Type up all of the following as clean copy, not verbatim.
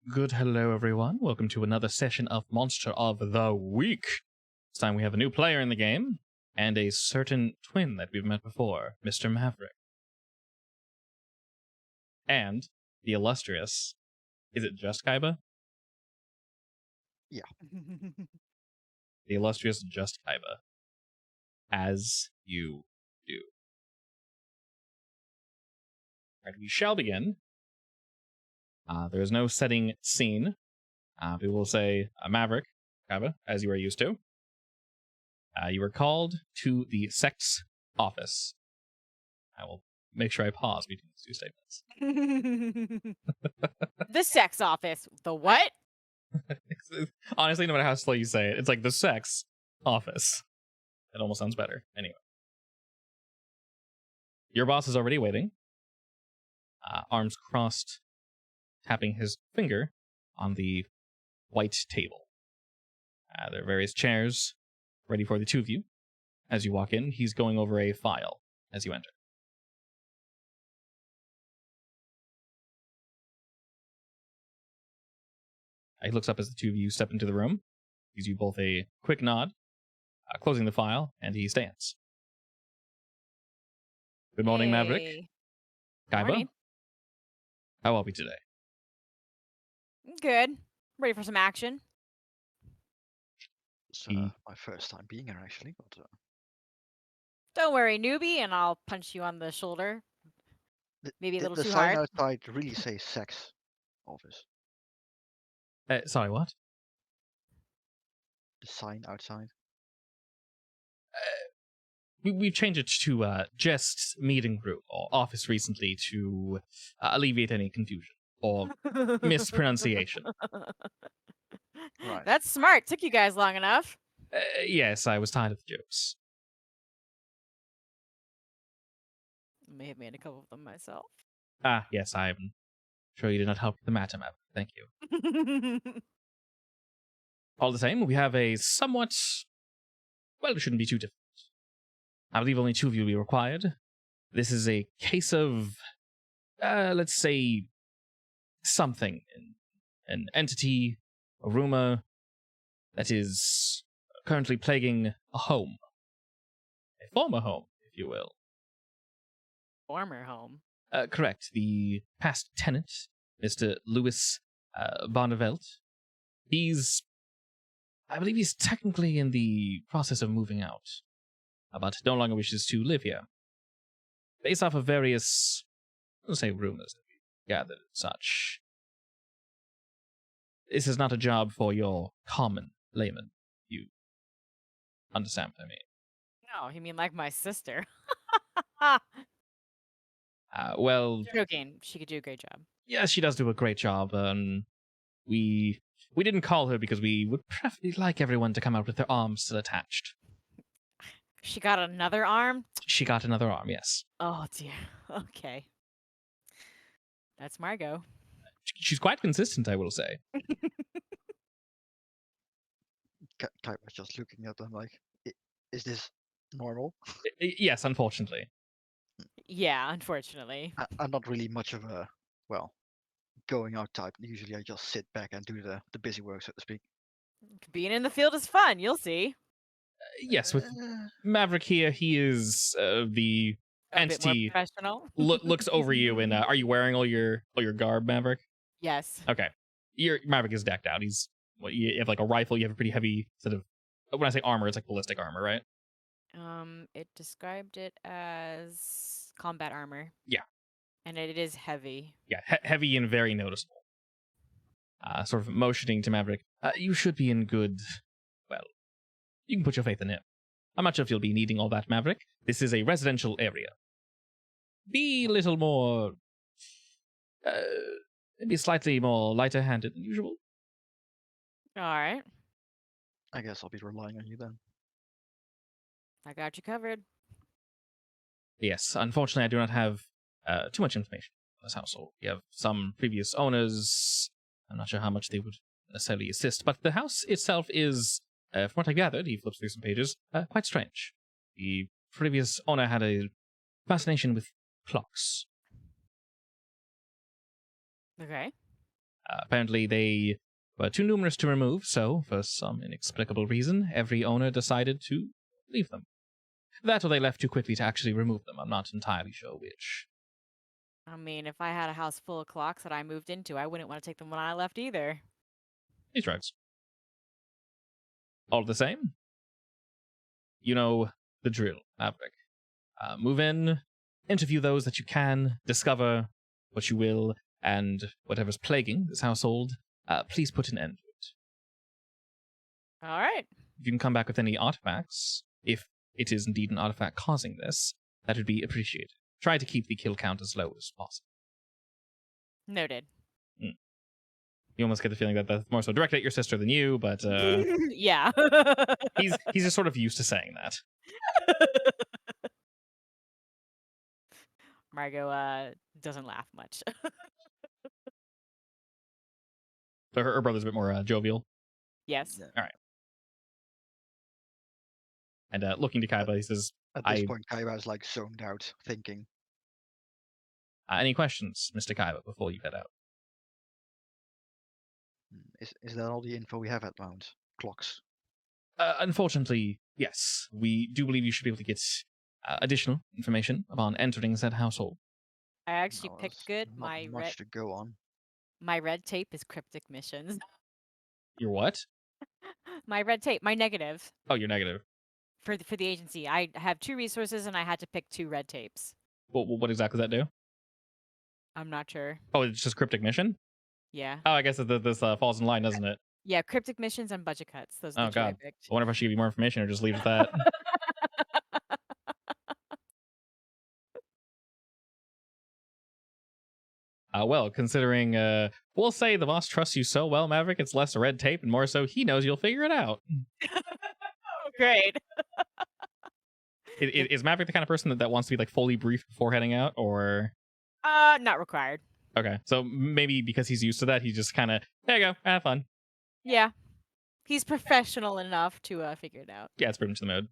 Good hello, everyone. Welcome to another session of Monster of the Week. This time we have a new player in the game, and a certain twin that we've met before, Mr. Maverick. And the illustrious... Is it just Kaiba? Yeah. The illustrious Just Kaiba. As you do. Alright, we shall begin. There is no setting scene. We will say Maverick, Kaiba, as you are used to. You were called to the sex office. I will make sure I pause between these two statements. The sex office. The what? Honestly, no matter how slow you say it, it's like the sex office. It almost sounds better. Anyway. Your boss is already waiting. Arms crossed, tapping his finger on the white table. There are various chairs ready for the two of you. As you walk in, he's going over a file as you enter. He looks up as the two of you step into the room, gives you both a quick nod, closing the file, and he stands. Good morning, Maverick. Hey. Kaiba. Morning. How are we today? Good. Ready for some action? It's Mm. my first time being here, actually. But Don't worry, newbie, and I'll punch you on the shoulder. Maybe a little the too sign hard. outside really says sex office. Sorry, what? The sign outside. We've changed it to just meeting group or office recently to alleviate any confusion or mispronunciation. Right. That's smart. Took you guys long enough. Yes, I was tired of the jokes. May have made a couple of them myself. Yes, I'm sure you did not help the matter, Maverick. Thank you. All the same, we have a somewhat... Well, it shouldn't be too difficult. I believe only two of you will be required. This is a case of, let's say, something. An entity, a rumor, that is currently plaguing a home. A former home, if you will. Former home. Correct. The past tenant, Mr. Louis Bonnevelt, I believe he's technically in the process of moving out, but no longer wishes to live here. Based off of various, let's say, rumors that we gathered and such, this is not a job for your common layman. You understand what I mean? No, you mean like my sister. Well, Joking. She could do a great job. yes, she does do a great job. We didn't call her because we would preferably like everyone to come out with their arms still attached. She got another arm? She got another arm, yes. Oh, dear. Okay. That's Margot. She's quite consistent, I will say. Kai was just looking at them like, is this normal? Yes, unfortunately. Yeah, unfortunately. I'm not really much of a, going out type. Usually I just sit back and do the busy work, so to speak. Being in the field is fun, you'll see. Yes, with Maverick here, he is the A bit more entity professional. looks over you, and are you wearing all your garb, Maverick? Yes. Okay. Maverick is decked out. You have like a rifle, you have a pretty heavy sort of, when I say armor, it's like ballistic armor, right? It described it as combat armor. Yeah. And it is heavy. Yeah, heavy and very noticeable. Sort of motioning to Maverick, you should be in good, well, you can put your faith in him. I'm not sure if you'll be needing all that, Maverick. This is a residential area. Be a little more, maybe slightly more lighter-handed than usual. All right. I guess I'll be relying on you then. I got you covered. Yes, unfortunately, I do not have too much information on this household. We have some previous owners. I'm not sure how much they would necessarily assist, but the house itself is, from what I gathered, he flips through some pages, quite strange. The previous owner had a fascination with clocks. Okay. Apparently, they were too numerous to remove, so, for some inexplicable reason, every owner decided to leave them. That or they left too quickly to actually remove them. I'm not entirely sure which. I mean, if I had a house full of clocks that I moved into, I wouldn't want to take them when I left either. He shrugs. All the same, you know the drill, Maverick. Move in, interview those that you can, discover what you will, and whatever's plaguing this household, please put an end to it. All right. If you can come back with any artifacts, if it is indeed an artifact causing this, that would be appreciated. Try to keep the kill count as low as possible. Noted. You almost get the feeling that that's more so directed at your sister than you, but Yeah. he's just sort of used to saying that. Margot doesn't laugh much. So her brother's a bit more jovial. Yes. Yeah. All right. And looking to Kaiba, he says, At this point, Kaiba is like zoned out, thinking. any questions, Mr. Kaiba, before you head out? Is that all the info we have at Mount? Clocks. Unfortunately, yes. We do believe you should be able to get additional information upon entering said household. I actually No, picked there's good. not much to go on. My red tape is cryptic missions. Your what? My red tape, my negative Oh, you're negative. for the agency. I have 2 resources and I had to pick 2 red tapes. What exactly does that do? I'm not sure. Oh, it's just cryptic mission? Yeah. Oh, I guess this falls in line, doesn't it? Yeah, cryptic missions and budget cuts. Those are Oh, the 2 I God. picked. I wonder if I should give you more information or just leave it at that. Well, considering, we'll say the boss trusts you so well, Maverick, it's less red tape and more so he knows you'll figure it out. Oh, great. Is Maverick the kind of person that wants to be like fully briefed before heading out, or? Not required. Okay, so maybe because he's used to that, he just kind of, there you go, have fun. Yeah. He's professional enough to figure it out. Yeah, it's pretty much the mode.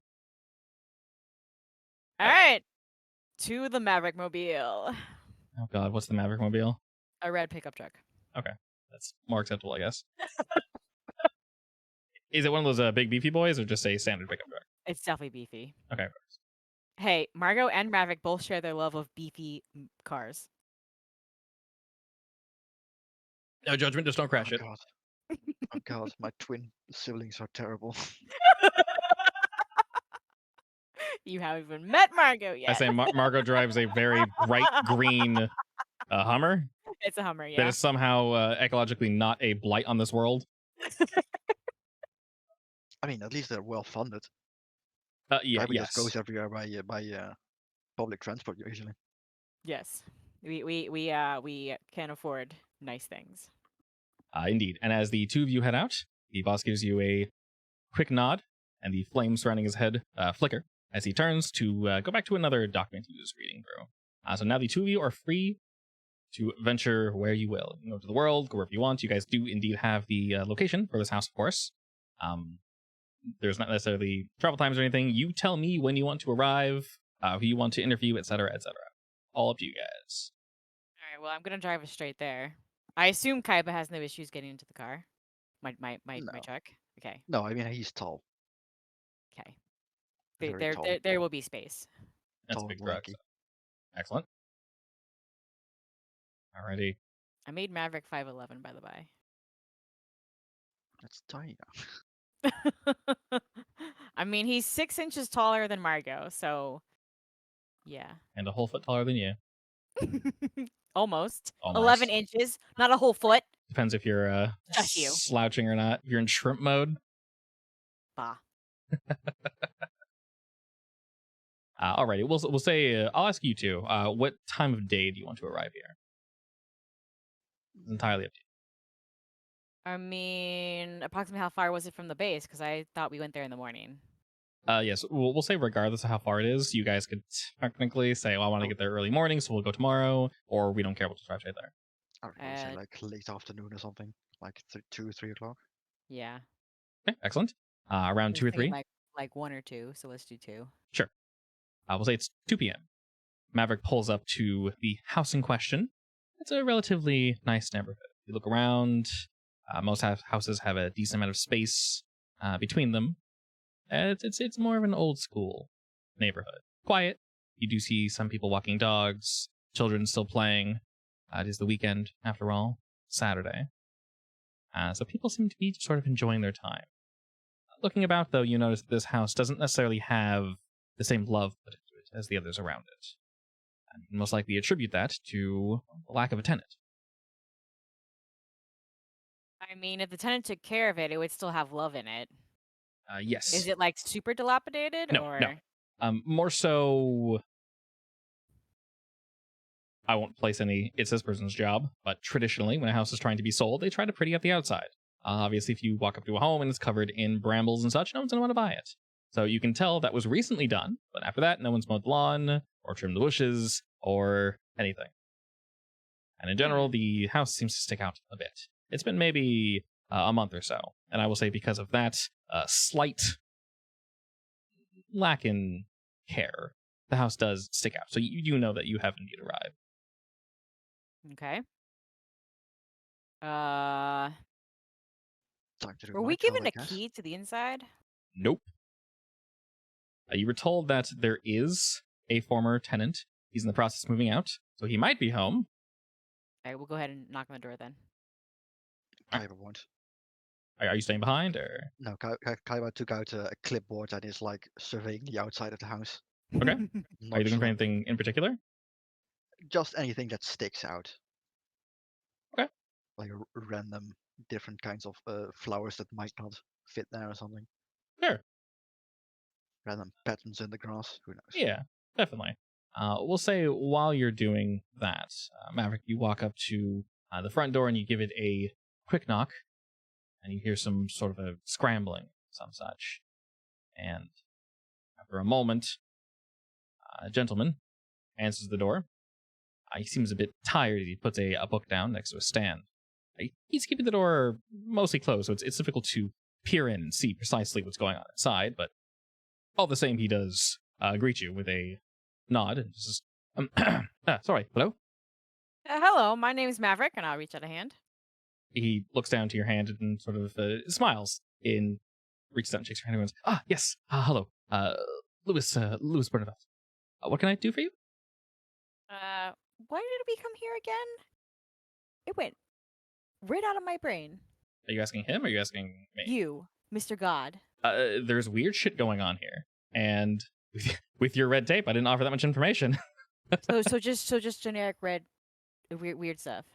All right. To the Maverick Mobile. Oh God, what's the Maverick Mobile? A red pickup truck. That's more acceptable, I guess. Is it one of those big beefy boys or just a standard pickup truck? It's definitely beefy. Okay. Hey, Margot and Maverick both share their love of beefy cars. No judgment, just don't crash it. God. Oh God, my twin siblings are terrible. You haven't even met Margot yet. I say Margot drives a very bright green Hummer It's a Hummer, that yeah. is somehow ecologically not a blight on this world. I mean, at least they're well funded. Yeah, Kaiba yes. just goes everywhere by public transport usually. Yes. We can afford nice things. Indeed. And as the two of you head out, the boss gives you a quick nod, and the flames surrounding his head flicker as he turns to go back to another document he was reading through. So now the two of you are free to venture where you will. You can go to the world, go wherever you want. You guys do indeed have the location for this house, of course. There's not necessarily travel times or anything. You tell me when you want to arrive, who you want to interview, etc., etc. All up to you guys. All right, well, I'm going to drive us straight there. I assume Kaiba has no issues getting into the car. My No. truck. Okay. No, I mean he's tall. Okay. Very tall. There will be space. That's a Tall big and truck. lanky. So. Excellent. Alrighty. I made Maverick 5'11", by the by. That's tiny now. I mean, he's 6 inches taller than Margot, so yeah. And a whole foot taller than you. Almost. Almost. 11 inches, not a whole foot. Depends if you're Just you. slouching or not. If you're in shrimp mode. Bah. Alrighty, we'll say, I'll ask you two, what time of day do you want to arrive here? It's entirely up to you. I mean, approximately how far was it from the base? Because I thought we went there in the morning. Yes, we'll say regardless of how far it is, you guys could technically say, well, I want to get there early morning, so we'll go tomorrow, or we don't care, we'll just drive straight there. I would say Uh, like late afternoon or something, like 2, 3 o'clock. Yeah. Okay, excellent. Around I 2 or was thinking 3? Like 1 or 2, so let's do 2. We'll say it's 2 p.m. Maverick pulls up to the house in question. It's a relatively nice neighborhood. You look around. Most houses have a decent amount of space between them. It's more of an old school neighborhood. Quiet. You do see some people walking dogs, children still playing. It is the weekend, after all, Saturday. So people seem to be sort of enjoying their time. Looking about, though, you notice that this house doesn't necessarily have the same love put into it as the others around it. And you can most likely attribute that to the lack of a tenant. I mean, if the tenant took care of it, it would still have love in it. Yes. Is it like super dilapidated? No, or... no. More so, I won't place any, it's this person's job, but traditionally, when a house is trying to be sold, they try to pretty up the outside. Obviously, if you walk up to a home and it's covered in brambles and such, no one's going to want to buy it. So you can tell that was recently done, but after that, no one's mowed the lawn, or trimmed the bushes, or anything. And in general, the house seems to stick out a bit. It's been maybe a month or so, and I will say because of that slight lack in care, the house does stick out. So you do know that you have indeed arrived. Okay. Time to do Were my we job, given I a guess. key to the inside? Nope. You were told that there is a former tenant. He's in the process of moving out, so he might be home. Okay, we'll go ahead and knock on the door then. Kaiba won't. Are you staying behind, or? No, Kaiba took out a clipboard and is like surveying the outside of the house. Okay. Are you looking for Nonchalant. anything in particular? Just anything that sticks out. Okay. Like random different kinds of flowers that might not fit there or something. Sure. Random patterns in the grass. Who knows? Yeah, definitely. We'll say while you're doing that, Maverick, you walk up to the front door and you give it a quick knock, and you hear some sort of a scrambling, some such. And after a moment, a gentleman answers the door. He seems a bit tired. He puts a book down next to a stand. He's keeping the door mostly closed, so it's difficult to peer in and see precisely what's going on inside, but all the same, he does greet you with a nod and says, sorry, hello? Hello, my name is Maverick, and I'll reach out a hand. He looks down to your hand and sort of smiles, reaches out and shakes your hand and goes, yes, hello, Louis Bernadotte. What can I do for you? Why did we come here again? It went right out of my brain. Are you asking him or are you asking me? You, Mr. God. There's weird shit going on here, and with your red tape, I didn't offer that much information. so just generic red, weird stuff.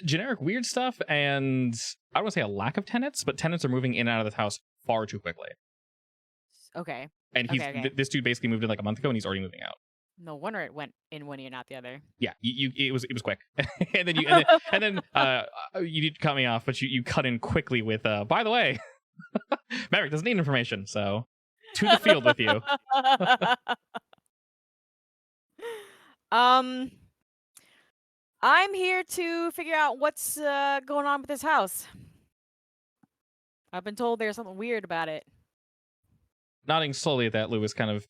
Generic weird stuff, and I don't want to say a lack of tenants, but tenants are moving in and out of this house far too quickly. Okay. And this dude basically moved in like a month ago, and he's already moving out. No wonder it went in one ear, not the other. Yeah, it was quick, and then you did cut me off, but you cut in quickly with by the way, Maverick doesn't need information, so to the field with you. I'm here to figure out what's going on with this house. I've been told there's something weird about it. Nodding slowly at that, Lewis kind of,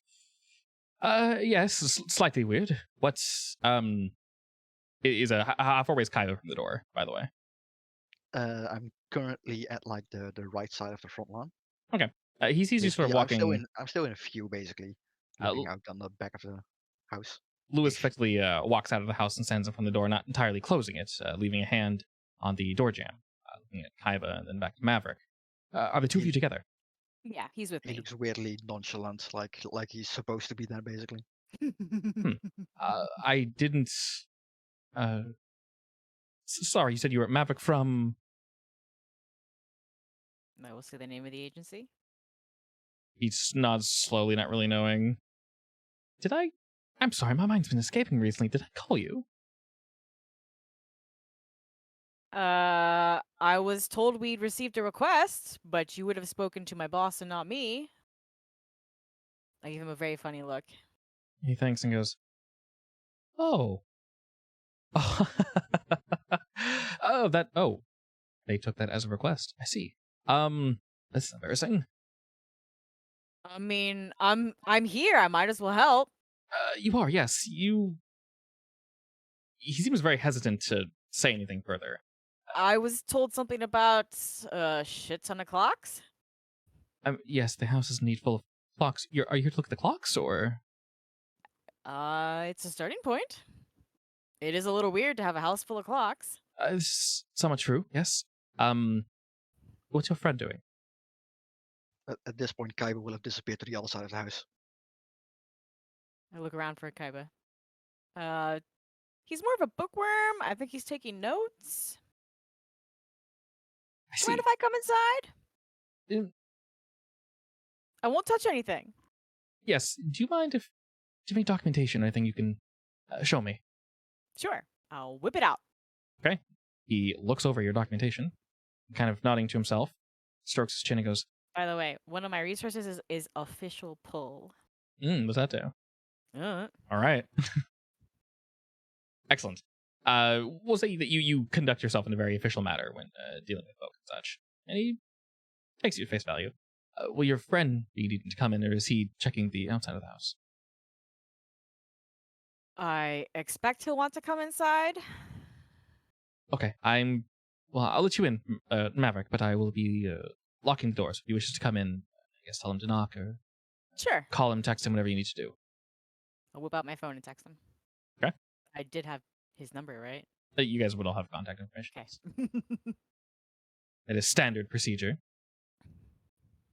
yes, slightly weird. What's, how far away is Kaiba from the door, by the way? I'm currently at like the right side of the front lawn. Okay. He sees you sort of walking. I'm still in a view, basically, looking out on the back of the house. Lewis effectively walks out of the house and stands in front of the door, not entirely closing it, leaving a hand on the door jamb, looking at Kaiba and then back to Maverick. Are the two of you together? Yeah, he's with me. He looks weirdly nonchalant, like he's supposed to be there, basically. I didn't. Sorry, you said you were Maverick from. I will say the name of the agency. He nods slowly, not really knowing. Did I? I'm sorry, my mind's been escaping recently. Did I call you? I was told we'd received a request, but you would have spoken to my boss and not me. I give him a very funny look. He thanks and goes, Oh. They took that as a request. I see. This is embarrassing. I mean, I'm here. I might as well help. You are, yes. He seems very hesitant to say anything further. I was told something about a shit ton of clocks. Yes, the house is indeed full of clocks. Are you here to look at the clocks, or? It's a starting point. It is a little weird to have a house full of clocks. It's somewhat true, yes. What's your friend doing? At this point, Kaiba will have disappeared to the other side of the house. I look around for Kaiba. He's more of a bookworm. I think he's taking notes. I Do you see. mind if I come inside? Um, I won't touch anything. Yes. Do you mind if do you have any documentation or anything you can show me? Sure, I'll whip it out. Okay. He looks over your documentation, kind of nodding to himself, strokes his chin, and goes, By the way, one of my resources is official pull. what's that do? Uh, All right. Excellent. We'll say that you conduct yourself in a very official manner when dealing with folk and such. And he takes you at face value. Will your friend be needing to come in, or is he checking the outside of the house? I expect he'll want to come inside. Okay, well, I'll let you in, Maverick, but I will be locking the doors. If he wishes to come in, I guess tell him to knock or Sure. call him, text him, whatever you need to do. I'll whip out my phone and text him. Okay. I did have his number, right? You guys would all have contact information. Okay. It is standard procedure.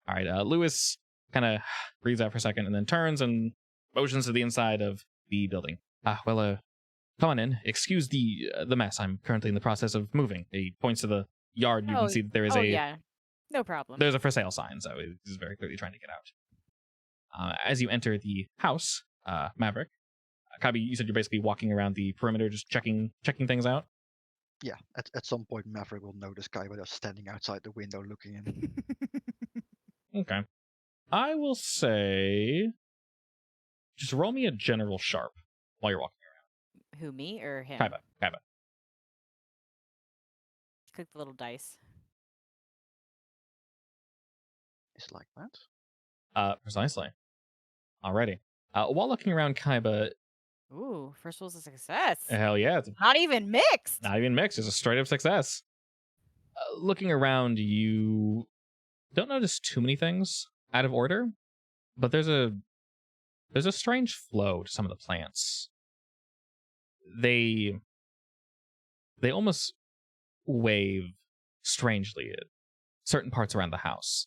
All right, Lewis kind of breathes out for a second and then turns and motions to the inside of the building. Come on in. Excuse the mess. I'm currently in the process of moving. He points to the yard. You can see that there is yeah. No problem. there's a for sale sign, so he's very clearly trying to get out. As you enter the house, Maverick, Kabi, you said you're basically walking around the perimeter, just checking things out. Yeah, at some point, Maverick will notice Kaiba just standing outside the window looking in. Okay. I will say, just roll me a general sharp while you're walking Who, me or him? around. Kaiba. Click the little dice. It's like that. Precisely. Alrighty. While looking around Kaiba, Ooh, first roll's a success. hell yeah, it's Not even mixed. not even mixed. It's a straight up success. Looking around, you don't notice too many things out of order, but there's a strange flow to some of the plants. They almost wave strangely at certain parts around the house,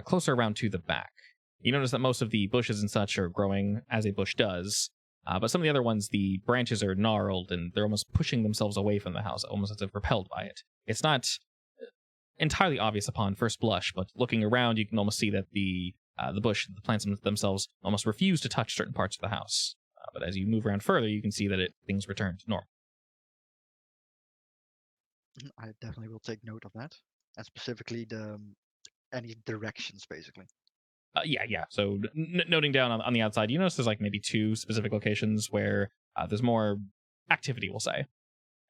closer around to the back. You notice that most of the bushes and such are growing as a bush does, but some of the other ones, the branches are gnarled and they're almost pushing themselves away from the house, almost as if repelled by it. It's not entirely obvious upon first blush, but looking around, you can almost see that the bush, the plants themselves, almost refuse to touch certain parts of the house. But as you move around further, you can see that things return to normal. I definitely will take note of that, and specifically any directions, basically. Yeah. So noting down on the outside, you notice there's like maybe 2 specific locations where there's more activity, we'll say,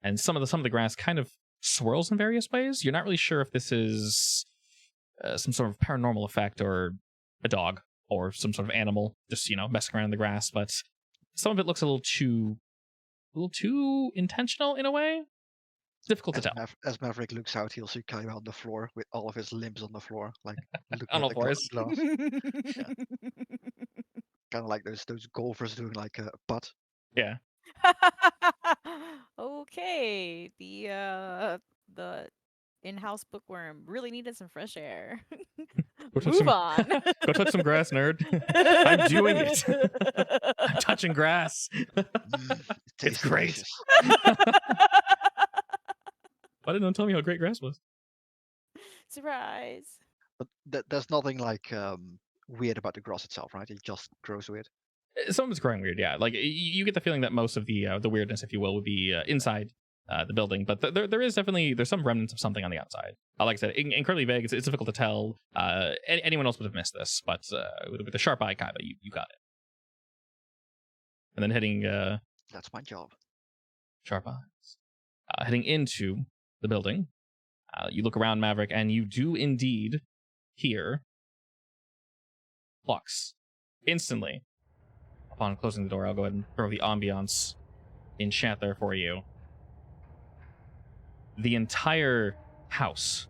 and some of the grass kind of swirls in various ways. You're not really sure if this is some sort of paranormal effect or a dog or some sort of animal just messing around in the grass, but some of it looks a little too intentional in a way. It's difficult to tell. As Maverick looks out, he'll see Kaiba on the floor with all of his limbs on the floor, like looking On at all the fours. glass. Kind of like those golfers doing like a putt. Yeah. Okay, the in-house bookworm really needed some fresh air. Move on. Go touch some grass, nerd. I'm doing it. I'm touching grass. It's great. Delicious. Why didn't one tell me how great grass was? Surprise. But there's nothing like weird about the grass itself, right? It just grows weird. Some of it's growing weird, yeah. Like you get the feeling that most of the weirdness, if you will, would be inside the building, but there's some remnants of something on the outside. Like I said, incredibly vague. It's difficult to tell. Anyone else would have missed this, but with a sharp eye, Kaiba, you got it. And then heading That's my job. sharp eyes, heading into the building. You look around, Maverick, and you do indeed hear clocks instantly. Upon closing the door, I'll go ahead and throw the ambiance enchant there for you. the entire house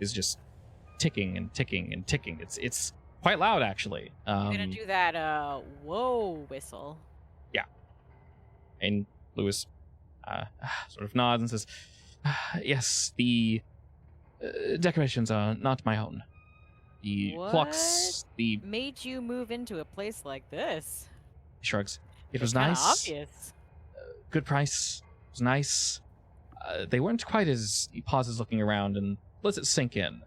is just ticking and ticking and ticking. It's quite loud, actually. You're gonna do that whoa whistle. And Lewis sort of nods and says, yes, the decorations are not my own. The clocks, the... made you move into a place like this? Shrugs. It was Kinda nice. obvious. Good price. It was nice. They weren't quite as... He pauses looking around and lets it sink in.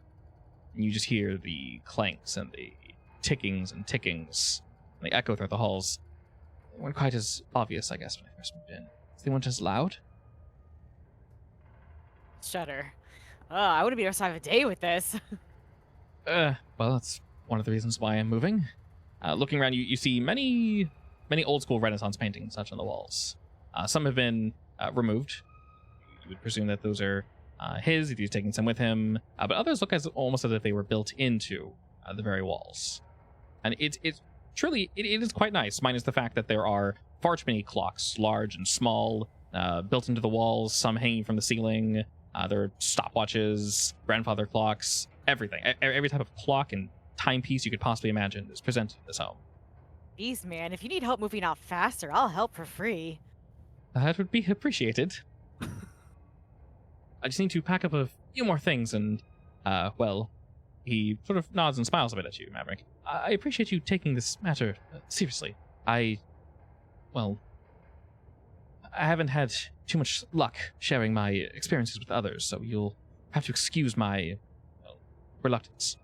And you just hear the clanks and the tickings and tickings. And they echo through the halls. They weren't quite as obvious, I guess, when I first moved in. They weren't as loud. Shudder. Oh, I wouldn't be able to survive a day with this. Well, that's one of the reasons why I'm moving. Looking around, you see many old school Renaissance paintings such on the walls. Some have been removed. You would presume that those are his, if he's taking some with him. But others look almost as if they were built into the very walls. And it's truly, it is quite nice, minus the fact that there are far too many clocks, large and small, built into the walls, some hanging from the ceiling. There are stopwatches, grandfather clocks, everything. Every type of clock and timepiece you could possibly imagine is presented in this home. Jeez, man, if you need help moving out faster, I'll help for free. That would be appreciated. I just need to pack up a few more things and, well, he sort of nods and smiles a bit at you, Maverick. I appreciate you taking this matter seriously. I haven't had too much luck sharing my experiences with others, so you'll have to excuse my reluctance.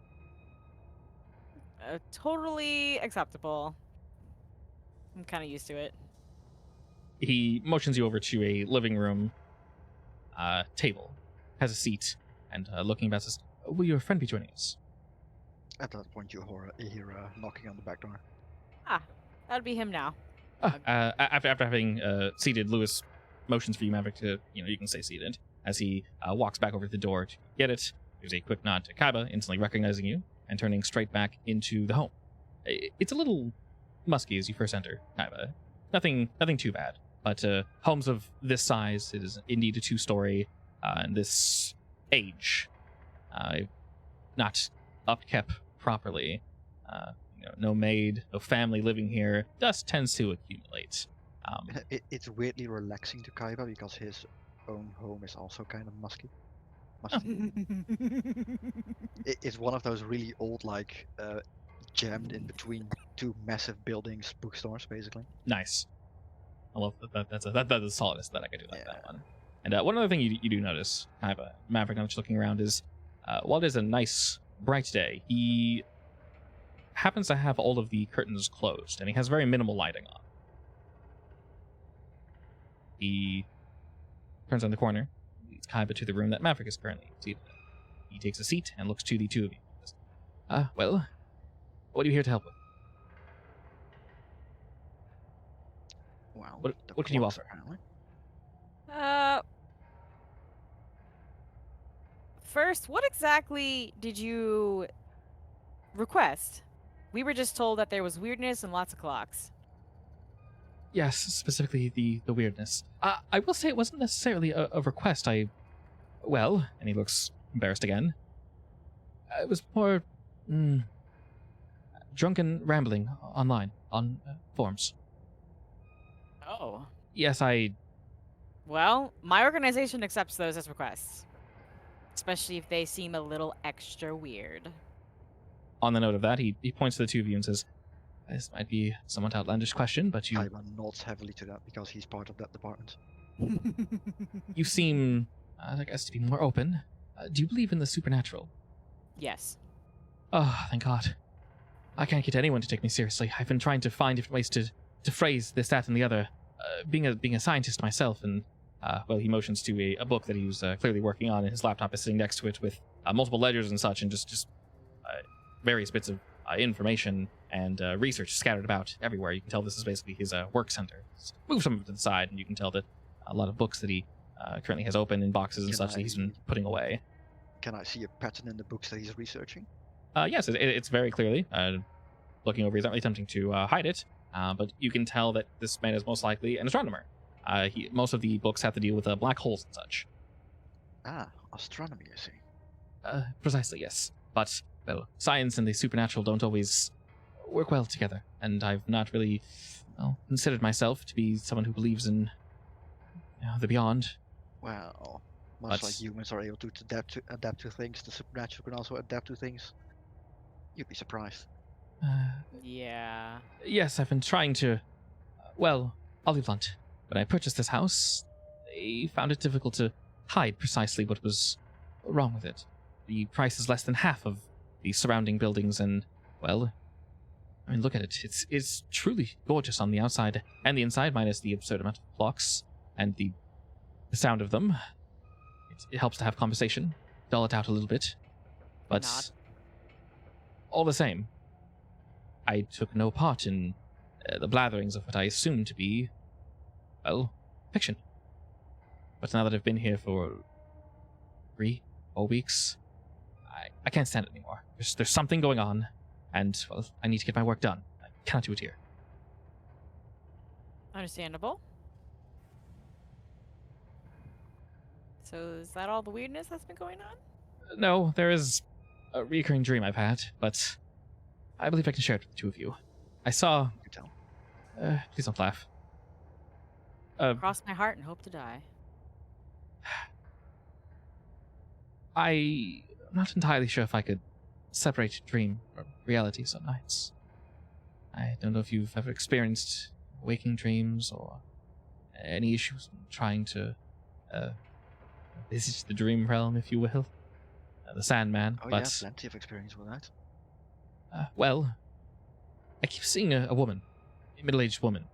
Totally acceptable. I'm kind of used to it. He motions you over to a living room table, has a seat, and looking about says, will your friend be joining us? At that point, you hear knocking on the back door. Ah, that'd be him now. After having seated, Lewis motions for you, Maverick, to, you can stay seated. As he walks back over to the door to get it, gives a quick nod to Kaiba, instantly recognizing you, and turning straight back into the home. It's a little musky as you first enter, Kaiba. Nothing too bad. But homes of this size, it is indeed a two-story, and this age, not upkept properly. No maid, no family living here. Dust tends to accumulate. It's weirdly relaxing to Kaiba because his own home is also kind of musky. It's one of those really old, jammed in between two massive buildings, bookstores, basically. Nice. I love that. That's the solidest that I could do like that one. And one other thing you do notice, Kaiba, Maverick, not just looking around, is while it is a nice, bright day, he happens to have all of the curtains closed, and he has very minimal lighting on. He turns on the corner, leads Kaiba to the room that Maverick is currently seated in. He takes a seat and looks to the two of you. Well, what are you here to help with? Well, what can you offer? Apparently. First, what exactly did you request? We were just told that there was weirdness and lots of clocks. Yes, specifically the weirdness. I will say it wasn't necessarily a request. And he looks embarrassed again. It was more drunken rambling online, on forums. Oh. Yes, Well, my organization accepts those as requests. Especially if they seem a little extra weird. On the note of that, he points to the two of you and says, this might be a somewhat outlandish question, but you... Kaiba nods heavily to that because he's part of that department. You seem, I guess, to be more open. Do you believe in the supernatural? Yes. Oh, thank God. I can't get anyone to take me seriously. I've been trying to find different ways to phrase this, that, and the other. Being a scientist myself, and he motions to a book that he was clearly working on, and his laptop is sitting next to it with multiple ledgers and such, and just various bits of information and research scattered about everywhere. You can tell this is basically his work center. Move some of it to the side, and you can tell that a lot of books that he currently has open in boxes and such that he's been putting away. Can I see a pattern in the books that he's researching? Yes, it's very clearly. Looking over, he's not really attempting to hide it, but you can tell that this man is most likely an astronomer. Most of the books have to deal with black holes and such. Ah, astronomy, I see. Precisely, yes. But, well, science and the supernatural don't always work well together, and I've not really, well, considered myself to be someone who believes in the beyond. Well, much like But humans are able to adapt to things, the supernatural can also adapt to things. You'd be surprised. Yeah. yes, I've been trying to. Well, I'll be blunt. When I purchased this house, they found it difficult to hide precisely what was wrong with it. The price is less than half of the surrounding buildings, and, well, I mean, look at it. It's truly gorgeous on the outside and the inside, minus the absurd amount of clocks and the sound of them. It helps to have conversation, dull it out a little bit. But Not. all the same, I took no part in the blatherings of what I assumed to be, well, fiction. But now that I've been here for 3 4 weeks, I can't stand it anymore. There's something going on, and, well, I need to get my work done. I cannot do it here. Understandable. So is that all the weirdness that's been going on? No, there is a recurring dream I've had, but I believe I can share it with the two of you. I saw... You tell. Please don't laugh. Cross my heart and hope to die. I'm not entirely sure if I could separate dream from reality some nights. I don't know if you've ever experienced waking dreams or any issues trying to visit the dream realm, if you will. The Sandman, Oh but... yeah, plenty of experience with that. Well, I keep seeing a woman, a middle-aged woman,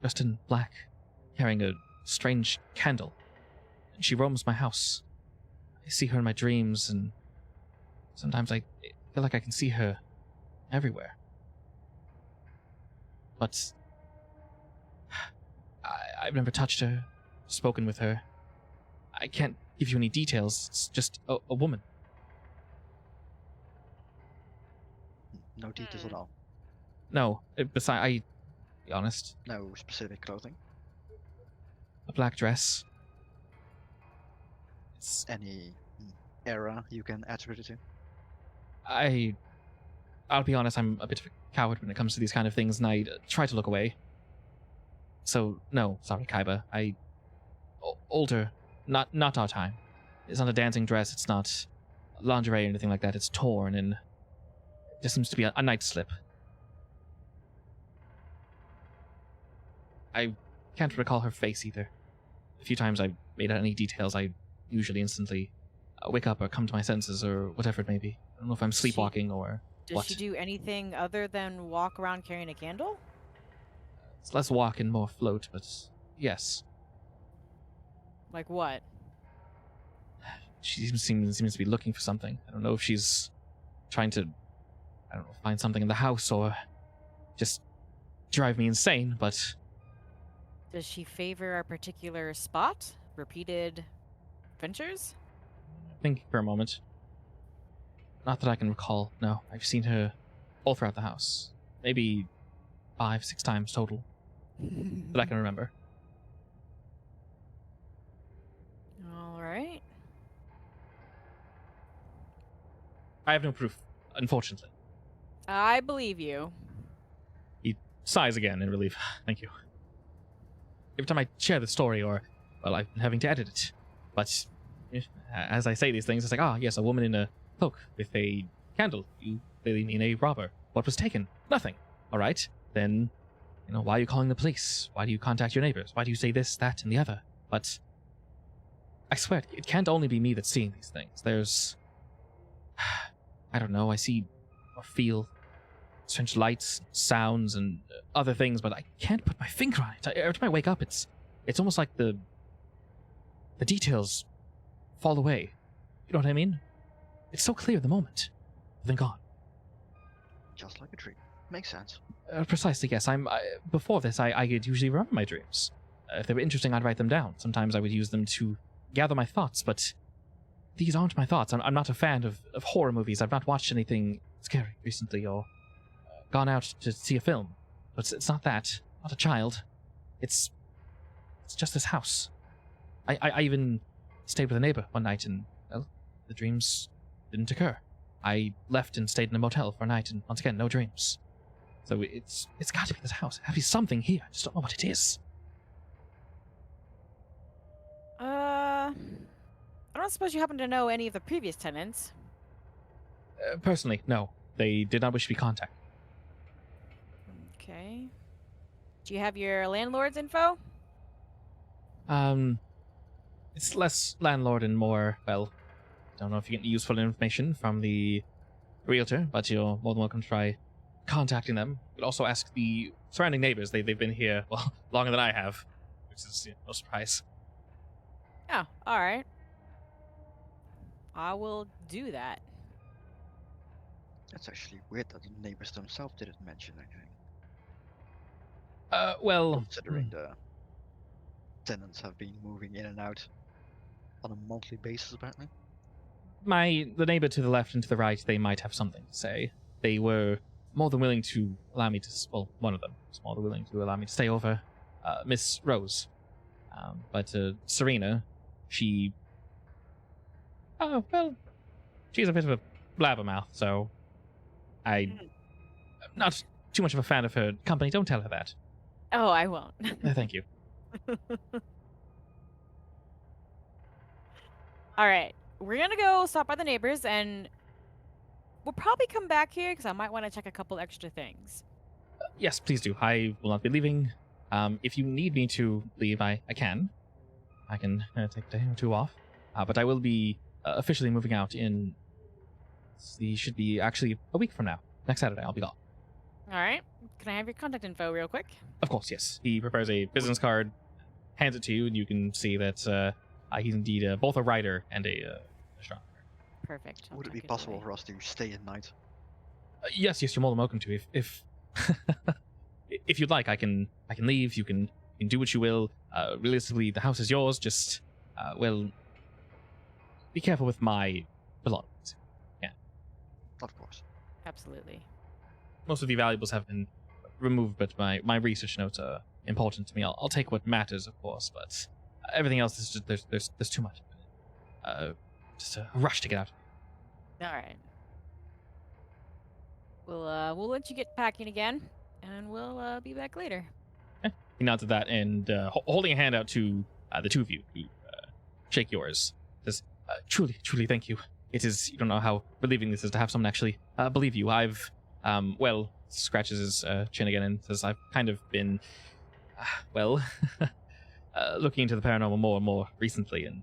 dressed in black, carrying a strange candle, and she roams my house. I see her in my dreams, and sometimes I feel like I can see her everywhere. But I've never touched her, spoken with her. I can't give you any details. It's just a woman. No details at all. No, besides, I be honest, No specific clothing. a black dress. It's, Any era you can attribute it to. I'll be honest, I'm a bit of a coward when it comes to these kind of things, and I try to look away. So, no, sorry, Kaiba. Older, not our time. It's not a dancing dress, it's not lingerie or anything like that. It's torn, and it just seems to be a night slip. I can't recall her face either. A few times I made out any details, I usually instantly wake up or come to my senses or whatever it may be. I don't know if I'm sleepwalking or Does what. she do anything other than walk around carrying a candle? It's less walk and more float, but yes. Like what? She seems to be looking for something. I don't know if she's trying to, I don't know, find something in the house or just drive me insane, but Does she favor a particular spot? Repeated ventures? think for a moment. Not that I can recall, no. I've seen her all throughout the house. Maybe 5, 6 times total that I can remember. All right. I have no proof, unfortunately. I believe you. He sighs again in relief. Thank you. Every time I share the story, or, well, I've been having to edit it. But as I say these things, it's like, yes, a woman in a cloak with a candle. You clearly mean a robber. What was taken? Nothing. All right. Then, why are you calling the police? Why do you contact your neighbors? Why do you say this, that, and the other? But I swear, it can't only be me that's seeing these things. There's... I don't know, I see or feel strange lights, sounds, and other things, but I can't put my finger on it. Every time I wake up, it's almost like the details fall away. You know what I mean? It's so clear at the moment, but then gone. Just like a dream. Makes sense. Precisely, yes. Before this, I could usually remember my dreams. If they were interesting, I'd write them down. Sometimes I would use them to gather my thoughts, but these aren't my thoughts. I'm not a fan of horror movies. I've not watched anything scary recently or gone out to see a film. But it's not that. Not a child. It's just this house. I even stayed with a neighbor one night, and well, the dreams didn't occur. I left and stayed in a motel for a night, and once again, no dreams. So it's got to be this house. It has to be something here. I just don't know what it is. I don't suppose you happen to know any of the previous tenants. Personally, no. They did not wish to be contacted. Okay. Do you have your landlord's info? It's less landlord and more, well, I don't know if you get any useful information from the realtor, but you're more than welcome to try contacting them. You could also ask the surrounding neighbors. They've been here, well, longer than I have, which is no surprise. Oh, alright. I will do that. That's actually weird that the neighbors themselves didn't mention anything. Well, Considering the tenants have been moving in and out on a monthly basis, apparently. the neighbor to the left and to the right, they might have something to say. They were more than willing to allow me to, well, one of them was more than willing to allow me to stay over, Miss Rose. But Serena, she, oh, well, she's a bit of a blabbermouth, so I'm not too much of a fan of her company. Don't tell her that. Oh, I won't. Thank you. Alright. We're gonna go stop by the neighbors and we'll probably come back here because I might want to check a couple extra things. Yes, please do. I will not be leaving. If you need me to leave, I can. I can take a day or two off. But I will be officially moving out in... should be actually a week from now. Next Saturday, I'll be gone. Alright. Can I have your contact info real quick? Of course, yes. He prepares a business card, hands it to you, and you can see that he's indeed both a writer and a astronomer. Perfect. I'll Would it be tuck possible away. for us to stay at night? Yes, you're more than welcome to. If if you'd like, I can leave. You can do what you will. Realistically, the house is yours. Just well, be careful with my belongings. Of course. Absolutely. Most of the valuables have been removed, but my research notes are important to me. I'll take what matters, of course, but everything else is just there's too much. Just a rush to get out. Alright. We'll let you get packing again, and we'll be back later. He nods at that and holding a hand out to the two of you, who shake yours, says, "Truly, truly, thank you. It is, you don't know how relieving this is to have someone actually believe you. I've, well," scratches his chin again and says, "I've kind of been, well, looking into the paranormal more and more recently, and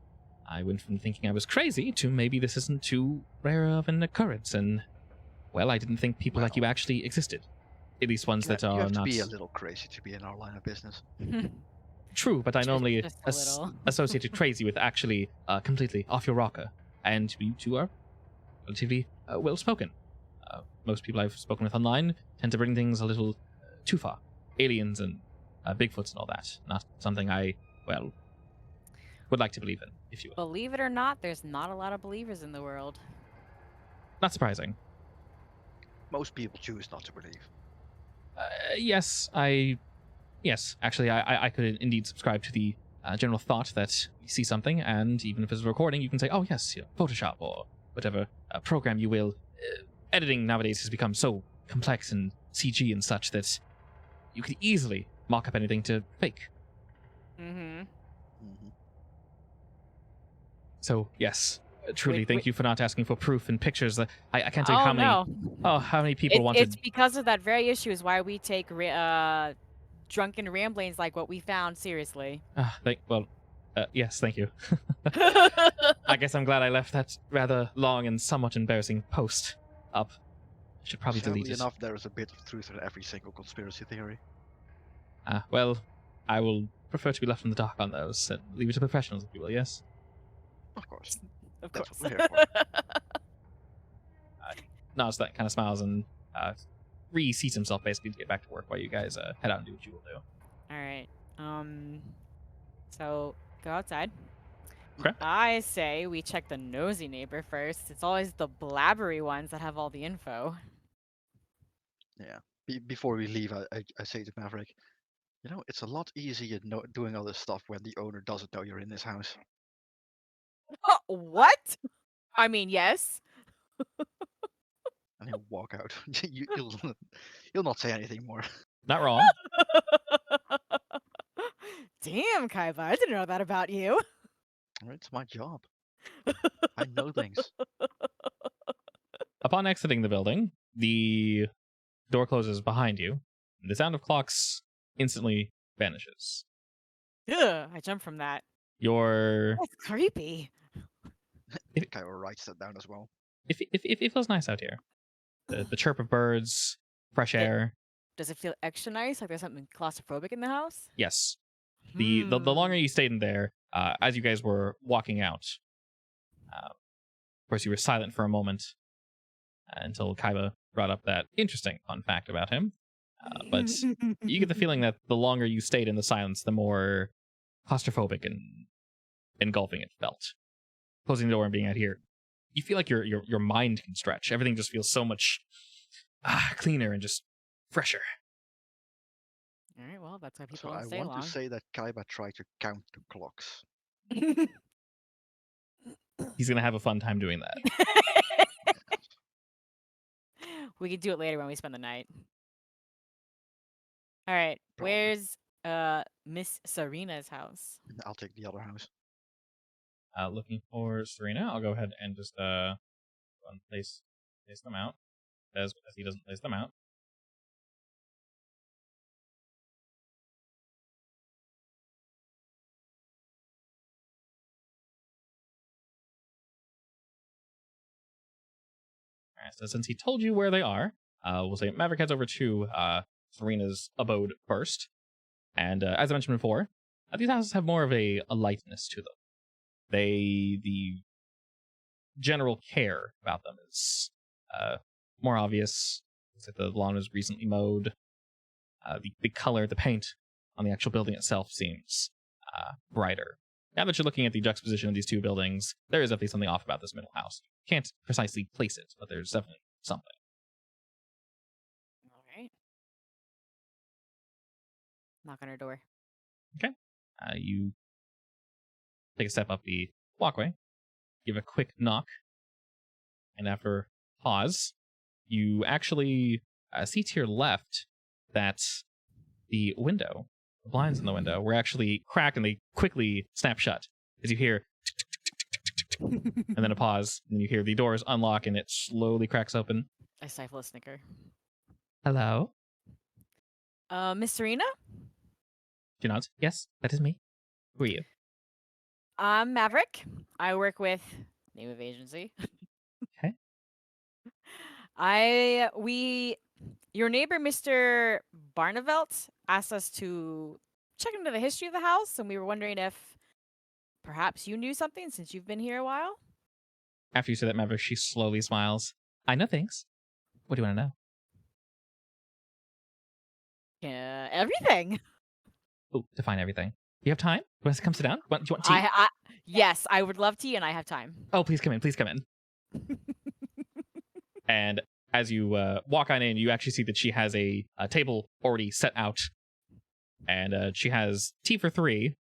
I went from thinking I was crazy to maybe this isn't too rare of an occurrence, and, well, I didn't think people like you actually existed. At least ones that You are have to not be a little crazy to be in our line of business. true, but I normally just a little. associated crazy with actually completely off your rocker, and you two are relatively well spoken. Most people I've spoken with online tend to bring things a little too far. Aliens and Bigfoots and all that. Not something I, well, would like to believe in, if you will. Believe it or not, there's not a lot of believers in the world. Not surprising. Most people choose not to believe. Yes, actually, I could indeed subscribe to the general thought that you see something, and even if it's a recording, you can say, oh yes, Photoshop or whatever program you will. Editing nowadays has become so complex and CG and such that you could easily mock up anything to fake. Mm-hmm. Mhm. So yes, truly, Wait, thank wait. you for not asking for proof and pictures. I can't tell you how many. No. How many people wanted. It's because of that very issue is why we take drunken ramblings like what we found seriously. Yes, thank you. I guess I'm glad I left that rather long and somewhat embarrassing post up. I should probably delete Sadly it. enough, there is a bit of truth in every single conspiracy theory. Well, I will prefer to be left in the dark on those and leave it to professionals, if you will, yes? Of course. Of That's course. what we're here for. Nods that kind of smiles and re-seats himself basically to get back to work while you guys head out and do what you will do. All right. So go outside. Okay. I say we check the nosy neighbor first. It's always the blabbery ones that have all the info. Yeah. Before we leave, I say to Maverick, it's a lot easier doing all this stuff when the owner doesn't know you're in this house. What? I mean, yes. And he'll walk out. You'll not say anything more. Not wrong. Damn, Kaiba, I didn't know that about you. It's my job. I know things. Upon exiting the building, the door closes behind you. The sound of clocks instantly vanishes. Ugh, I jumped from that. Your That's creepy. Kaiba writes that down as well. it feels nice out here. The chirp of birds, fresh air. Does it feel extra nice? Like there's something claustrophobic in the house? Yes. The longer you stayed in there, as you guys were walking out, of course you were silent for a moment until Kaiba brought up that interesting fun fact about him. But you get the feeling that the longer you stayed in the silence, the more claustrophobic and engulfing it felt. Closing the door and being out here, you feel like your mind can stretch. Everything just feels so much cleaner and just fresher. All right, well, that's why people So don't I stay want long. to say that Kaiba tried to count the clocks. He's gonna have a fun time doing that. We can do it later when we spend the night. All right, Probably. where's Miss Serena's house? I'll take the other house. Looking for Serena. I'll go ahead and just go and place them out. As he doesn't place them out. Alright, so since he told you where they are, we'll say Maverick heads over to Serena's abode first. And as I mentioned before, these houses have more of a lightness to them. The general care about them is more obvious. It's like the lawn is recently mowed. The color, the paint on the actual building itself seems brighter. Now that you're looking at the juxtaposition of these two buildings, there is definitely something off about this middle house. Can't precisely place it, but there's definitely something. All right. Knock on her door. You take a step up the walkway, give a quick knock, and after a pause, you actually see to your left that the blinds in the window were actually cracked and they quickly snap shut as you hear and then a pause, and you hear the doors unlock and it slowly cracks open. I stifle a snicker. Hello? Miss Serena? She nods. Yes, that is me. Who are you? I'm Maverick. I work with name of agency. Okay. Your neighbor, Mr. Barnevelt, asked us to check into the history of the house, and we were wondering if perhaps you knew something since you've been here a while. After you say that, Maverick, she slowly smiles. I know things. What do you want to know? Yeah, everything. Oh, define everything. Do you have time? Do you want us to come sit down? Do you want tea? Yes, I would love tea, and I have time. Oh, please come in. Please come in. And as you walk on in, you actually see that she has a table already set out. And she has tea for 3,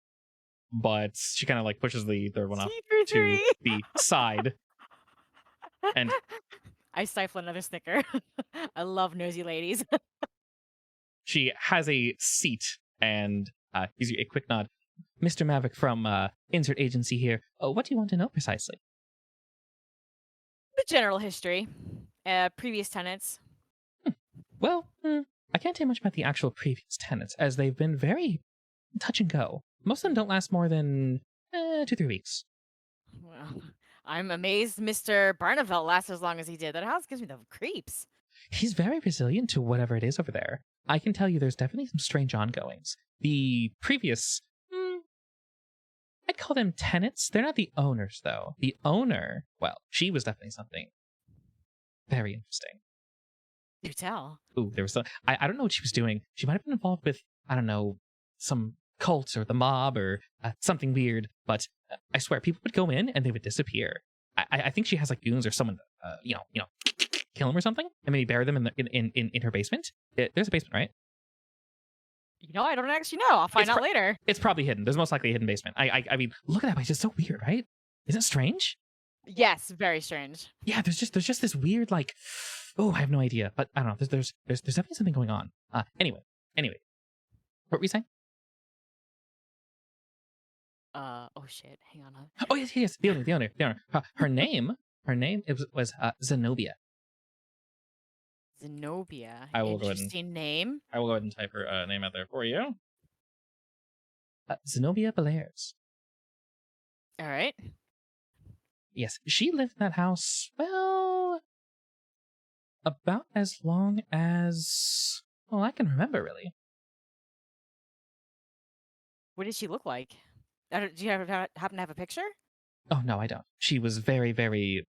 but she kind of like pushes the third one off to the side. And I stifle another snicker. I love nosy ladies. she has a seat and gives you a quick nod. Mr. Maverick from Insert Agency here. Oh, what do you want to know precisely? The general history. Previous tenants. Well, I can't tell you much about the actual previous tenants, as they've been very touch and go. Most of them don't last more than 2-3 weeks. Well, I'm amazed Mr. Barnevelt lasts as long as he did. That house gives me the creeps. He's very resilient to whatever it is over there. I can tell you there's definitely some strange ongoings. The previous, I'd call them tenants. They're not the owners, though. The owner, well, she was definitely something very interesting. Do tell. Ooh, there was some, I don't know what she was doing. She might have been involved with, I don't know, some cult or the mob or something weird, but I swear people would go in and they would disappear. I think she has like goons or someone, kill them or something, and maybe bury them in her basement. There's a basement, right? I don't actually know. I'll find out later. It's probably hidden. There's most likely a hidden basement. I mean, look at that place. It's so weird, right? Isn't it strange? Yes, very strange. Yeah, there's just this weird like, oh, I have no idea, but I don't know. There's definitely something going on. Anyway, what were you saying? Oh shit, hang on. Oh yes, the owner. Her name was Zenobia. Zenobia. I will go ahead and Interesting name. type her name out there for you. Zenobia Belair's. All right. Yes, she lived in that house, well, about as long as, well, I can remember, really. What did she look like? Do you happen to have a picture? Oh, no, I don't. She was very, very,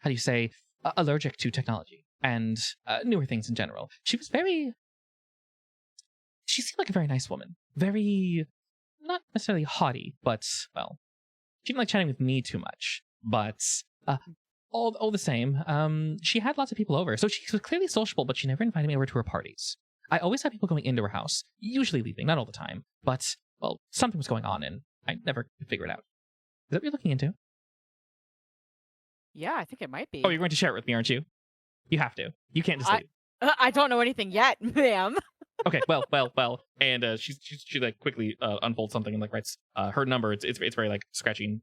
how do you say, allergic to technology and newer things in general. She seemed like a very nice woman. Very, not necessarily haughty, but, well, she didn't like chatting with me too much. But all the same, she had lots of people over. So she was clearly sociable, but she never invited me over to her parties. I always had people going into her house, usually leaving, not all the time. But, well, something was going on, and I never could figure it out. Is that what you're looking into? Yeah, I think it might be. Oh, you're going to share it with me, aren't you? You have to. You can't just leave. I don't know anything yet, ma'am. Okay, well, and she like quickly unfolds something and like writes her number. It's very like scratching,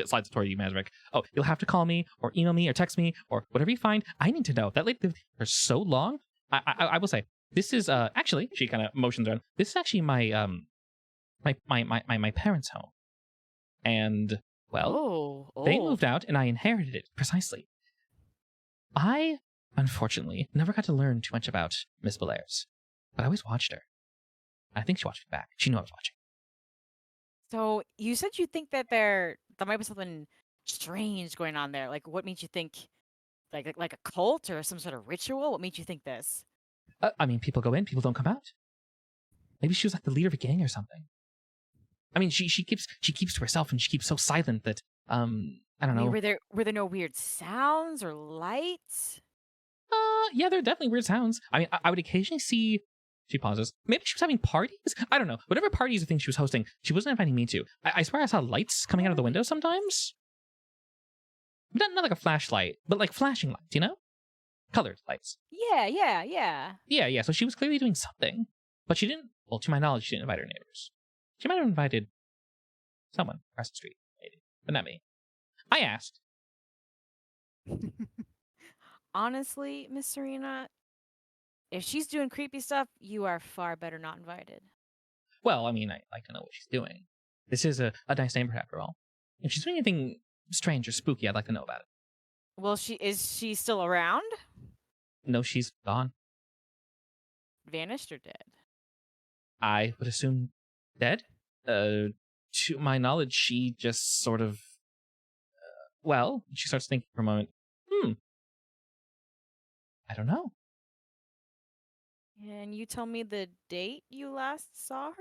slides toward you, Magic. Oh, you'll have to call me or email me or text me or whatever you find. I need to know. That lady lived for so long. I will say this is actually, she kind of motions around. This is actually my my parents' home, and well, they moved out and I inherited it precisely. I unfortunately never got to learn too much about Miss Belair's. But I always watched her. I think she watched me back. She knew I was watching. So you said you think that there might be something strange going on there. Like, what made you think, like a cult or some sort of ritual? What made you think this? I mean, people go in, people don't come out. Maybe she was like the leader of a gang or something. I mean, she keeps to herself and she keeps so silent that I don't know. Were there no weird sounds or lights? Yeah, there are definitely weird sounds. I mean, I would occasionally see. She pauses. Maybe she was having parties? I don't know. Whatever parties or things she was hosting, she wasn't inviting me to. I swear I saw lights coming out of the window sometimes. Not like a flashlight, but like flashing lights, you know? Colored lights. Yeah. Yeah, so she was clearly doing something. But she didn't, well, to my knowledge, she didn't invite her neighbors. She might have invited someone across the street, maybe. But not me. I asked. Honestly, Miss Serena, if she's doing creepy stuff, you are far better not invited. Well, I mean, I like to know what she's doing. This is a nice neighborhood after all. If she's doing anything strange or spooky, I'd like to know about it. Well, is she still around? No, she's gone. Vanished or dead? I would assume dead. To my knowledge, she just sort of. Well, she starts thinking for a moment. I don't know. Can you tell me the date you last saw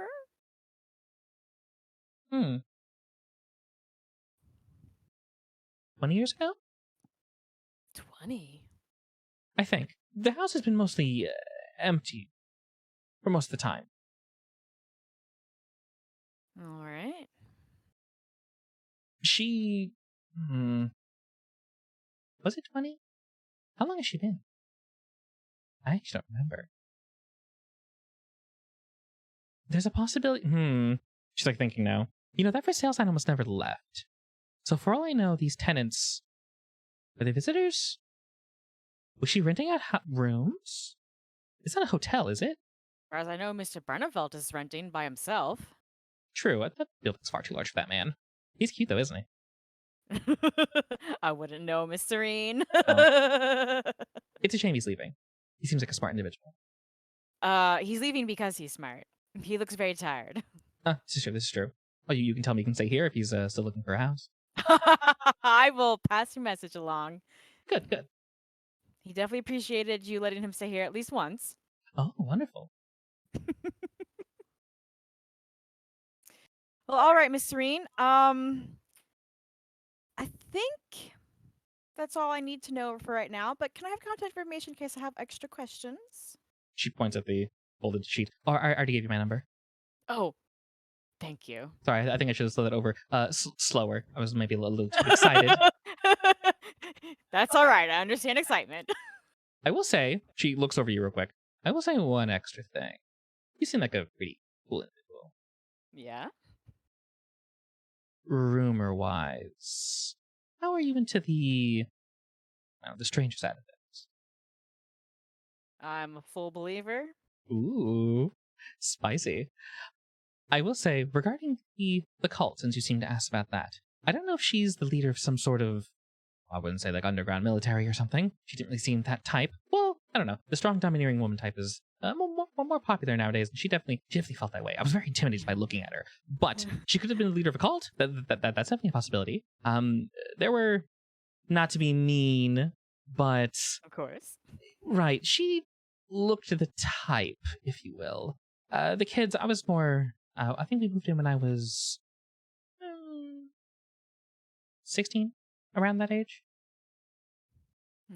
her? 20 years ago? 20. I think. The house has been mostly empty for most of the time. All right. She. Was it 20? How long has she been? I actually don't remember. There's a possibility. She's like thinking now. You know, that for sale sign almost never left. So for all I know, these tenants. Were they visitors? Was she renting out rooms? It's not a hotel, is it? As far as I know, Mr. Barnevelt is renting by himself. True, that building's far too large for that man. He's cute though, isn't he? I wouldn't know, Miss Serene. It's a shame he's leaving. He seems like a smart individual. He's leaving because he's smart. He looks very tired. This is true. Oh, you can tell me he can stay here if he's still looking for a house. I will pass your message along. Good. He definitely appreciated you letting him stay here at least once. Oh, wonderful. Well, all right, Miss Serene. I think that's all I need to know for right now. But can I have contact information in case I have extra questions? She points at the folded sheet. Oh, I already gave you my number. Oh, Thank you. Sorry, I think I should have slowed that over slower. I was maybe a little too excited. That's all right. I understand excitement. I will say, she looks over you real quick. I will say one extra thing. You seem like a pretty cool individual. Yeah. Rumor-wise, how are you into the stranger side of things? I'm a full believer. Ooh, spicy. I will say, regarding the cult, since you seem to ask about that, I don't know if she's the leader of some sort of, I wouldn't say like underground military or something. She didn't really seem that type. Well, I don't know. The strong, domineering woman type is more popular nowadays, and she definitely felt that way. I was very intimidated by looking at her, but she could have been the leader of a cult. That's definitely a possibility. There were, not to be mean, but Of course. right, she looked the type, if you will. The kids, I was more. I think we moved in when I was 16, around that age.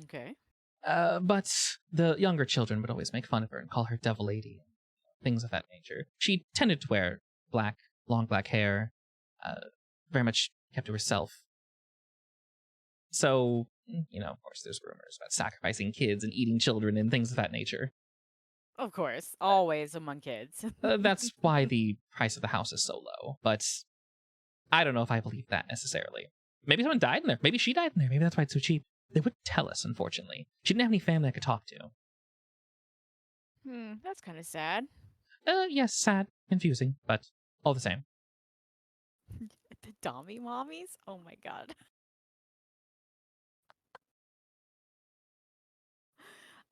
Okay. But the younger children would always make fun of her and call her Devil Lady, things of that nature. She tended to wear long black hair, very much kept to herself. So, of course, there's rumors about sacrificing kids and eating children and things of that nature. Of course. Always among kids. That's why the price of the house is so low. But I don't know if I believe that necessarily. Maybe someone died in there. Maybe she died in there. Maybe that's why it's so cheap. They wouldn't tell us, unfortunately. She didn't have any family I could talk to. That's kind of sad. Yes, sad, confusing, but all the same. The Dommy mommies? Oh my god.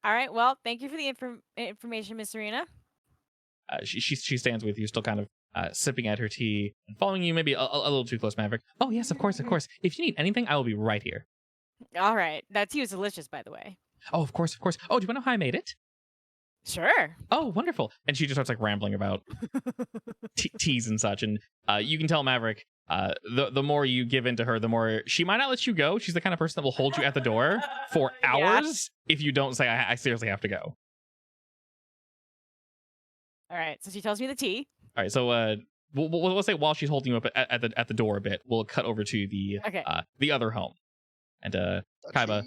All right. Well, thank you for the information, Miss Serena. She stands with you, still kind of sipping at her tea and following you maybe a little too close, Maverick. Oh, yes, of course, of course. If you need anything, I will be right here. All right. That tea was delicious, by the way. Oh, of course, of course. Oh, do you want to know how I made it? Sure. Oh, wonderful. And she just starts like rambling about teas and such. And you can tell Maverick, the more you give in to her, the more she might not let you go. She's the kind of person that will hold you at the door for hours if you don't say, I seriously have to go. All right. So she tells me the tea. All right. So we'll say while she's holding you up at the door a bit, we'll cut over to the other home. And Kaiba,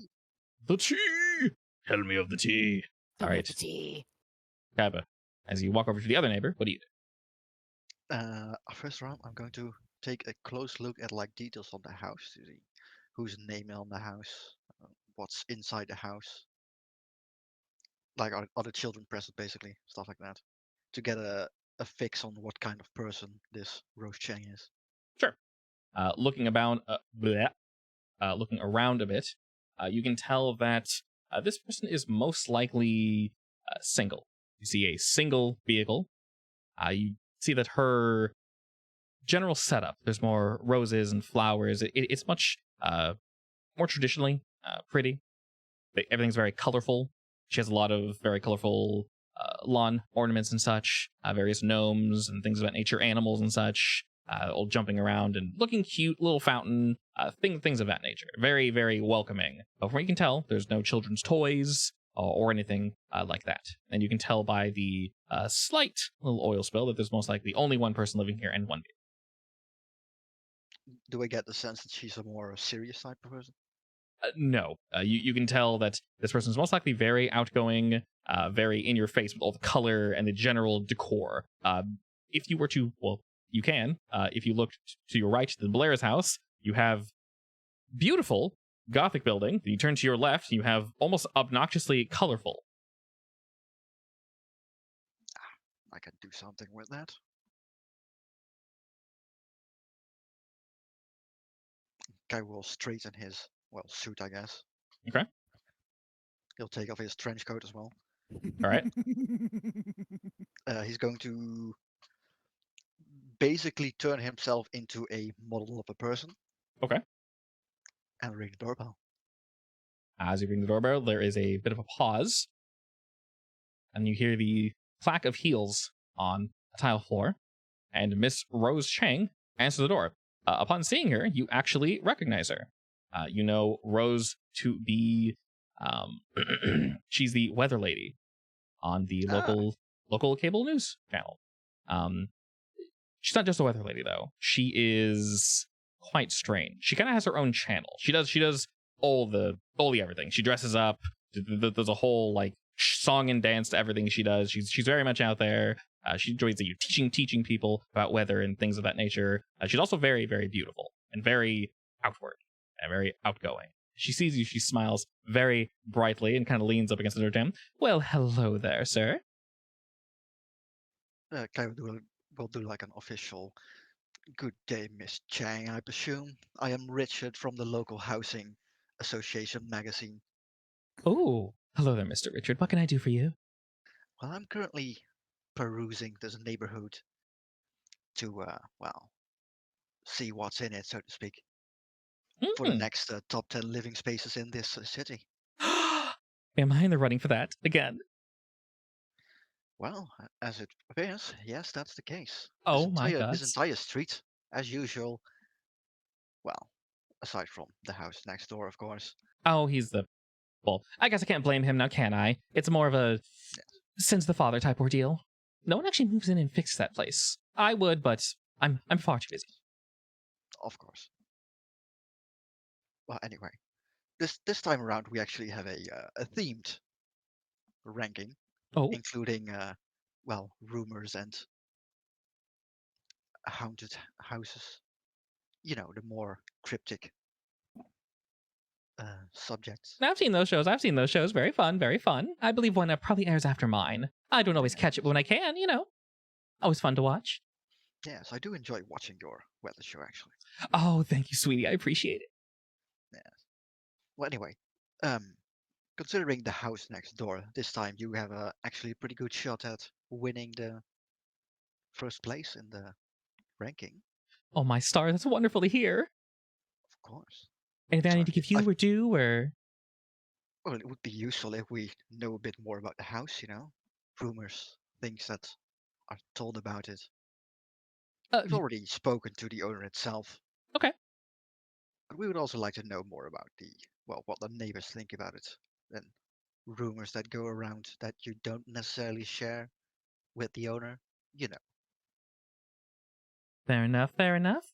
the tea! Tell me of the tea. All right. The tea. Kaiba, as you walk over to the other neighbor, what do you do? First round, I'm going to take a close look at like details on the house to see whose name on the house, what's inside the house, like are the children present, basically stuff like that, to get a fix on what kind of person this Rose Chang is. Sure. Looking around a bit, you can tell that this person is most likely single. You see a single vehicle. You see that her general setup, there's more roses and flowers. It's much more traditionally pretty. Everything's very colorful. She has a lot of very colorful lawn ornaments and such, various gnomes and things of that nature, animals and such, all jumping around and looking cute, little fountain, things of that nature. Very, very welcoming. But from what you can tell, there's no children's toys or anything like that. And you can tell by the slight little oil spill that there's most likely only one person living here and one vehicle. Do I get the sense that she's a more serious type of person? No. You can tell that this person is most likely very outgoing, very in your face with all the color and the general decor. If you were to, well, you can. If you look to your right, the Blair's house, you have beautiful Gothic building. You turn to your left, you have almost obnoxiously colorful. I can do something with that. Guy will straighten his suit, I guess. Okay. He'll take off his trench coat as well. All right. He's going to basically turn himself into a model of a person. Okay. And ring the doorbell. As you ring the doorbell, there is a bit of a pause. And you hear the clack of heels on a tile floor. And Miss Rose Chang answers the door. Upon seeing her, you actually recognize her. You know Rose to be... she's the weather lady on the local cable news channel. she's not just a weather lady though. She is quite strange. She kind of has her own channel. She does all the everything. She dresses up. There's a whole like song and dance to everything she does. She's very much out there. She enjoys teaching people about weather and things of that nature. She's also very, very beautiful and very outward and very outgoing. She sees you, she smiles very brightly and kind of leans up against the door jam. Well, hello there, sir. We'll do like an official good day, Miss Chang, I presume. I am Richard from the local housing association magazine. Oh, hello there, Mr. Richard. What can I do for you? Well, I'm currently perusing this neighborhood to, see what's in it, so to speak, for the next top 10 living spaces in this city. Am I in the running for that again? Well, as it appears, yes, that's the case. Oh my This god. entire street, as usual, well, aside from the house next door, of course. Oh, he's the... Well, I guess I can't blame him now, can I? It's more of a since the father type ordeal. No one actually moves in and fixes that place. I would, but I'm far too busy. Of course. Well, anyway, this time around we actually have a themed ranking, Oh, including rumors and haunted houses. You know, the more cryptic subjects. I've seen those shows. Very fun, very fun. I believe one probably airs after mine. I don't always catch it, but when I can, always fun to watch. Yes, I do enjoy watching your weather show, actually. Oh, thank you, sweetie. I appreciate it. Yes. Well, anyway, considering the house next door, this time you have actually a pretty good shot at winning the first place in the ranking. Oh, my star. That's wonderful to hear. Of course. Anything I So need to give you or do, or... Well, it would be useful if we know a bit more about the house, rumors, things that are told about it. We've already spoken to the owner itself. Okay. But we would also like to know more about what the neighbors think about it. And rumors that go around that you don't necessarily share with the owner, Fair enough, fair enough.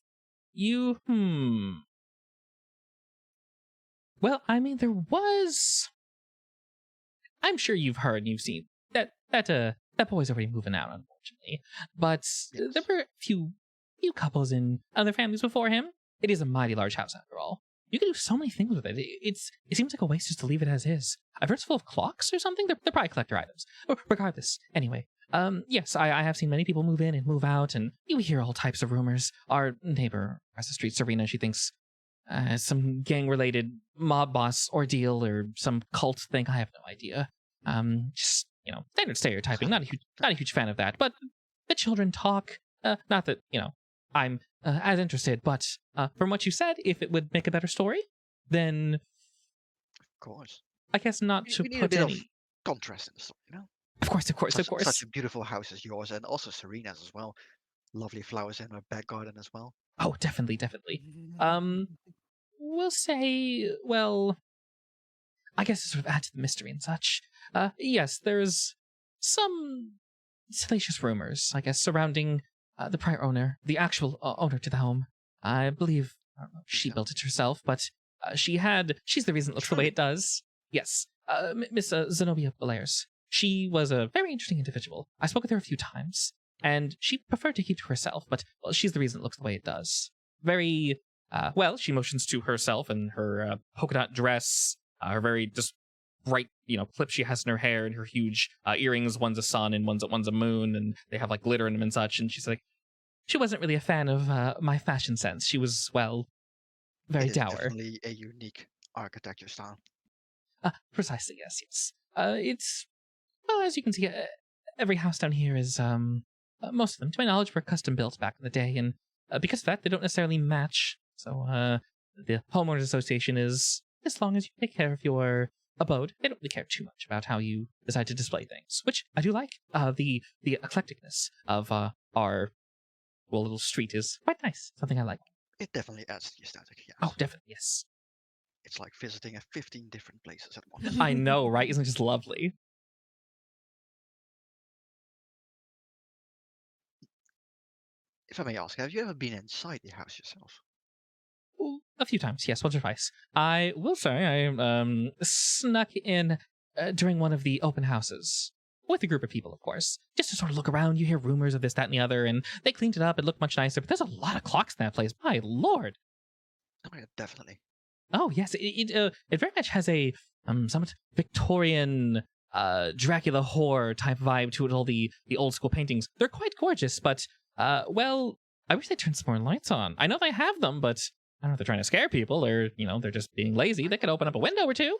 Well, I mean, there was... I'm sure you've heard and you've seen that boy's already moving out, unfortunately. But Yes. there were a few couples and other families before him. It is a mighty large house, after all. You can do so many things with it. It seems like a waste just to leave it as is. I've heard it's full of clocks or something. They're probably collector items. Regardless, anyway. Yes, I have seen many people move in and move out, and you hear all types of rumors. Our neighbor across the street, Serena, she thinks some gang-related mob boss ordeal or some cult thing. I have no idea. Just standard stereotyping. Not a huge fan of that. But the children talk. Not that I'm as interested. But from what you said, if it would make a better story, then of course, I guess not we to need put a bit any. of contrast in the story, Of course. Such a beautiful house as yours, and also Serena's as well. Lovely flowers in her back garden as well. Oh, definitely. We'll say, well, I guess to sort of add to the mystery and such. Yes, there's some salacious rumors, I guess, surrounding the prior owner, the actual owner to the home. I believe she built it herself, but she's the reason it looks the way it does. Yes, Miss Zenobia Belair's. She was a very interesting individual. I spoke with her a few times, and she preferred to keep to herself, but she's the reason it looks the way it does. Very, she motions to herself in her polka dot dress, her very just bright, clip she has in her hair, and her huge earrings. One's a sun and one's a moon, and they have like glitter in them and such. And she's like, she wasn't really a fan of my fashion sense. She was, very dour. Definitely a unique architecture style. Precisely, yes. It's, well, as you can see, every house down here is, most of them, to my knowledge, were custom built back in the day, and because of that, they don't necessarily match. So, the homeowners association is, as long as you take care of your abode, they don't really care too much about how you decide to display things, which I do like. The eclecticness of our little street is quite nice. Something I like. It definitely adds to the aesthetic, yes. Oh, definitely, yes. It's like visiting 15 different places at once. I know, right? Isn't it just lovely? If I may ask, have you ever been inside the house yourself? Well, a few times, yes, will suffice. I will say I snuck in during one of the open houses. With a group of people, of course. Just to sort of look around, you hear rumors of this, that, and the other, and they cleaned it up, it looked much nicer, but there's a lot of clocks in that place, my lord. Oh, yeah, definitely. Oh, yes, it very much has a somewhat Victorian Dracula horror type vibe to it, all the old school paintings. They're quite gorgeous, but, well, I wish they'd turn some more lights on. I know they have them, but I don't know if they're trying to scare people or, they're just being lazy. They could open up a window or two.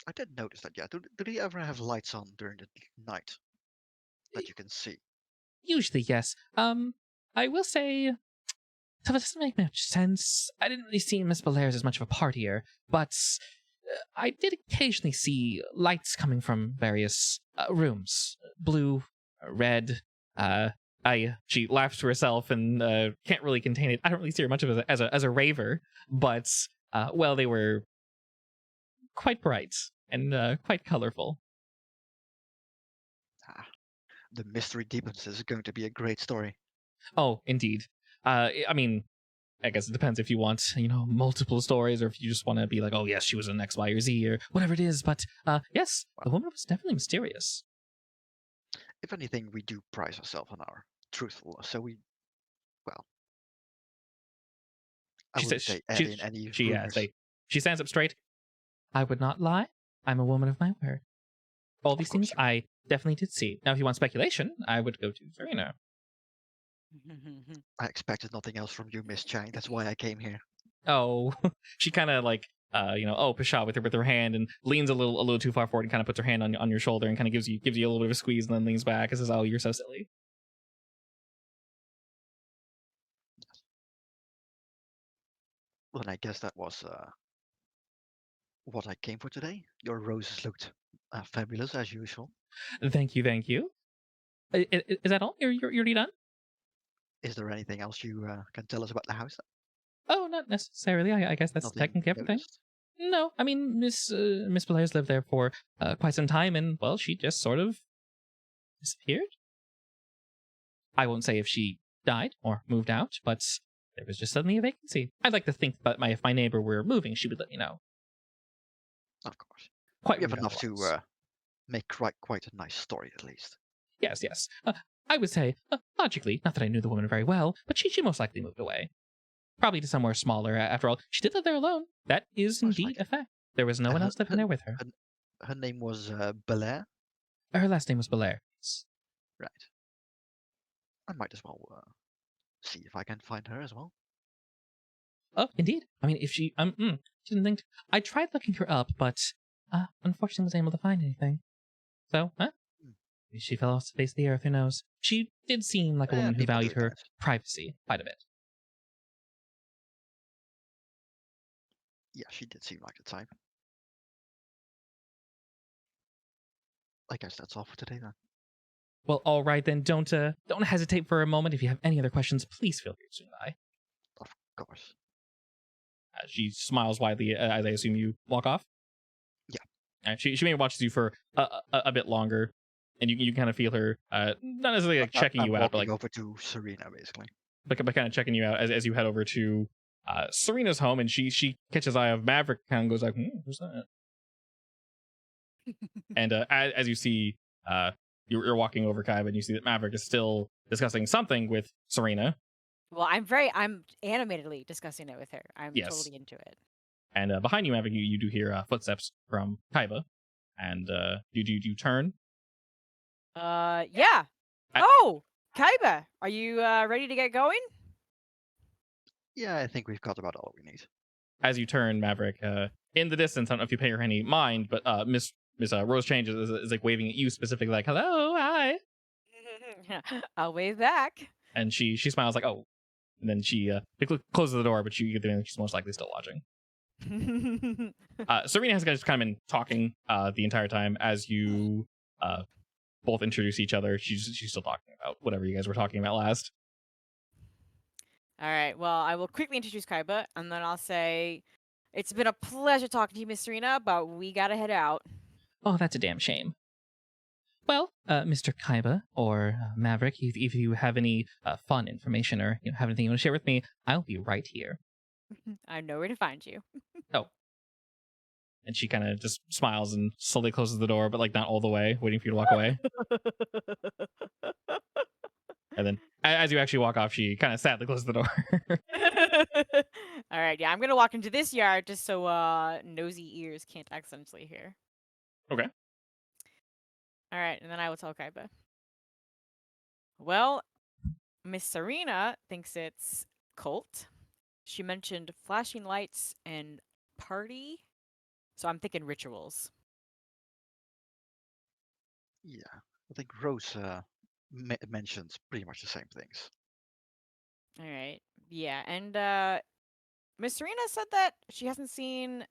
I didn't notice that yet. Do they ever have lights on during the night that you can see? Usually, yes. I will say, so it doesn't make much sense. I didn't really see Miss Belair's as much of a partier, but I did occasionally see lights coming from various rooms. Blue, red, she laughs to herself and can't really contain it. I don't really see her much of as a raver, but, well, they were quite bright and quite colorful. The mystery deepens. This is going to be a great story. Oh, indeed. I mean, I guess it depends if you want, multiple stories or if you just want to be like, oh, yes, she was an X, Y, or Z or whatever it is. But, yes, the woman was definitely mysterious. If anything, we do prize ourselves on our truthfulness. So we, well, I She wouldn't says, say add in any rumors. she stands up straight. I would not lie. I'm a woman of my word. All these things I definitely did see. Now, if you want speculation, I would go to Serena. I expected nothing else from you, Miss Chang. That's why I came here. Oh, she kind of like, pshaw with her hand and leans a little too far forward and kind of puts her hand on your shoulder and kind of gives you a little bit of a squeeze and then leans back and says, "Oh, you're so silly." Well, I guess that was what I came for today. Your roses looked fabulous as usual. Thank you. Is that all? You're already done? Is there anything else you can tell us about the house? Oh, not necessarily. I guess that's Nothing technically everything. noticed? No, I mean Miss Belair's lived there for quite some time, and well, she just sort of disappeared. I won't say if she died or moved out, but there was just suddenly a vacancy. I'd like to think that if my neighbor were moving, she would let me know. Of course. Quite We have rude enough to otherwise. make quite a nice story, at least. Yes. I would say, logically, not that I knew the woman very well, but she most likely moved away. Probably to somewhere smaller, after all. She did live there alone. That is Most indeed likely. a fact. There was no one else living there with her. Her name was Belair? Her last name was Belair. Right. I might as well see if I can find her as well. Oh, indeed. I mean, if she, didn't think. I tried looking her up, but, unfortunately wasn't able to find anything. So, maybe she fell off the face of the earth, who knows? She did seem like a woman who people do valued her that. privacy quite a bit. Yeah, she did seem like the type. I guess that's all for today then. Well, all right then. Don't hesitate for a moment. If you have any other questions, please feel free to swing by. Of course. She smiles widely as I assume you walk off. Yeah. She maybe watches you for a bit longer, and you kind of feel her not necessarily like checking you out, but like over to Serena basically. but kind of checking you out as you head over to Serena's home, and she catches eye of Maverick, kind of goes like, "Who's that?" And as you see, you're walking over Kaiba, and you see that Maverick is still discussing something with Serena. Well, I'm animatedly discussing it with her. I'm Yes. totally into it. And behind you, Maverick, you do hear footsteps from Kaiba, and you turn. Yeah. Oh, Kaiba, are you ready to get going? Yeah, I think we've got about all we need. As you turn, Maverick, in the distance, I don't know if you pay her any mind, but Miss Rose Change is like waving at you specifically, like, "Hello, hi," I'll wave back. and she smiles like, "Oh," and then she closes the door, but you get the feeling she's most likely still watching. Serena has just kind of been talking the entire time as you both introduce each other. She's still talking about whatever you guys were talking about last. All right. Well, I will quickly introduce Kaiba, and then I'll say, "It's been a pleasure talking to you, Miss Serena, but we gotta head out." Oh, that's a damn shame. Well, Mr. Kaiba or Maverick, if you have any fun information or have anything you want to share with me, I'll be right here. I know where to find you. Oh. And she kind of just smiles and slowly closes the door, but like not all the way, waiting for you to walk away. And then as you actually walk off, she kind of sadly closes the door. All right, yeah, I'm gonna walk into this yard just so nosy ears can't accidentally hear. Okay. All right, and then I will tell Kaiba. Well, Miss Serena thinks it's cult. She mentioned flashing lights and party, so I'm thinking rituals. Yeah, I think Rose mentions pretty much the same things. All right, yeah, and Miss Serena said that she hasn't seen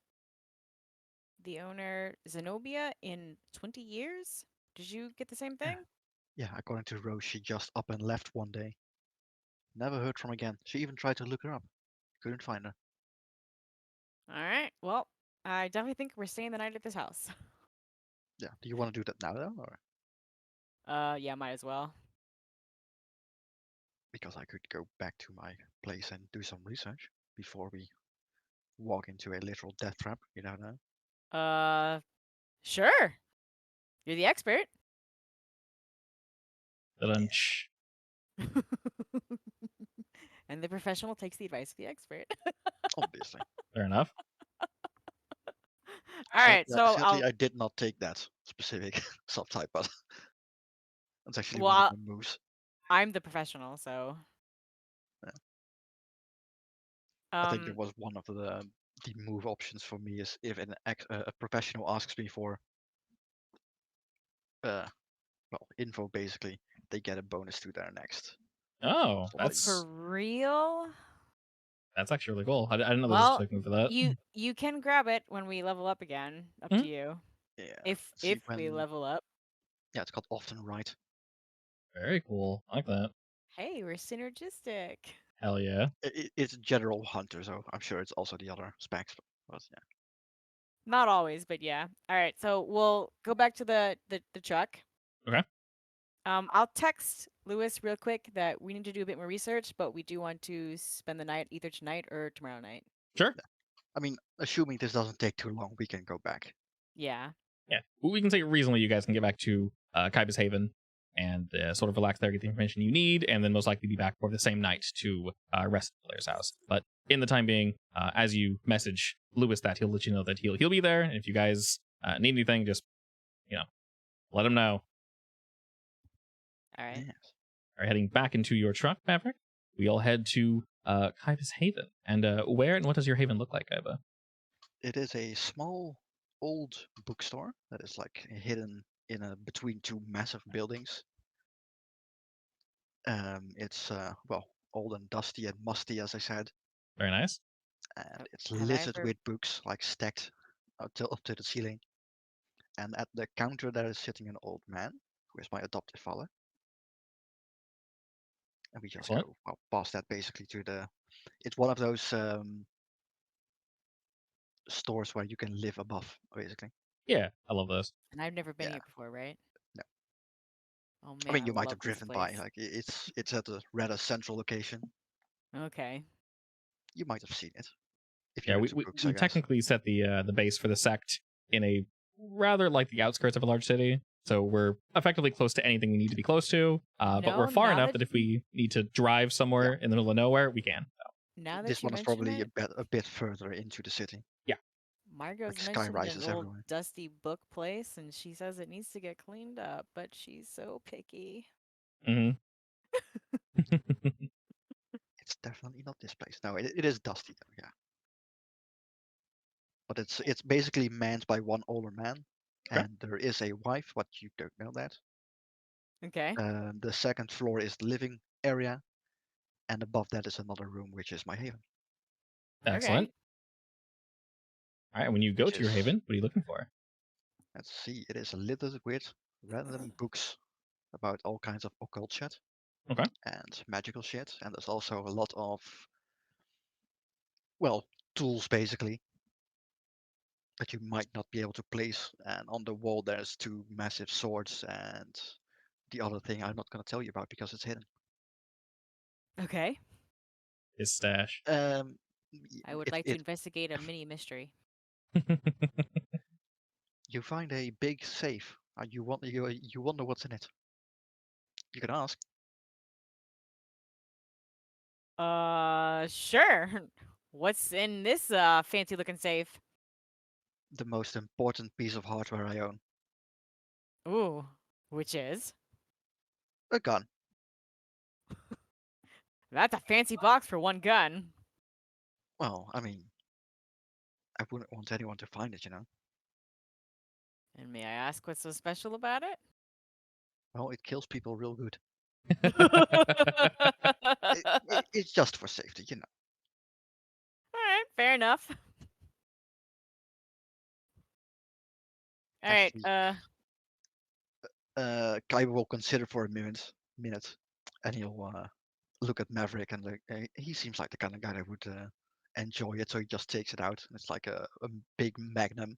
the owner Zenobia in 20 years. Did you get the same thing? Yeah, according to Rose, she just up and left one day. Never heard from again. She even tried to look her up. Couldn't find her. All right. Well, I definitely think we're staying the night at this house. Yeah, do you want to do that now though, or Yeah, might as well. because I could go back to my place and do some research before we walk into a literal death trap. You don't know. Sure. You're the expert. The lunch. And the professional takes the advice of the expert. Obviously. Fair enough. All right, so Sadly, I did not take that specific subtype, but that's actually well, one of my moves. I'm the professional, so Yeah. I think it was one of the move options for me is if a professional asks me for info, basically they get a bonus to their next. Oh, So that's for real. that's actually really cool. I didn't know there was a Well, specific move for that. you can grab it when we level up again. Up Mhm. to you. Yeah. If See, we level up. Yeah, it's called often right. Very cool. I like that. Hey, we're synergistic. Hell yeah. It's general hunter, so I'm sure it's also the other specs. But yeah. Not always, but yeah. All right, so we'll go back to the truck. Okay. I'll text Lewis real quick that we need to do a bit more research, but we do want to spend the night either tonight or tomorrow night. Sure. I mean, assuming this doesn't take too long, we can go back. Yeah. Yeah. We can say reasonably you guys can get back to Kaiba's Haven and sort of relax there, get the information you need, and then most likely be back for the same night to rest at the player's house. But in the time being, as you message Lewis that, he'll let you know that he'll be there. And if you guys need anything, just let him know. All right. Yes. All right, heading back into your truck, Maverick. We all head to Kaiba's Haven. And where and what does your haven look like, Kaiba? It is a small old bookstore that is like hidden in between two massive buildings. It's old and dusty and musty, as I said, Very nice. and it's Have I littered ever- with books, like stacked up to the ceiling. And at the counter there is sitting an old man, who is my adopted father. And we just Excellent. go past that basically to it's one of those stores where you can live above, basically. Yeah, I love those. And I've never been Yeah. here before, right? No. Oh I man, mean, you might love have this driven by, place. like it's at a rather central location. Okay. You might have seen it. If Yeah, you're we into we, books, we I guess. technically set the base for the sect in a rather like the outskirts of a large city. So we're effectively close to anything we need to be close to. But we're No, far now enough that that if we need to drive somewhere in the middle of nowhere, we can. Now that This you one is mention probably it, a bit further into the city. Margot's Like sky mentioned an rises old everywhere. dusty book place, and she says it needs to get cleaned up, but she's so picky. Mm-hmm. It's definitely not this place. No, it is dusty though, yeah. But it's basically manned by one older man, Okay. and there is a wife, but you don't know that. Okay. The second floor is the living area, and above that is another room, which is my haven. Excellent. Okay. All right, when you go Which to your is- haven, what are you looking for? Let's see, it is littered with random books about all kinds of occult shit. Okay. And magical shit, and there's also a lot of tools basically. that you might not be able to place. And on the wall, there's 2 massive swords, and the other thing I'm not going to tell you about because it's hidden. Okay. His stash. I would like to investigate a mini mystery. You find a big safe. You wonder what's in it. You can ask. Sure. What's in this fancy looking safe? The most important piece of hardware I own. Ooh, which is? A gun. That's a fancy box for one gun. Well, I mean, I wouldn't want anyone to find it, you know. And may I ask what's so special about it? Well, it kills people real good. Alright, It's just for safety, you know. fair enough. Alright, Actually, Kai will consider for a minute, and he'll look at Maverick, and he seems like the kind of guy that would enjoy it, so he just takes it out. It's like a big magnum.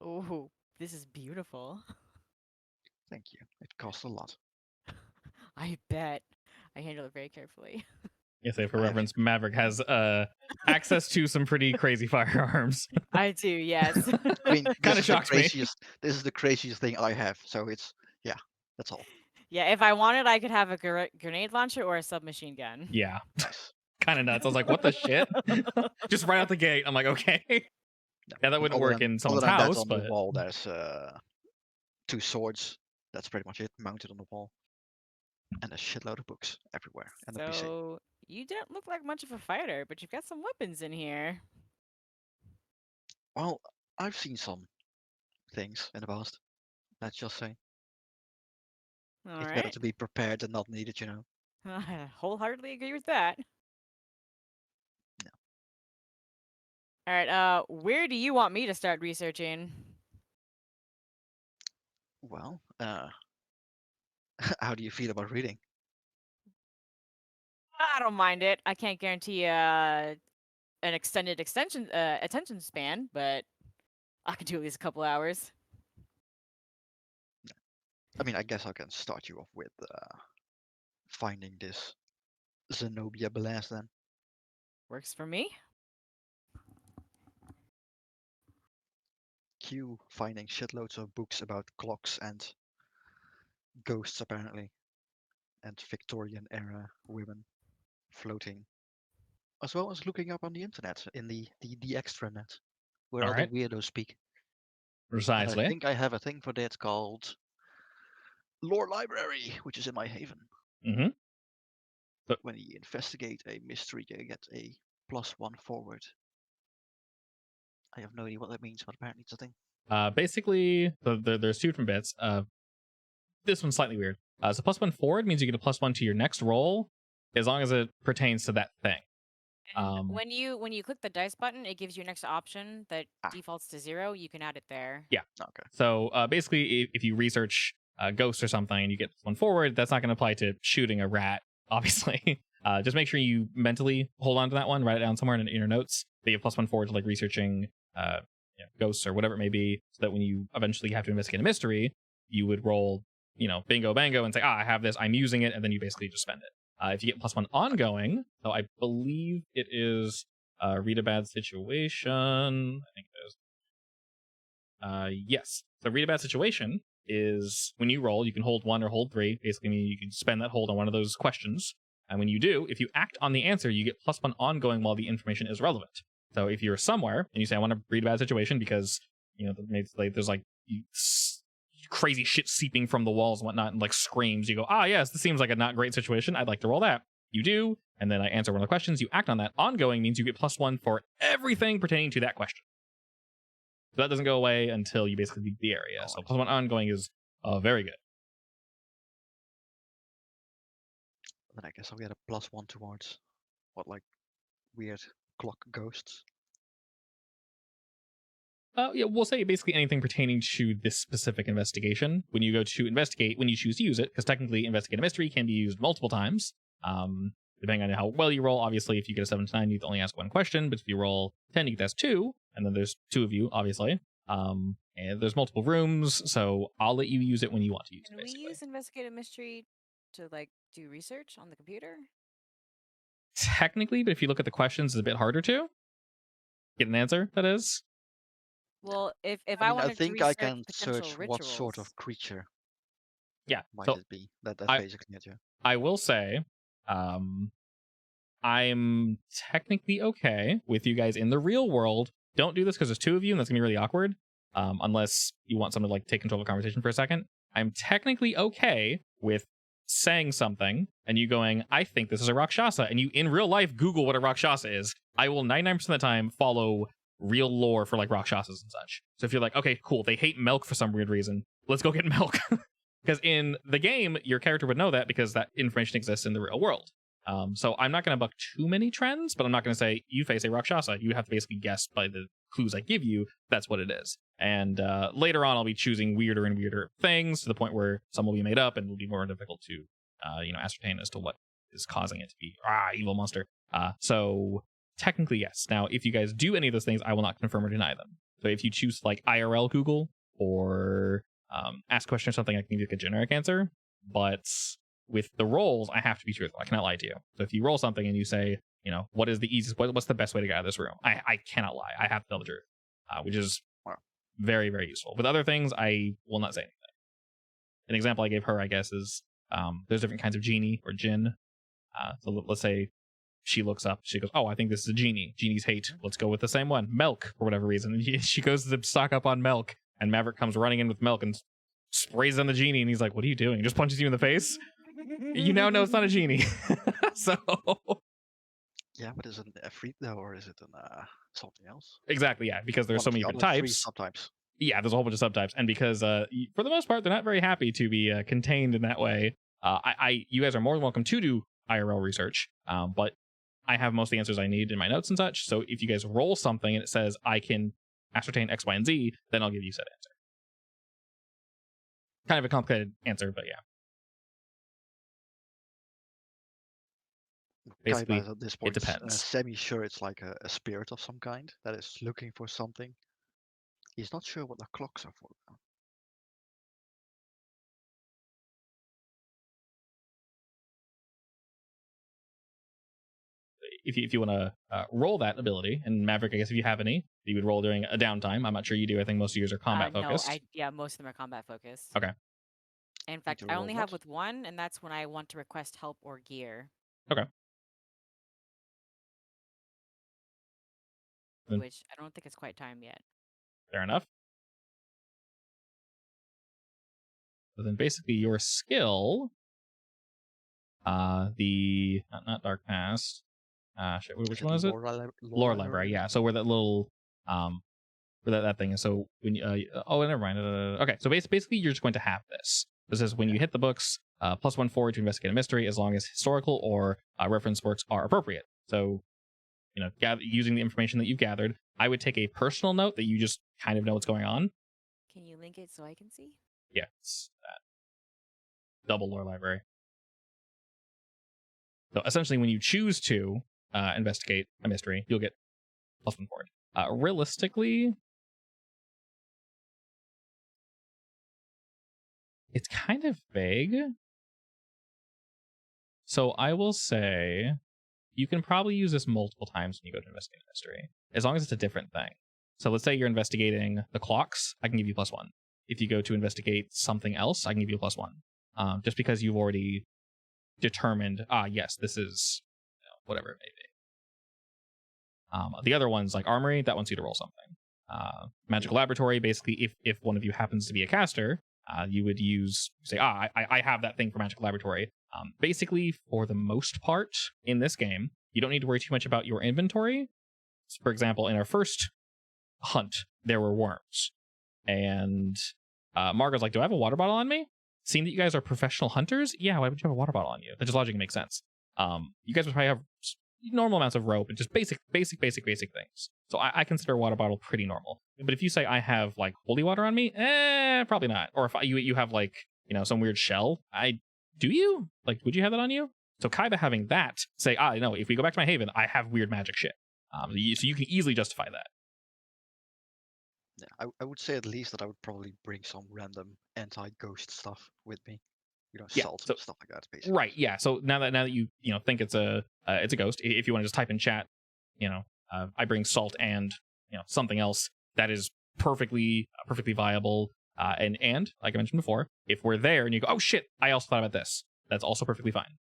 ooh, this is beautiful. Thank you. It costs a lot. I bet. I handle it very carefully. Yes, for I have- reference, Maverick has access to some pretty crazy firearms. I do, yes. I mean, Kinda shocks me. This is the craziest thing I have. So that's all. Yeah, if I wanted, I could have a grenade launcher or a submachine gun. Yeah, Nice. kind of nuts. I was like, what the shit? Just right out the gate. I'm like, okay. No. Yeah, that wouldn't Other work than- in someone's other than that, house, on but the wall, there's 2 swords. That's pretty much it, mounted on the wall, and a shitload of books everywhere, and a PC. So, you don't look like much of a fighter, but you've got some weapons in here. Well, I've seen some things in the past. Let's just say it's better Alright. to be prepared than not needed, you know. I wholeheartedly agree with that. No. Alright, where do you want me to start researching? Well, how do you feel about reading? I don't mind it. I can't guarantee an extended attention span, but I could do at least a couple hours. I mean, I guess I can start you off with finding this Zenobia blast then. Works for me. Q finding shitloads of books about clocks and ghosts apparently, and Victorian era women floating, as well as looking up on the internet in the extranet, where all Alright. the weirdos speak. And I precisely. think I have a thing for that called Lore Library, which is in my haven. Mm-hmm. When you investigate a mystery, you get a +1 forward. I have no idea what that means, but apparently it's a thing. Basically, there's 2 different bits. This one's slightly weird. So +1 forward means you get a +1 to your next roll, as long as it pertains to that thing. And when you click the dice button, it gives you an extra option that Ah. defaults to 0. You can add it there. Okay. So basically, if you research ghosts or something and you get +1 forward, that's not going to apply to shooting a rat, obviously. Just make sure you mentally hold on to that one, write it down somewhere in your notes. That you have +1 forward to like researching ghosts or whatever it may be, so that when you eventually have to investigate a mystery, you would roll, bingo bango and say, I have this, I'm using it, and then you basically just spend it. If you get +1 ongoing, so I believe it is read a bad situation. I think it is. Yes. So read a bad situation is when you roll, you can hold 1 or hold 3. Basically, you can spend that hold on one of those questions. And when you do, if you act on the answer, you get +1 ongoing while the information is relevant. So if you're somewhere and you say, I want to read a bad situation because, there's like crazy shit seeping from the walls and whatnot and like screams, you go, yes, this seems like a not great situation. I'd like to roll that. You do. And then I answer one of the questions. You act on that. Ongoing means you get +1 for everything pertaining to that question. So that doesn't go away until you basically leave the area. So +1 ongoing is very good. Then I guess I'll get a +1 towards like weird clock ghosts. Yeah, we'll say basically anything pertaining to this specific investigation. When you go to investigate, when you choose to use it, because technically investigate a mystery can be used multiple times. Depending on how well you roll, obviously, if you get a 7 to 9, you only ask 1 question. But if you roll 10, you get to ask 2. and then there's 2 of you, obviously. And there's multiple rooms, so I'll let you use it when you want to use it. Can we Basically, use investigate a mystery to like do research on the computer? technically, but if you look at the questions, it's a bit harder to get an answer. That is, Well, if I I mean, I wanted to think I research can potential search what sort rituals, of creature yeah. might So it be. That's I- basically it. Yeah. I will say, I'm technically okay with you guys in the real world. Don't do this because there's 2 of you, and that's gonna be really awkward. Unless you want someone to like take control of the conversation for a second. I'm technically okay with saying something and you going, I think this is a Rakshasa, and you in real life Google what a Rakshasa is. I will 99% of the time follow real lore for like Rakshasas and such. So if you're like, okay, cool, they hate milk for some weird reason, let's go get milk. Because in the game, your character would know that because that information exists in the real world. So I'm not going to buck too many trends, but I'm not going to say you face a Rakshasa. You have to basically guess by the clues I give you. That's what it is. And later on, I'll be choosing weirder and weirder things to the point where some will be made up and will be more difficult to, ascertain as to what is causing it to be evil monster. So technically, yes. Now, if you guys do any of those things, I will not confirm or deny them. So if you choose like IRL Google or ask a question or something, I can give you a generic answer. But with the rolls, I have to be truthful. I cannot lie to you. So if you roll something and you say, what is the easiest, what's the best way to get out of this room? I cannot lie. I have to tell the truth, which is very, very useful. With other things, I will not say anything. An example I gave her, I guess, is there's different kinds of genie or jinn. So let's say she looks up, she goes, oh, I think this is a genie. Genies hate. Let's go with the same one. Milk, for whatever reason. And she goes to stock up on milk, and Maverick comes running in with milk and sprays on the genie, and he's like, what are you doing? Just punches you in the face. You now know it's not a genie. So Yeah, but is it an Efreet though, or is it an something else? exactly, yeah, because there's One so of many the different other 3 types. subtypes. Yeah, there's a whole bunch of subtypes, and because for the most part they're not very happy to be contained in that way. You guys are more than welcome to do IRL research, but I have most of the answers I need in my notes and such. So if you guys roll something and it says I can ascertain X, Y, and Z, then I'll give you said answer. Kind of a complicated answer, but yeah. Basically, Kaiba is at this point depends. semi-sure it's like a spirit of some kind that is looking for something. He's not sure what the clocks are for. If you want to roll that ability, and Maverick, I guess if you have any, you would roll during a downtime. I'm not sure you do. I think most of yours are combat focused. No, most of them are combat focused. Okay. In fact, to I roll only what? have with one, and that's when I want to request help or gear. Okay. Then- Which I don't think it's quite time yet. Fair enough. So then basically your skill, the not Dark Past, which one is it? Lore Library, yeah. So where that little where that thing is. So when you never mind. Okay, so basically you're just going to have this. This is when you hit the books, +1 forward to investigate a mystery, as long as historical or reference works are appropriate. So, using the information that you've gathered, I would take a personal note that you just kind of know what's going on. Can you link it so I can see? Yeah, it's that. Double lore library. So essentially, when you choose to investigate a mystery, you'll get +1 forward. Realistically, it's kind of vague. So I will say you can probably use this multiple times when you go to investigate a mystery, as long as it's a different thing. So let's say you're investigating the clocks, I can give you +1. If you go to investigate something else, I can give you +1. Just because you've already determined, yes, this is whatever it may be. The other ones, like Armory, that wants you to roll something. Magical Laboratory, basically, if one of you happens to be a caster, you would say, I have that thing for Magical Laboratory. Basically, for the most part in this game, you don't need to worry too much about your inventory. For example, in our first hunt, there were worms. And Margot's like, do I have a water bottle on me? Seeing that you guys are professional hunters, yeah, why would you have a water bottle on you? That just logically makes sense. You guys would probably have normal amounts of rope and just basic things. So I consider a water bottle pretty normal. But if you say I have like holy water on me, probably not. Or if you have like, some weird shell, do you? Like, would you have that on you? So Kaiba having that, say, no, if we go back to my haven, I have weird magic shit. So you can easily justify that. Yeah, I would say at least that I would probably bring some random anti-ghost stuff with me. Yeah, Salt, so- stuff like that, basically. Right, yeah. So now that you think it's a ghost, if you want to just type in chat, I bring salt and something else that is perfectly viable. And like I mentioned before, if we're there and you go, oh shit, I also thought about this, that's also perfectly fine.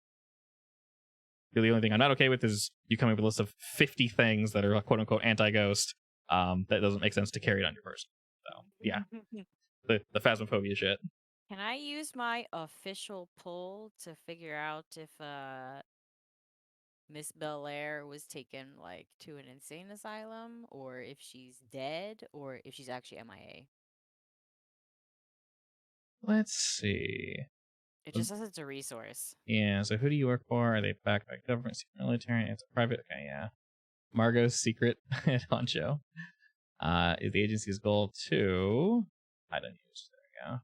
The only thing I'm not okay with is you coming up with a list of 50 things that are quote unquote anti-ghost. That doesn't make sense to carry it on your person. So yeah, the phasmophobia shit. Can I use my official poll to figure out if Miss Belair was taken like to an insane asylum, or if she's dead, or if she's actually MIA? Let's see. It just says it's a resource. Yeah, so who do you work for? Are they backed by government, secret military? It's a private. Okay, yeah. Margot's secret head honcho. Is the agency's goal to hide unused? There we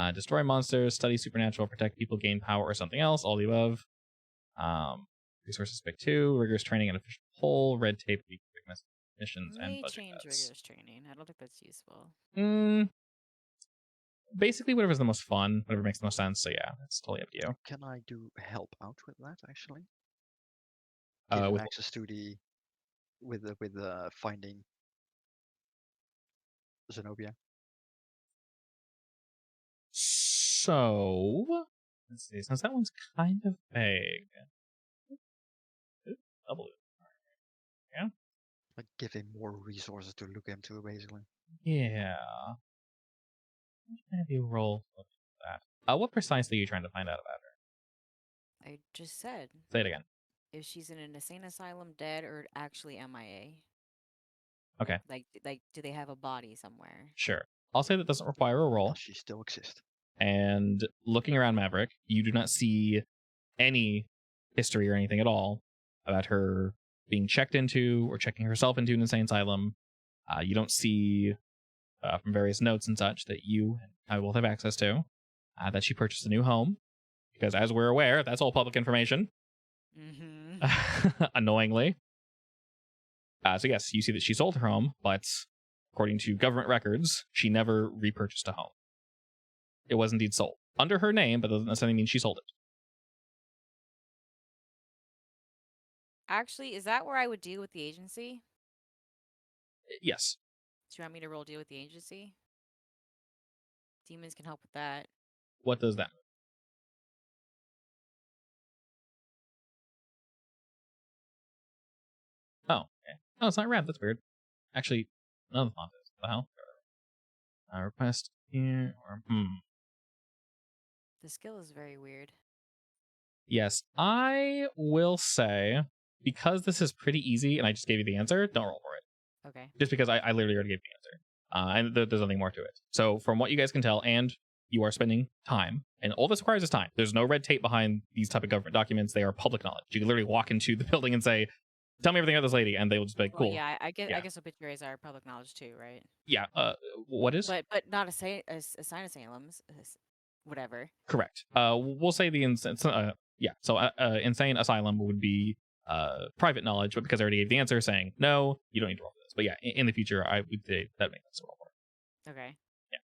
go. Destroy monsters, study supernatural, protect people, gain power, or something else. All the above. Resources pick 2, rigorous training and official poll, red tape, weak missions, and May budget change cuts. rigorous training. I don't think that's useful. Basically, whatever's the most fun, whatever makes the most sense. So yeah, it's totally up to you. Can I do help out with that actually? Give him With access to the with the finding Zenobia. So let's see. Since that one's kind of vague. Double. Yeah. Like give him more resources to look into, basically. Yeah. Have you roll for that? What precisely are you trying to find out about her? I just said. Say it again. If she's in an insane asylum, dead, or actually MIA. Okay. Like, do they have a body somewhere? Sure. I'll say that doesn't require a roll. Does she still exist? And looking around Maverick, you do not see any history or anything at all about her being checked into or checking herself into an insane asylum. You don't see from various notes and such that you and I both have access to that she purchased a new home, because as we're aware, that's all public information. Mm-hmm. Annoyingly. So yes, you see that she sold her home, but according to government records, she never repurchased a home. It was indeed sold under her name, but doesn't necessarily mean she sold it. Actually, is that where I would deal with the agency? Yes. Do you want me to roll deal with the agency? Demons can help with that. What does that mean? Oh, okay. Oh, it's not red. That's weird. Actually, none of the font is. What the hell? Request here or The skill is very weird. Yes, I will say, because this is pretty easy and I just gave you the answer, don't roll for it. Okay. Just because I literally already gave the answer. And there's nothing more to it. So from what you guys can tell, and you are spending time, and all this requires is time. There's no red tape behind these type of government documents. They are public knowledge. You can literally walk into the building and say, tell me everything about this lady, and they will just be like, cool. Well, yeah, I guess Yeah. I guess obituaries are public knowledge too, right? Yeah. What is? But not a sign asylums, whatever. Correct. We'll say the insane. So insane asylum would be private knowledge, but because I already gave the answer, saying no, you don't need to roll for this. But yeah, in the future, I would say that makes sense to roll for. Okay. Yeah.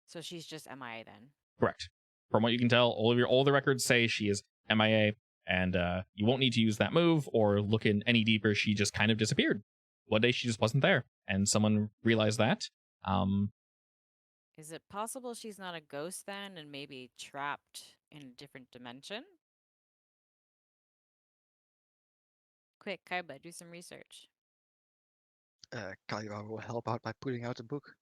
So she's just MIA then. Correct. From what you can tell, all the records say she is MIA, and you won't need to use that move or look in any deeper. She just kind of disappeared. One day she just wasn't there, and someone realized that. Is it possible she's not a ghost then, and maybe trapped in a different dimension? Quick, Kaiba, do some research. Kaiba will help out by putting out a book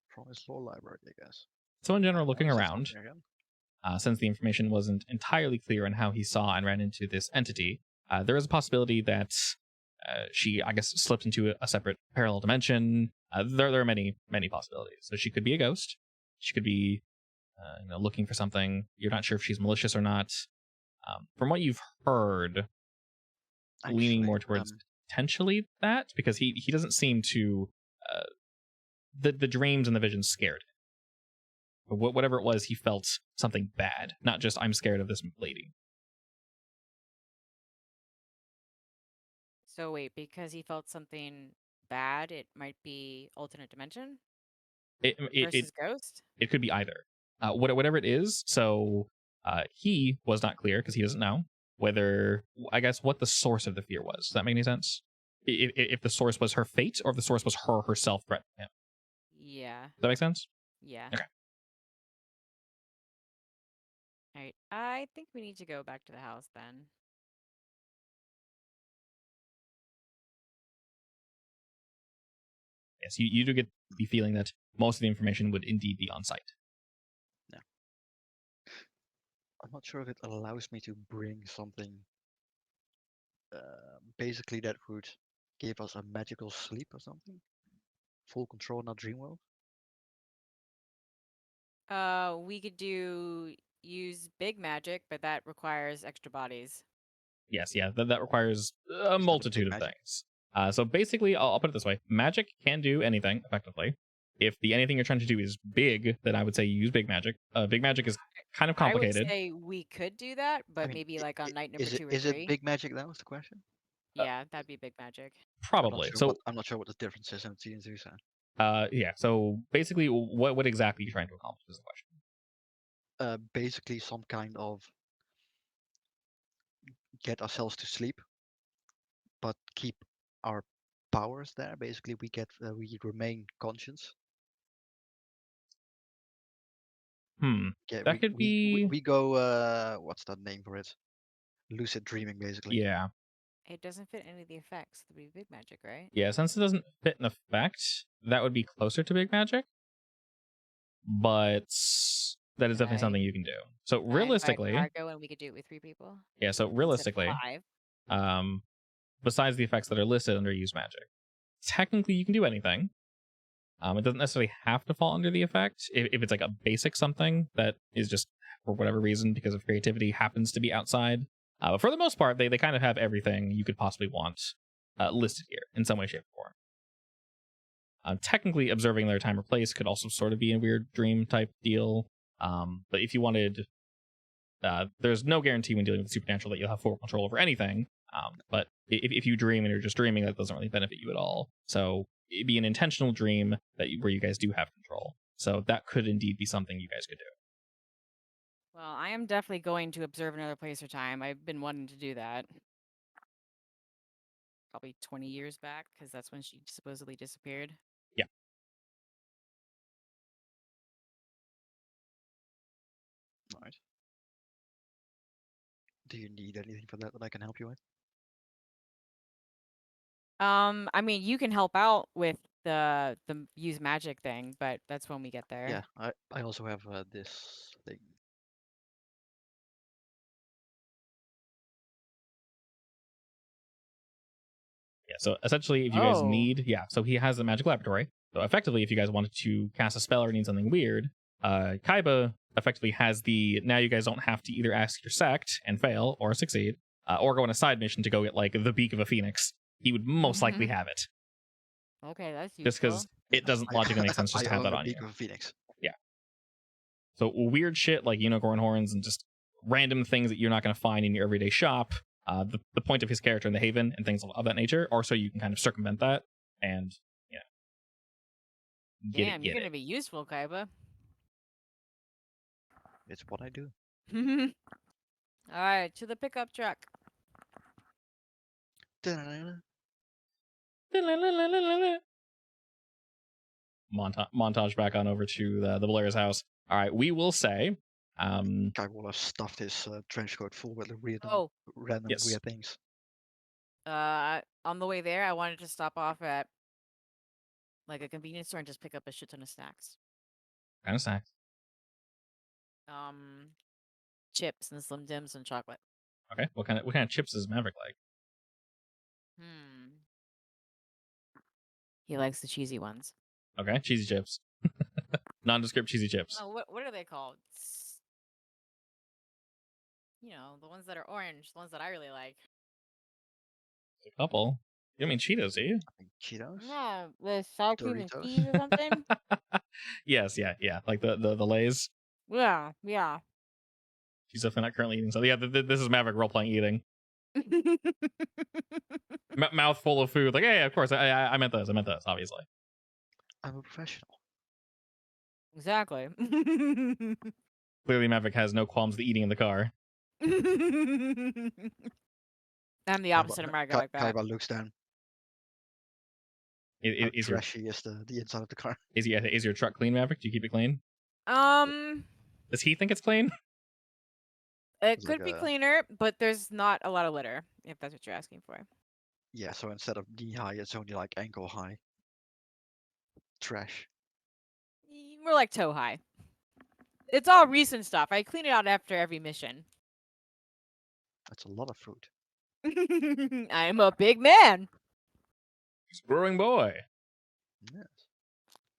from his law library, I guess. So in general, looking Is that around, something again? since the information wasn't entirely clear on how he saw and ran into this entity, there is a possibility that she, I guess, slipped into a separate parallel dimension. There are many possibilities. So she could be a ghost. She could be, looking for something. You're not sure if she's malicious or not. From what you've heard, leaning more towards potentially that, because he doesn't seem to. The dreams and the visions scared him. Whatever it was, he felt something bad. Not just I'm scared of this lady. So wait, because he felt something bad, it might be alternate dimension versus ghost? It could be either. Whatever it is. So he was not clear because he doesn't know whether, I guess, what the source of the fear was. Does that make any sense? If the source was her fate or if the source was her herself threatening him. Yeah. Does that make sense? Yeah. Okay. All right. I think we need to go back to the house then. Yes, you do get the feeling that most of the information would indeed be on site. Yeah. I'm not sure if it allows me to bring something. Basically, that would give us a magical sleep or something. Full control in our dream world. We could use big magic, but that requires extra bodies. Yes, yeah, that requires a Is that a multitude big of magic? things. So basically, I'll put it this way: magic can do anything effectively. If the anything you're trying to do is big, then I would say you use big magic. Big magic is kind of I would complicated. say we could do that, I but mean, maybe like on night number is it 2 or is it 3. big magic? That was the question. Yeah, that'd be big magic. Probably. So, I'm not sure what the difference is in T and 2. So. yeah. So basically, what exactly are you trying to accomplish is the question. Basically, some kind of get ourselves to sleep, but keep our powers there. Basically, we remain conscious. Yeah, That could be. we go. What's that name for it? Lucid dreaming, basically. Yeah. It doesn't fit any of the effects. That'd be big magic, right? Yeah, since it doesn't fit an effect, that would be closer to big magic. But that is definitely Right. something you can do. So I invite realistically, Margo, and we could do it with 3 people yeah. So instead of realistically, 5. besides the effects that are listed under use magic, technically you can do anything. It doesn't necessarily have to fall under the effect if it's like a basic something that is just for whatever reason because of creativity happens to be outside. But for the most part, they kind of have everything you could possibly want listed here in some way, shape, or form. Technically, observing their time or place could also sort of be a weird dream type deal. But if you wanted, there's no guarantee when dealing with the supernatural that you'll have full control over anything. But if you dream and you're just dreaming, that doesn't really benefit you at all. So it'd be an intentional dream where you guys do have control. So that could indeed be something you guys could do. Well, I am definitely going to observe another place or time. I've been wanting to do that. Probably 20 years back, because that's when she supposedly disappeared. Yeah. Nice. Do you need anything for that I can help you with? I mean, you can help out with the use magic thing, but that's when we get there. Yeah, I also have this thing. Yeah, so essentially, if you guys need, so he has a magic laboratory. So effectively, if you guys wanted to cast a spell or need something weird, Kaiba effectively has now you guys don't have to either ask your sect and fail or succeed, or go on a side mission to go get like the beak of a phoenix. He would most likely have it. Okay, that's useful. Just because it doesn't logically make sense just to have that on you. Beak of a phoenix. Yeah. So weird shit like unicorn horns and just random things that you're not going to find in your everyday shop. The point of his character in the Haven and things of that nature, or so you can kind of circumvent that and Damn, you're gonna be useful, Kaiba. It's what I do. All right, to the pickup truck. Montage back on over to the Blair's house. All right, we will say. Guy will have stuffed his trench coat full with random weird things. On the way there, I wanted to stop off at like a convenience store and just pick up a shit ton of snacks. Kind of snacks. Chips and Slim Jims and chocolate. Okay, what kind of chips does Maverick like? He likes the cheesy ones. Okay, cheesy chips. Nondescript cheesy chips. Oh, what are they called? You know, the ones that are orange, the ones that I really like. A couple. You don't mean Cheetos, do you? Cheetos? No, the sour cream and cheese or something. Yes, yeah. Like the Lays. Yeah. She's definitely not currently eating. So yeah, this is Maverick role playing eating. Mouth full of food. Like, yeah, of course. I meant this. I meant this, obviously. I'm a professional. Exactly. Clearly, Maverick has no qualms with eating in the car. I'm the opposite of Margo like that. Kaiba looks down. How Is your trashy is the inside of the car? is your truck clean, Maverick? Do you keep it clean? Does he think it's clean? It It's could like be a- cleaner, but there's not a lot of litter, if that's what you're asking for. Yeah, so instead of knee high, it's only like ankle high. Trash. More like toe high. It's all recent stuff. I clean it out after every mission. That's a lot of food. I'm a big man. He's a growing boy. Yes.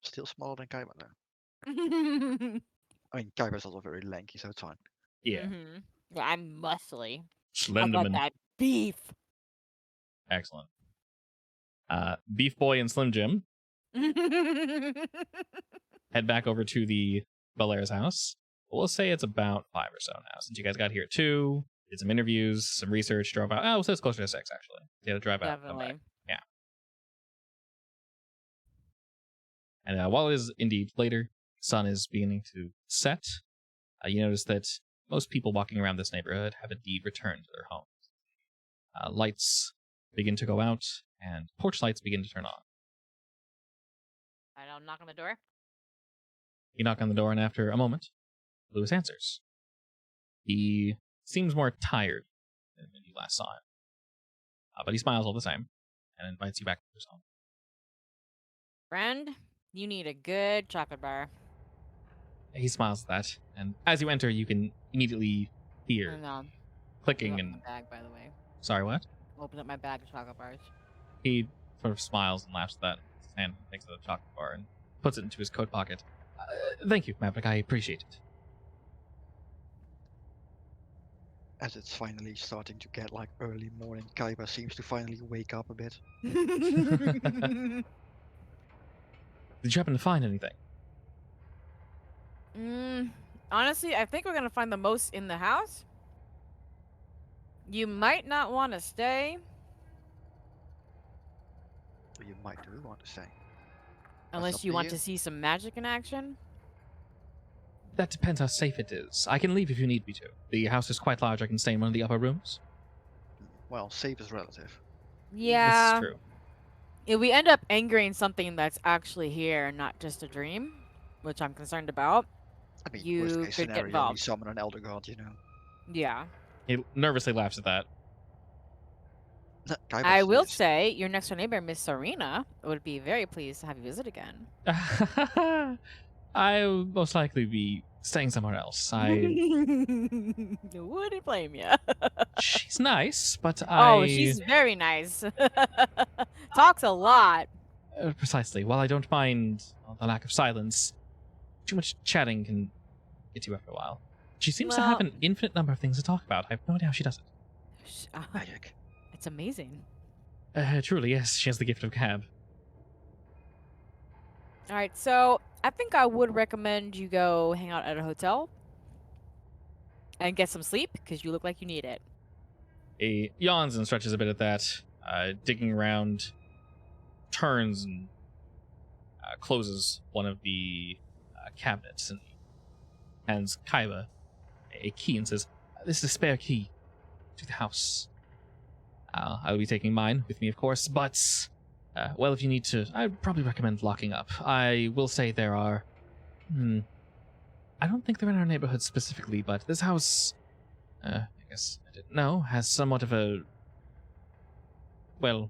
Still smaller than Kaiba though. Mhm. I mean, Kaiba's also very lanky, so it's fine. Yeah. Yeah, I'm muscly. I Slenderman. got that beef. Excellent. Beef Boy and Slim Jim head back over to the Belair's house. We'll say it's about 5 or so now, since you guys got here at 2, did some interviews, some research, drove out. Oh, we'll say it's closer to 6, actually. You had to drive out and come back. Definitely. And while it is indeed later, sun is beginning to set. You notice that most people walking around this neighborhood have indeed returned to their homes. Lights begin to go out, and porch lights begin to turn on. I don't knock on the door. You knock on the door, and after a moment, Lewis answers. He seems more tired than when you last saw him. But he smiles all the same, and invites you back to his home. Friend, you need a good chocolate bar. He smiles at that, and as you enter, you can immediately hear Hang on. clicking Open and... up my bag, by the way. Sorry, what? Open up my bag of chocolate bars. He sort of smiles and laughs at that, his hand takes the chocolate bar and puts it into his coat pocket. Thank you, Maverick, I appreciate it. As it's finally starting to get like early morning, Kaiba seems to finally wake up a bit. Did you happen to find anything? Honestly, I think we're gonna find the most in the house. You might not want to stay. Or you might do want to say. Unless up you to want you. to see some magic in action. That depends how safe it is. I can leave if you need me to. The house is quite large. I can stay in one of the upper rooms. Well, safe is relative. Yeah. This is true. If we end up angering something that's actually here and not just a dream, which I'm concerned about, I mean, You worst case could get scenario, we involved. summon an elder god, you know. yeah. He nervously laughs at that. Kaiba's I will serious. say your next door neighbor, Miss Serena, would be very pleased to have you visit again. I'll most likely be staying somewhere else. Wouldn't blame you. She's nice, but Oh, she's very nice. Talks a lot. Precisely. While I don't mind the lack of silence, too much chatting can get you after a while. She seems to have Well- an infinite number of things to talk about. I have no idea how she does it. Magic. It's amazing. Truly, yes, she has the gift of gab. All right, so I think I would recommend you go hang out at a hotel and get some sleep because you look like you need it. He yawns and stretches a bit at that, digging around, turns and closes one of the cabinets and hands Kaiba a key and says, "This is a spare key to the house. I'll be taking mine with me, of course, but, well, if you need to, I'd probably recommend locking up. I will say there are... I don't think they're in our neighborhood specifically, but this house, I guess I didn't know, has somewhat of a, well,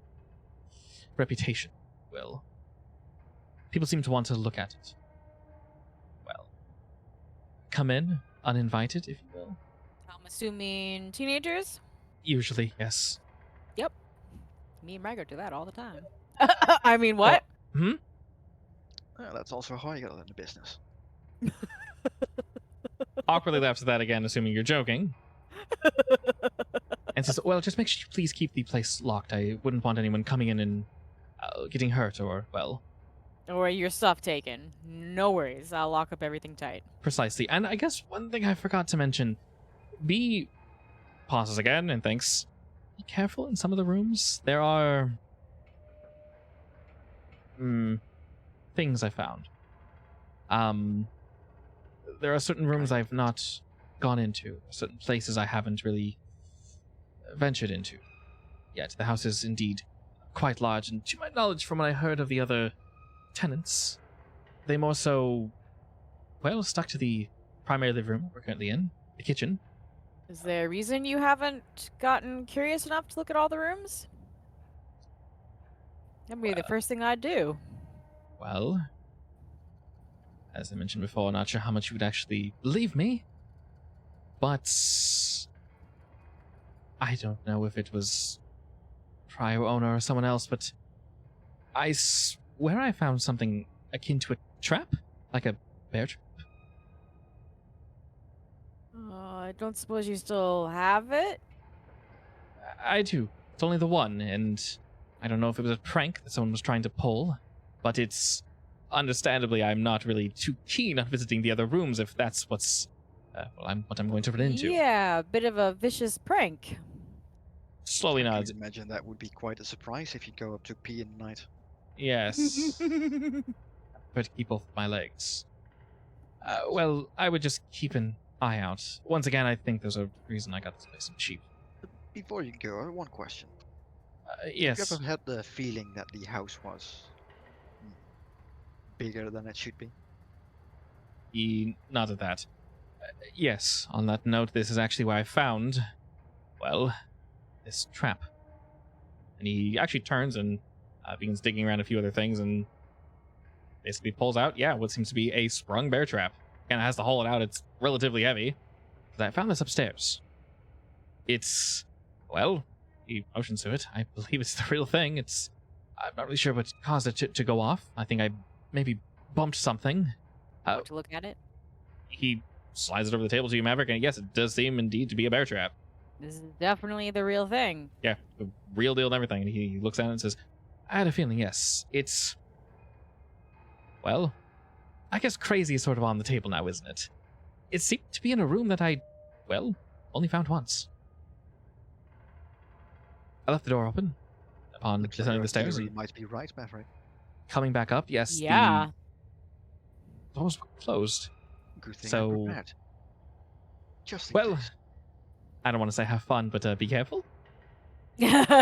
reputation. Well, people seem to want to look at it. Well, come in, uninvited, if you will. I'm assuming teenagers? Usually, yes. Me and Margaret do that all the time. I mean, what? Yeah, that's also how you got in the business. Awkwardly laughs at that again, assuming you're joking. And says, well, just make sure you please keep the place locked. I wouldn't want anyone coming in and getting hurt or, well, Or your stuff taken. No worries. I'll lock up everything tight. precisely. And I guess one thing I forgot to mention, B pauses again and thinks, be careful in some of the rooms. There are things I found. There are certain rooms I've not gone into, certain places I haven't really ventured into yet. The house is indeed quite large, and to my knowledge, from what I heard of the other tenants, they more so, well, stuck to the primary living room we're currently in, the kitchen. Is there a reason you haven't gotten curious enough to look at all the rooms? That'd be the first thing I'd do. Well, as I mentioned before, not sure how much you would actually believe me, but I don't know if it was prior owner or someone else, but I swear I found something akin to a trap, like a bear trap. I don't suppose you still have it? I do. It's only the one, and I don't know if it was a prank that someone was trying to pull, but it's understandably I'm not really too keen on visiting the other rooms if that's what I'm going to run into. Yeah, a bit of a vicious prank. Slowly I can nods. imagine that would be quite a surprise if you go up to pee in the night. Yes. But to keep off my legs. Well, I would just keep an eye out. Once again, I think there's a reason I got this place cheap. Before you go, I have one question. Yes. Have you ever had the feeling that the house was bigger than it should be? He nodded that. Yes, on that note, this is actually where I found, well, this trap. And he actually turns and begins digging around a few other things and basically pulls out, what seems to be a sprung bear trap. Kind of has to haul it out. It's relatively heavy. But I found this upstairs. It's, well, he motions to it. I believe it's the real thing. I'm not really sure what caused it to go off. I think I maybe bumped something. Want to look at it? He slides it over the table to you, Maverick, and yes, it does seem indeed to be a bear trap. This is definitely the real thing. Yeah, the real deal and everything. And he looks at it and says, I had a feeling, yes, it's, well, I guess crazy is sort of on the table now, isn't it? It seemed to be in a room that I, well, only found once. I left the door open upon Looks like descending your the stairs theory and might be right, Maverick. coming back up. Yes, Yeah. the door was closed. Good thing So- I'm prepared. Just in Well, case. I don't want to say have fun, but be careful. Yes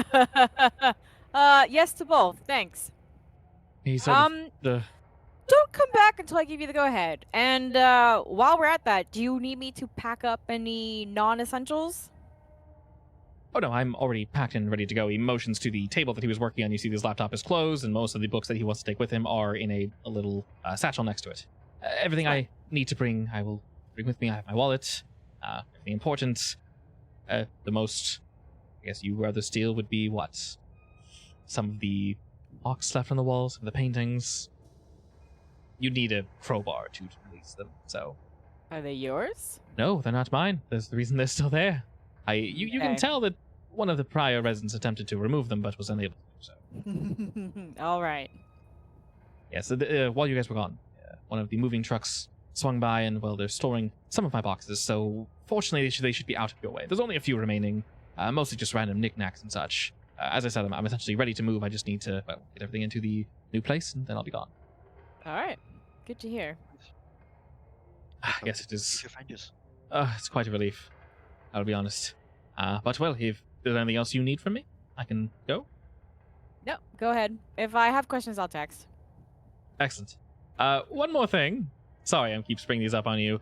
to both. Thanks. He sort of, Don't come back until I give you the go ahead. And while we're at that, do you need me to pack up any non-essentials? oh no, I'm already packed and ready to go. He motions to the table that he was working on. You see his laptop is closed, and most of the books that he wants to take with him are in a little satchel next to it. Everything I need to bring, I will bring with me. I have my wallet, everything important. The most, I guess you rather steal would be what? Some of the locks left on the walls, some of the paintings. You need a crowbar to release them, so... Are they yours? No, they're not mine. That's the reason they're still there. You can Okay. tell that one of the prior residents attempted to remove them, but was unable to do so. All right. Yeah, so while you guys were gone, one of the moving trucks swung by, and, well, they're storing some of my boxes, so fortunately they should be out of your way. There's only a few remaining, mostly just random knickknacks and such. As I said, I'm essentially ready to move. I just need to, well, get everything into the new place, and then I'll be gone. All right. Good to hear. Yes, it is. Each Avengers. It's quite a relief, I'll be honest. But, well, if there's anything else you need from me, I can go. No, go ahead. If I have questions, I'll text. Excellent. One more thing. Sorry, I keep springing these up on you.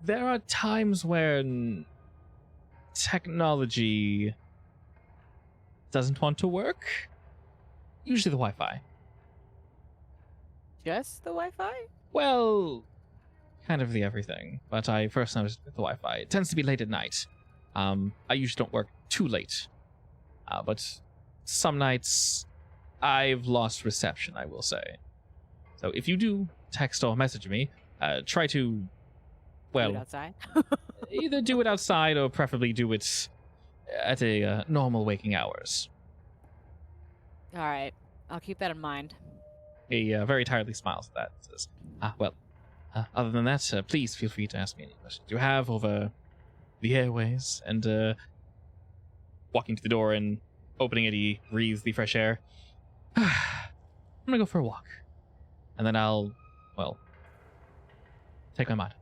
There are times when technology doesn't want to work. Usually the Wi-Fi. Just the Wi-Fi? Well, kind of the everything. But I first noticed with the Wi-Fi. It tends to be late at night. I usually don't work too late. But some nights I've lost reception, I will say. So if you do text or message me, try to, Do well, it outside. either do it outside or preferably do it at a normal waking hours. All right. I'll keep that in mind. He very tiredly smiles at that and says, other than that, please feel free to ask me any questions you have over the airways. And walking to the door and opening it, he breathes the fresh air. I'm gonna go for a walk. And then I'll, well, take my mind.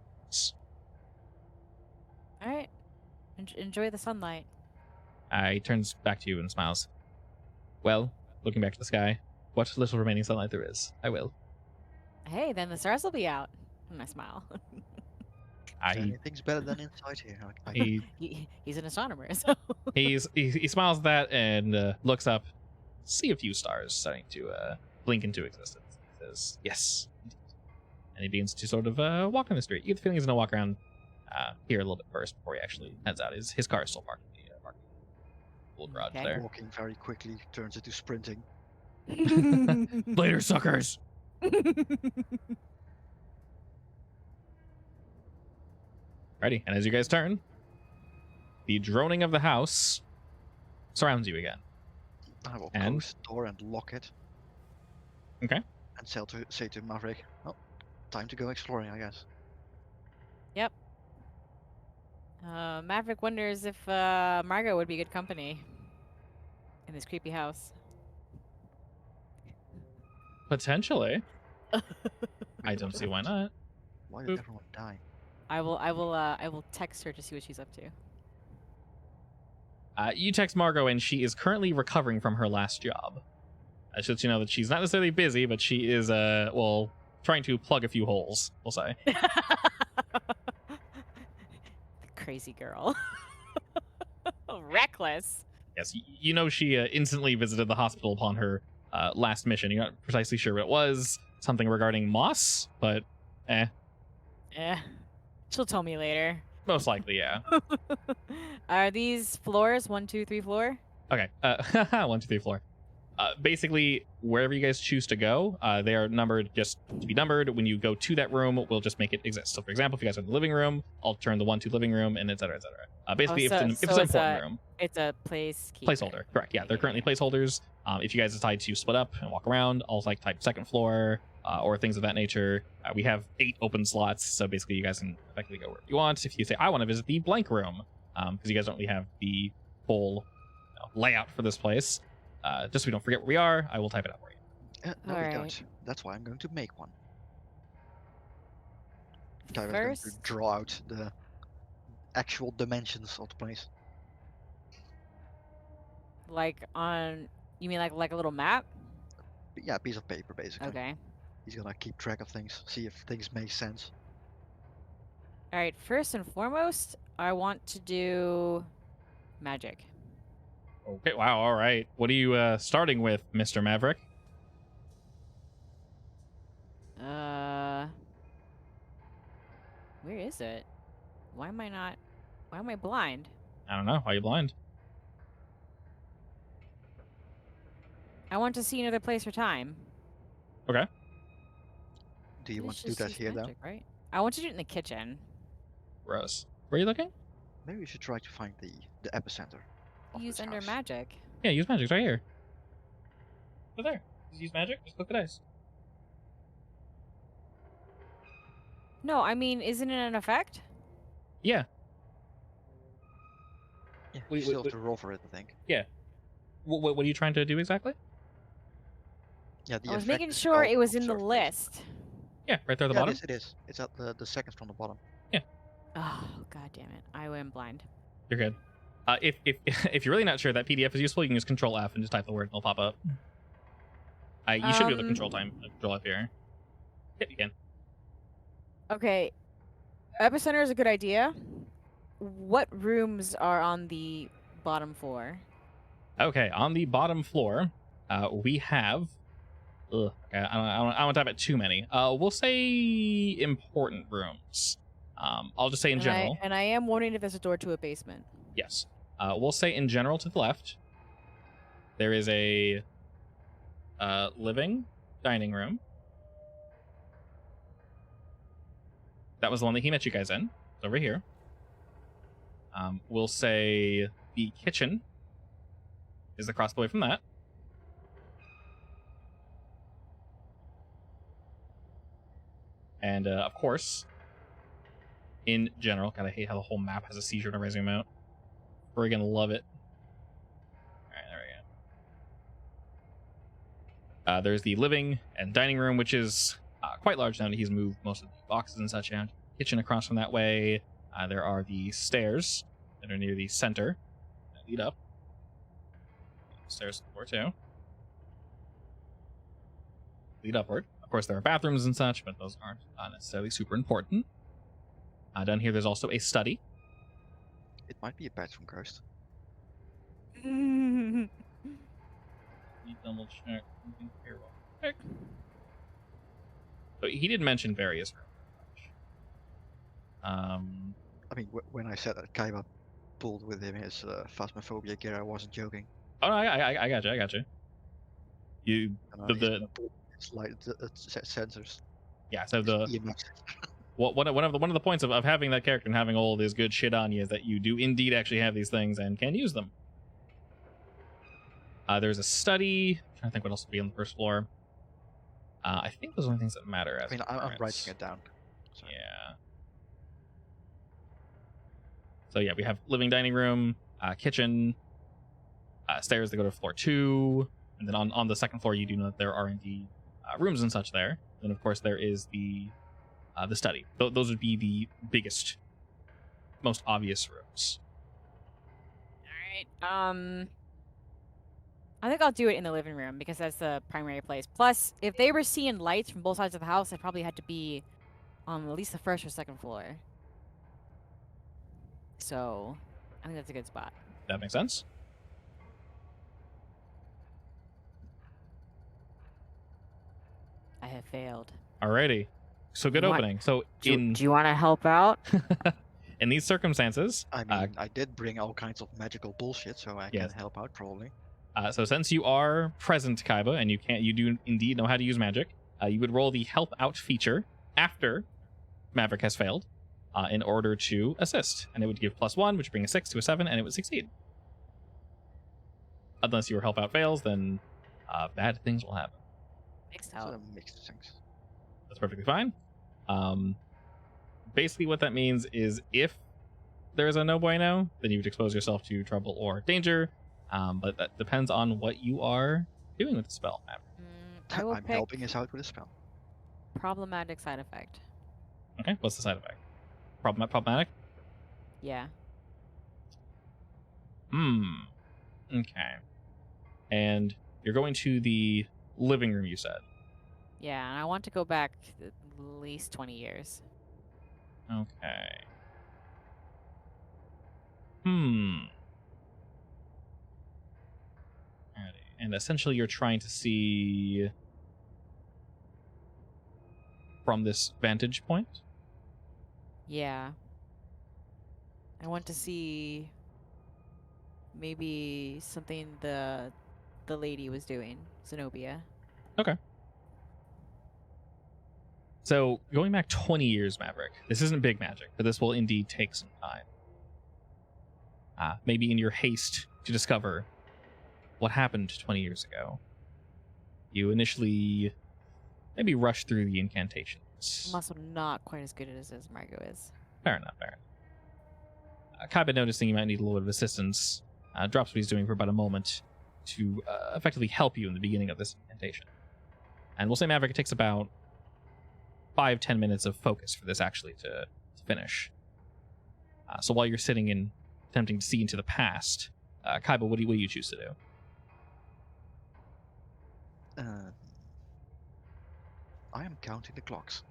All right. Enjoy the sunlight. He turns back to you and smiles. Well, looking back to the sky, what little remaining sunlight there is, I will. Hey, then the stars will be out. And I smile. Anything's better than inside here. He's an astronomer, so. He smiles at that and looks up, see a few stars starting to blink into existence. He says, yes, indeed. And he begins to sort of walk on the street. You get the feeling he's going to walk around here a little bit first before he actually heads out. His car is still parked in the little garage Okay. there. Walking very quickly turns into sprinting. Later, suckers! Alrighty, and as you guys turn, the droning of the house surrounds you again. I will And? close the door and lock it. Okay. And say to Maverick, well, time to go exploring, I guess. Maverick wonders if Margot would be good company in this creepy house. Potentially. I don't see why not. Why did everyone die? I will text her to see what she's up to. You text Margot, and she is currently recovering from her last job. I should let you know that she's not necessarily busy, but she is, trying to plug a few holes, we'll say. Crazy girl. Reckless. Yes, you know she instantly visited the hospital upon her last mission. You're not precisely sure what it was. Something regarding moss, but She'll tell me later. most likely, yeah. Are these floors 1, 2, 3 floor? Okay, 1, 2, 3 floor. Basically, wherever you guys choose to go, they are numbered just to be numbered. When you go to that room, we'll just make it exist. So, for example, if you guys are in the living room, I'll turn the 1 to living room, and et cetera, et cetera. Basically, if it's an important room. It's a placekeeper. Placeholder, correct. Yeah, they're currently placeholders. If you guys decide to split up and walk around, I'll type second floor or things of that nature. We have 8 open slots, so basically you guys can effectively go wherever you want. If you say, I want to visit the blank room, because you guys don't really have the full layout for this place, just so we don't forget where we are, I will type it out for you. No, we Alright. don't. That's why I'm going to make one. Tyler's going to First, draw out the actual dimensions of the place. you mean like a little map? But yeah, a piece of paper, basically. Okay. He's gonna keep track of things, see if things make sense. All right. First and foremost, I want to do magic. Okay, wow, all right. What are you starting with, Mr. Maverick? Where is it? Why am I blind? I don't know. Why are you blind? I want to see another place or time. Okay. Do you want Let's to do just that use here, though? magic, right? I want to do it in the kitchen. Gross. Where are you looking? Maybe we should try to find the epicenter. Of Use this under house. magic. Yeah, use magic. It's right here. Right there. Just use magic. Just click the dice. No, I mean, isn't it an effect? Yeah. Yeah, We- we still we- have to roll for it, I think. What are you trying to do exactly? Yeah, the I was effect making is sure called it was in the observe list. Yeah, right there at the yeah, bottom. it is. It's at the second from the bottom. Oh, god damn it. I am blind. You're good. If if you're really not sure that PDF is useful, you can use Control F and just type the word and it'll pop up. You should be able to Control F here. Yep, you can. Okay. Epicenter is a good idea. What rooms are on the bottom floor? Okay, on the bottom floor, we have. Okay, I don't want to type it too many. We'll say important rooms. I'll just say in general. And I am wondering if there's a door to a basement. Yes. We'll say in general to the left. There is a living dining room. That was the one that he met you guys in. It's over here. We'll say the kitchen is across the way from that. And of course, in general, God, I hate how the whole map has a seizure when I zoom out. Friggin' love it. There's the living and dining room, which is quite large now that he's moved most of the boxes and such out. Kitchen across from that way. There are the stairs that are near the center that lead up. Stairs to the floor, too. Lead upward. Of course, there are bathrooms and such, but those aren't necessarily super important. Down here, there's also a study. It might be a bedroom ghost. Let me double check something here real quick. So he did mention various rooms. I mean, when I said that Kaiba pulled with him his phasmophobia gear, I wasn't joking. Oh, no, I got you. I got you. You He's gonna pull his light sensors. yeah. So his the EMF. one of the points of having that character and having all this good shit on you is that you do indeed actually have these things and can use them. There's a study. I'm trying to think what else would be on the first floor. I think those are the only things that matter. I mean, I'm writing it down. So. Yeah. So yeah, we have living, dining room, kitchen, stairs that go to floor 2, and then on the second floor you do know that there are indeed rooms and such there. Then of course there is the study. Those would be the biggest, most obvious rooms. All right. I think I'll do it in the living room because that's the primary place. Plus, if they were seeing lights from both sides of the house, it probably had to be on at least the first or second floor. So, I think that's a good spot. That makes sense. I have failed. Alrighty. So good opening. So Do you want to help out? in these circumstances, I mean, I did bring all kinds of magical bullshit, so I Yes. can help out probably. so since you are present, Kaiba, and you do indeed know how to use magic, you would roll the help out feature after Maverick has failed in order to assist. And it would give +1, which would bring a 6 to a 7, and it would succeed. Unless your help out fails, then bad things will happen. Mixed So help. mixed things. That's perfectly fine. Basically what that means is if there is a no bueno, then you would expose yourself to trouble or danger. But that depends on what you are doing with the spell. I will I'm pick helping us out with a spell. problematic side effect. Okay, what's the side effect? Problematic? Yeah. Okay. And you're going to the living room, you said. Yeah, and I want to go back at least 20 years. Okay. Alrighty. And essentially you're trying to see from this vantage point? Yeah. I want to see maybe something the lady was doing, Zenobia. Okay. So, going back 20 years, Maverick, this isn't big magic, but this will indeed take some time. Maybe in your haste to discover what happened 20 years ago, you initially maybe rush through the incantations. I'm also not quite as good as Margot is. Fair enough, fair enough. Kaiba, noticing you might need a little bit of assistance, drops what he's doing for about a moment to effectively help you in the beginning of this incantation. And we'll say, Maverick, it takes about 5-10 minutes of focus for this actually to finish. So while you're sitting and attempting to see into the past, Kaiba, what do you choose to do? I am counting the clocks.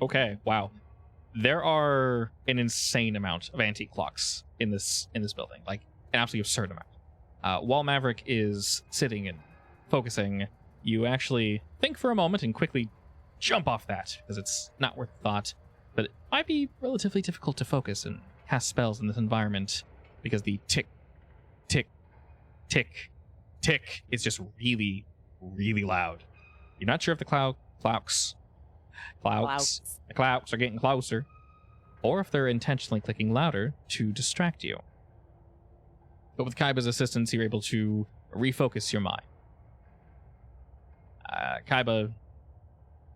Okay, wow. There are an insane amount of antique clocks in this building, like an absolutely absurd amount. While Maverick is sitting and focusing, you actually think for a moment and quickly jump off that, because it's not worth the thought, but it might be relatively difficult to focus and cast spells in this environment, because the tick, tick, tick, tick is just really, really loud. You're not sure if the clocks are getting closer, or if they're intentionally clicking louder to distract you. But with Kaiba's assistance, you're able to refocus your mind. Kaiba,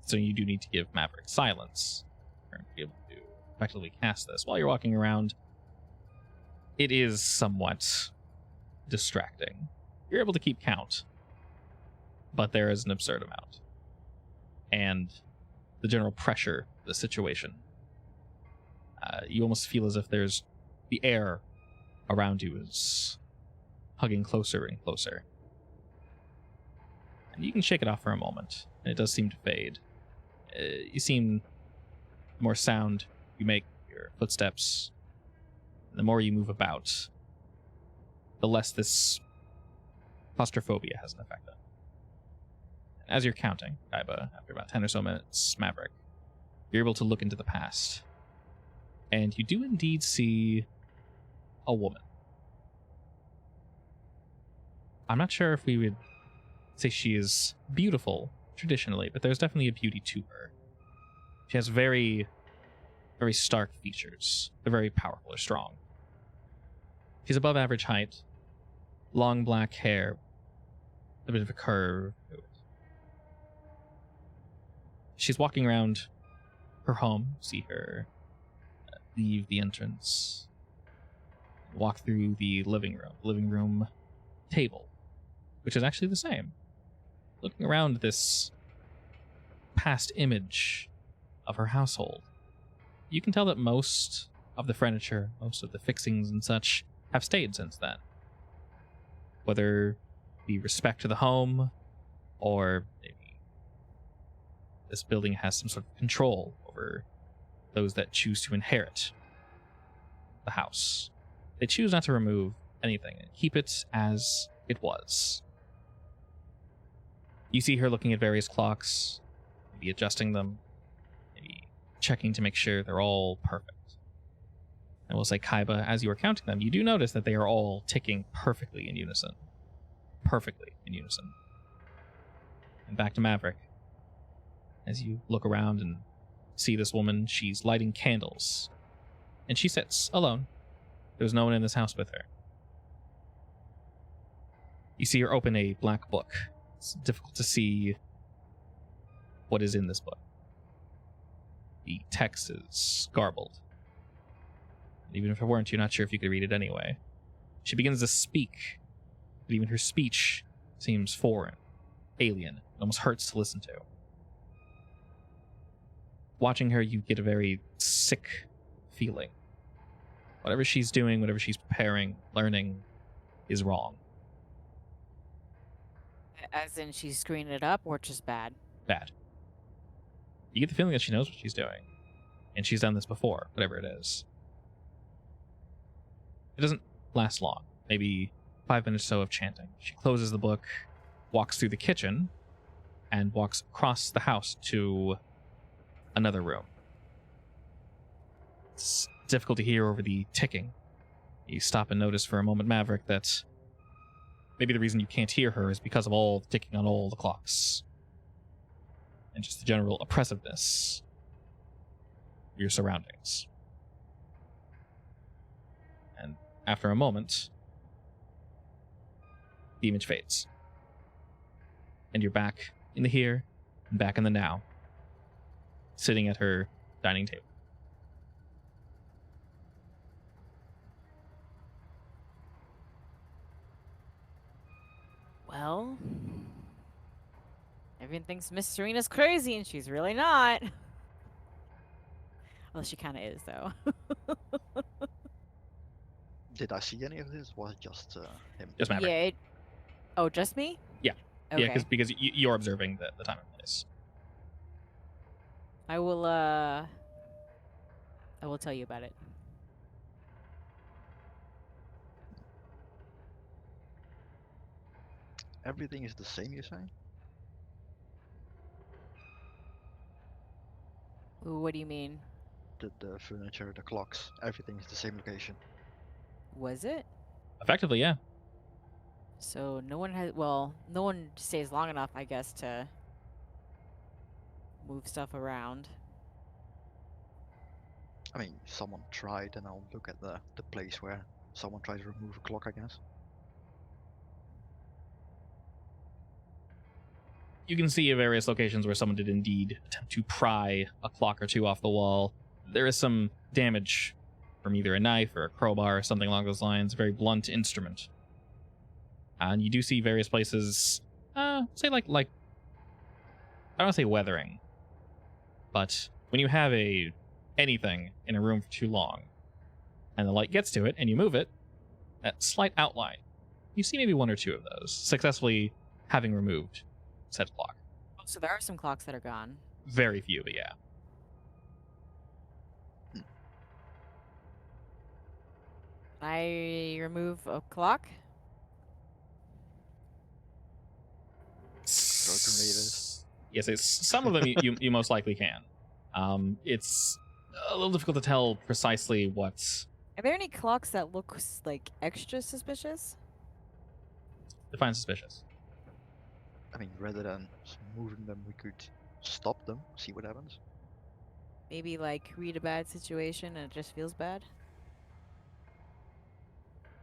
so you do need to give Maverick silence to be able to effectively cast this. While you're walking around, it is somewhat distracting. You're able to keep count, but there is an absurd amount. And the general pressure of the situation, you almost feel as if there's the air around you is hugging closer and closer. And you can shake it off for a moment, and it does seem to fade. You seem, the more sound you make, your footsteps, the more you move about, the less this claustrophobia has an effect on you. As you're counting, Kaiba, after about 10 or so minutes, Maverick, you're able to look into the past. And you do indeed see a woman. I'm not sure if we would say she is beautiful, traditionally, but there's definitely a beauty to her. She has very, very stark features. They're very powerful or strong. She's above average height, long black hair, a bit of a curve to it. She's walking around her home. See her leave the entrance, walk through the living room table, which is actually the same. Looking around this past image of her household, you can tell that most of the furniture, most of the fixings and such, have stayed since then. Whether it be respect to the home, or maybe this building has some sort of control over those that choose to inherit the house. They choose not to remove anything and keep it as it was. You see her looking at various clocks, maybe adjusting them, maybe checking to make sure they're all perfect. And we'll say, Kaiba, as you are counting them, you do notice that they are all ticking perfectly in unison. Perfectly in unison. And back to Maverick. As you look around and see this woman, she's lighting candles. And she sits alone. There's no one in this house with her. You see her open a black book. It's difficult to see what is in this book. The text is garbled. Even if it weren't, you're not sure if you could read it anyway. She begins to speak, but even her speech seems foreign, alien. It almost hurts to listen to. Watching her, you get a very sick feeling. Whatever she's doing, whatever she's preparing, learning, is wrong. As in she's screwing it up, or just bad? Bad. You get the feeling that she knows what she's doing. And she's done this before, whatever it is. It doesn't last long. Maybe 5 minutes or so of chanting. She closes the book, walks through the kitchen, and walks across the house to another room. It's difficult to hear over the ticking. You stop and notice for a moment, Maverick, that maybe the reason you can't hear her is because of all the ticking on all the clocks. And just the general oppressiveness of your surroundings. And after a moment, the image fades. And you're back in the here and back in the now, sitting at her dining table. Well, everyone thinks Miss Serena's crazy, and she's really not. Well, she kind of is, though. Did I see any of this? Was it just him? Just Maverick. Yeah. Oh, just me? Yeah. Okay. Yeah, because you're observing the time and place. I will tell you about it. Everything is the same, you say? Ooh, what do you mean? The furniture, the clocks, everything is the same location. Was it? Effectively, yeah. So no one stays long enough, I guess, to move stuff around. I mean, someone tried, and I'll look at the place where someone tried to remove a clock, I guess. You can see various locations where someone did indeed attempt to pry a clock or two off the wall. There is some damage from either a knife or a crowbar or something along those lines, a very blunt instrument. And you do see various places say like I don't want to say weathering, but when you have anything in a room for too long, and the light gets to it, and you move it, that slight outline, you see maybe one or two of those successfully having removed said clock. Oh, so there are some clocks that are gone. Very few, but yeah. I remove a clock. Yes, some of them you most likely can. It's a little difficult to tell precisely what's. Are there any clocks that look like extra suspicious? Define suspicious. I mean, rather than moving them, we could stop them, see what happens. Maybe like read a bad situation and it just feels bad.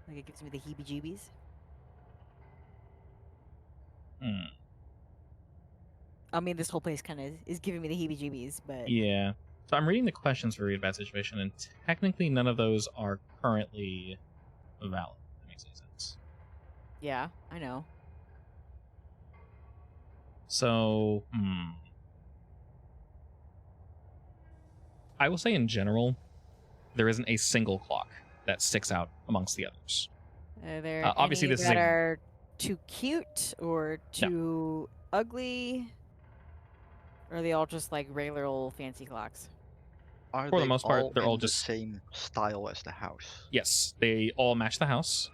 Like it gives me the heebie-jeebies. I mean, this whole place kind of is giving me the heebie-jeebies, but Yeah. So I'm reading the questions for read bad situation, and technically none of those are currently valid. That makes any sense. yeah, I know. So, I will say in general, there isn't a single clock that sticks out amongst the others. Are there obviously any this is that a- are too cute or too ugly? Or are they all just like regular old fancy clocks? Are For the they most part, they're all in the just- same style as the house? Yes, they all match the house.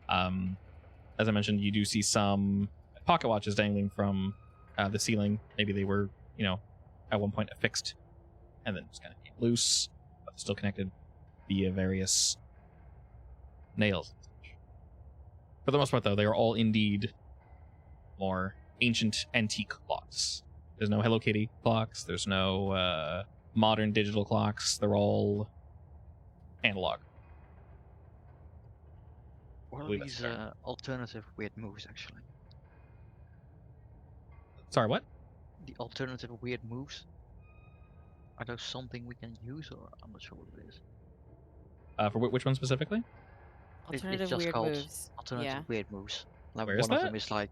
As I mentioned, you do see some pocket watches dangling from the ceiling. Maybe they were, at one point affixed and then just kind of came loose, but still connected via various nails. For the most part, though, they are all indeed more ancient, antique clocks. There's no Hello Kitty clocks. There's no modern digital clocks. They're all analog. What are believe that's these fair. alternative weird moves, actually? Sorry, what? The alternative weird moves? Are those something we can use, or I'm not sure what it is? For which one specifically? Alternative just weird called moves. Alternative Yeah. weird moves. Like Where is one of that? them is like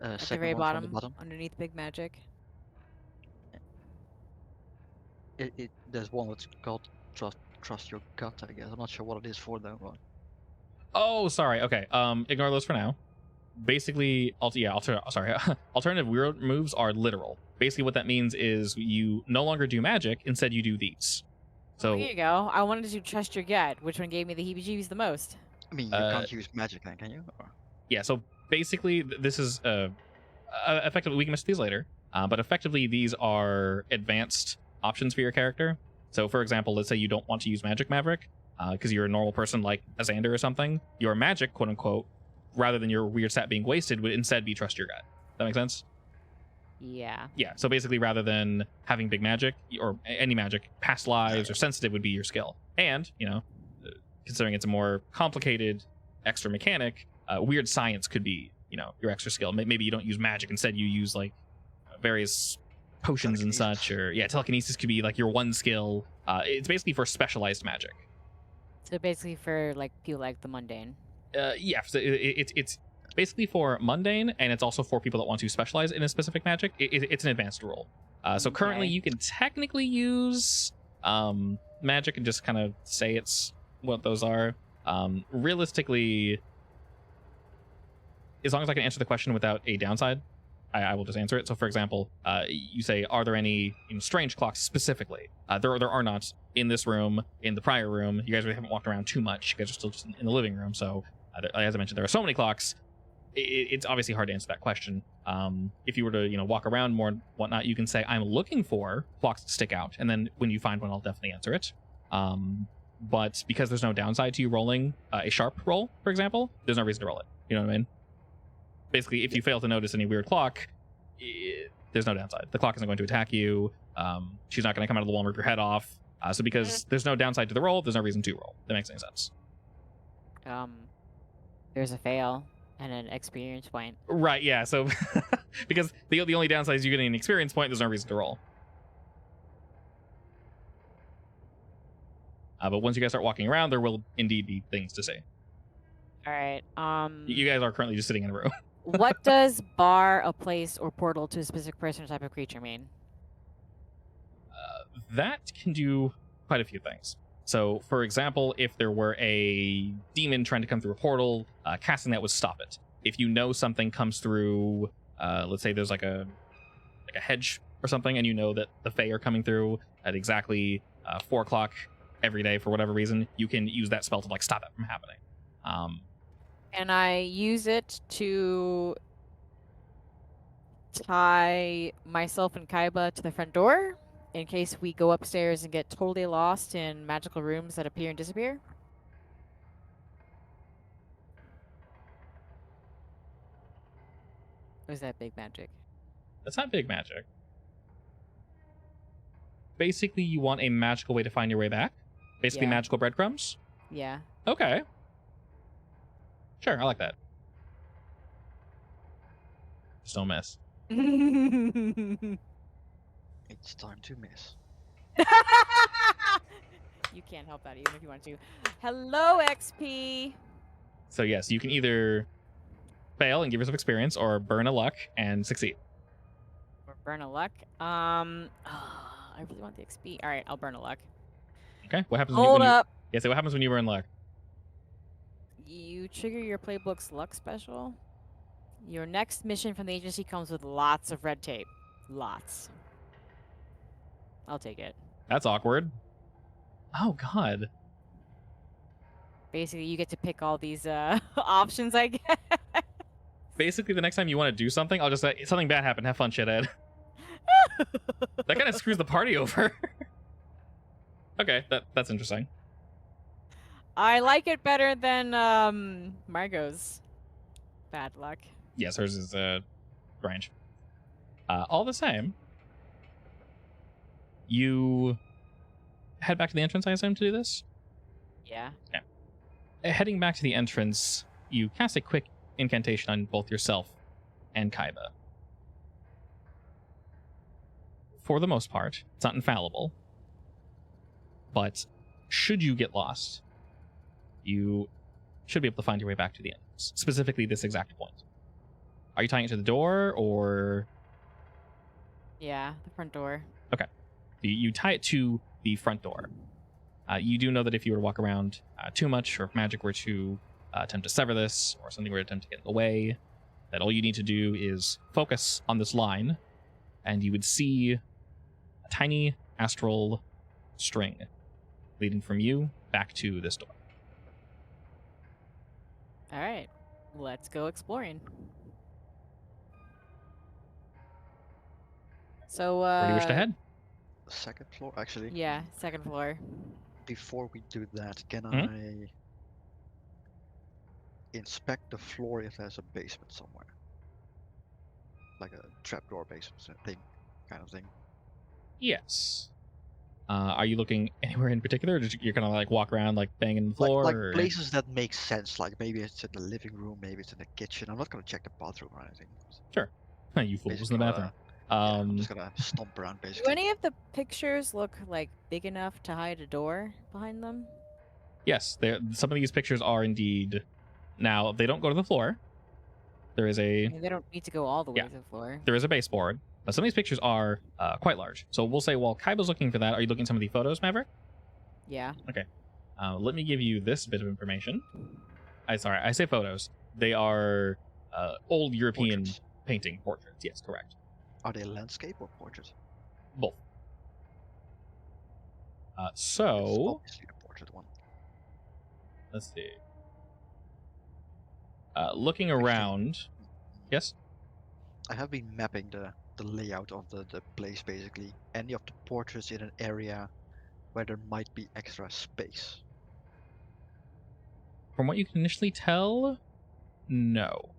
At the second very one from the bottom, bottom. underneath Big Magic. There's one that's called trust your gut, I guess. I'm not sure what it is for though. But Oh, sorry. Okay. Ignore those for now. Basically, alternative weird moves are literal. Basically, what that means is you no longer do magic. Instead, you do these. So, Here you go. I wanted to trust your gut. Which one gave me the heebie-jeebies the most? I mean, you can't use magic then, can you? Or... yeah. So basically, this is effectively we can miss these later. But effectively, these are advanced options for your character. So, for example, let's say you don't want to use Magic Maverick because you're a normal person like a Xander or something. Your magic, quote unquote, rather than your weird stat being wasted, would instead be trust your gut. That make sense? Yeah. Yeah. So basically, rather than having big magic or any magic, past lives or sensitive would be your skill. And considering it's a more complicated extra mechanic, weird science could be your extra skill. Maybe you don't use magic, instead you use like various potions and such, or telekinesis could be like your one skill. It's basically for specialized magic. So basically for like people like the mundane. Yeah, so it's basically for mundane, and it's also for people that want to specialize in a specific magic. It's an advanced rule. So currently Okay. you can technically use magic and just kind of say it's what those are. Realistically, as long as I can answer the question without a downside, I will just answer it. So, for example, you say, are there any strange clocks specifically? There are not in this room, in the prior room. You guys really haven't walked around too much. You guys are still just in the living room. So, as I mentioned, there are so many clocks. It's obviously hard to answer that question. If you were to walk around more and whatnot, you can say, I'm looking for clocks to stick out. And then when you find one, I'll definitely answer it. But because there's no downside to you rolling a sharp roll, for example, there's no reason to roll it. You know what I mean? Basically, if you fail to notice any weird clock, there's no downside. The clock isn't going to attack you. She's not going to come out of the wall and rip your head off. So because there's no downside to the roll, there's no reason to roll. That makes any sense. There's a fail and an experience point. Right, yeah. So because the only downside is you getting an experience point, there's no reason to roll. But once you guys start walking around, there will indeed be things to say. All right. You guys are currently just sitting in a room. What does bar, a place, or portal to a specific person or type of creature mean? That can do quite a few things. So, for example, if there were a demon trying to come through a portal, casting that would stop it. If you know something comes through, let's say there's like a hedge or something, and you know that the Fae are coming through at exactly 4 o'clock every day for whatever reason, you can use that spell to like stop that from happening. And I use it to tie myself and Kaiba to the front door in case we go upstairs and get totally lost in magical rooms that appear and disappear. Or is that big magic? That's not big magic. Basically, you want a magical way to find your way back. Basically, Yeah. magical breadcrumbs. Yeah. Okay. Sure, I like that. Just don't miss. It's time to miss. You can't help that even if you want to. Hello, XP. So yes, you can either fail and give yourself experience, or burn a luck and succeed. Or burn a luck. I really want the XP. All right, I'll burn a luck. Okay. What happens? Hold when you, up. Yeah. So what happens when you burn luck? You trigger your playbook's luck special. Your next mission from the agency comes with lots of red tape. Lots. I'll take it. That's awkward. Oh God. Basically, you get to pick all these options, I guess. Basically, the next time you want to do something, I'll just say something bad happened. Have fun, shithead. That kind of screws the party over. Okay, that's interesting. I like it better than Margot's bad luck. Yes, hers is range. All the same, you head back to the entrance, I assume, to do this? Yeah. Heading back to the entrance, you cast a quick incantation on both yourself and Kaiba. For the most part, it's not infallible, but should you get lost, you should be able to find your way back to the entrance, specifically this exact point. Are you tying it to the door, or... Yeah, the front door. You tie it to the front door. You do know that if you were to walk around too much, or if magic were to attempt to sever this, or something were to attempt to get in the way, that all you need to do is focus on this line, and you would see a tiny astral string leading from you back to this door. All right, let's go exploring. So, Where do you wish to head? Second floor, actually. Yeah, second floor. Before we do that, can Mhm. I inspect the floor if there's a basement somewhere? Like a trapdoor basement thing, kind of thing. Yes. Are you looking anywhere in particular, or just you're gonna like walk around like banging the floor? Like or... places that make sense, like maybe it's in the living room, maybe it's in the kitchen. I'm not gonna check the bathroom or anything. You fools in Basically, the bathroom. yeah, I'm just gonna stomp around Do basically. any of the pictures look like big enough to hide a door behind them? Yes, some of these pictures are indeed. Now they don't go to the floor. There is I a mean, they don't need to go all the way Yeah. to the floor. there is a baseboard, but some of these pictures are quite large. So we'll say while Kaiba's looking for that, are you looking at some of the photos, Maverick? Yeah. Let me give you this bit of information. I say photos. They are old European Portraits. painting portraits. Yes, correct. Are they landscape or portrait? Both. It's So obviously the portrait one. let's see. Looking around. Yes. I have been mapping the layout of the place basically. Any of the portraits in an area where there might be extra space. From what you can initially tell, no.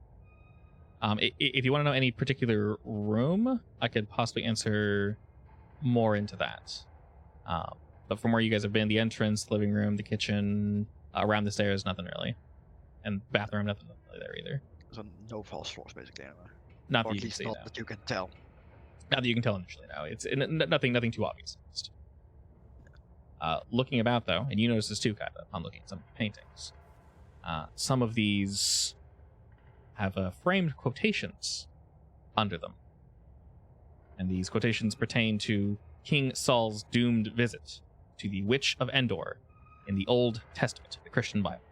If you want to know any particular room, I could possibly answer more into that. But from where you guys have been, the entrance, the living room, the kitchen, around the stairs, nothing really. And bathroom, nothing really there either. So no false floors basically anyway. Not Or that you at can least see not now. that you can tell. Not that you can tell initially, no. It's nothing too obvious. Looking about, though, and you notice this too, Kaiba, on looking at some paintings. Some of these have framed quotations under them. And these quotations pertain to King Saul's doomed visit to the Witch of Endor in the Old Testament, the Christian Bible.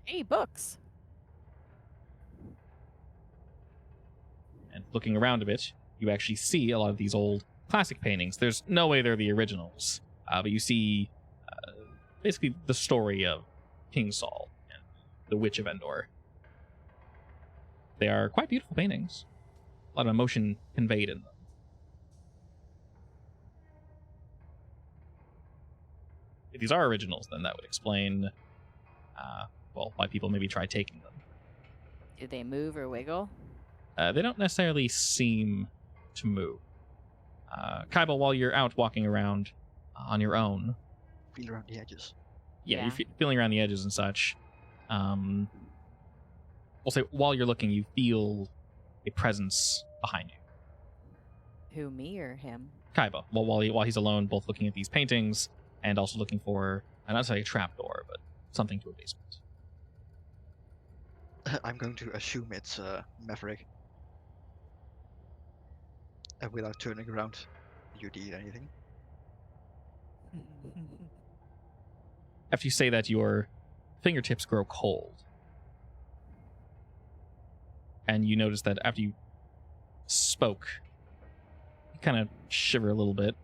Hey, books. And looking around a bit, you actually see a lot of these old classic paintings. There's no way they're the originals, but you see basically the story of King Saul and the Witch of Endor. They are quite beautiful paintings. A lot of emotion conveyed in them. If these are originals, then that would explain, why people maybe try taking them. Do they move or wiggle? They don't necessarily seem to move. Kaiba, while you're out walking around on your own, Feel around the edges. you're feeling around the edges and such. We'll say while you're looking, you feel a presence behind you. Who, me or him? Kaiba, while he's alone, both looking at these paintings and also looking for, not necessarily a trapdoor, but something to a basement. I'm going to assume it's Maverick. And without turning around, you need anything? After you say that, your fingertips grow cold. And you notice that after you spoke, you kind of shiver a little bit,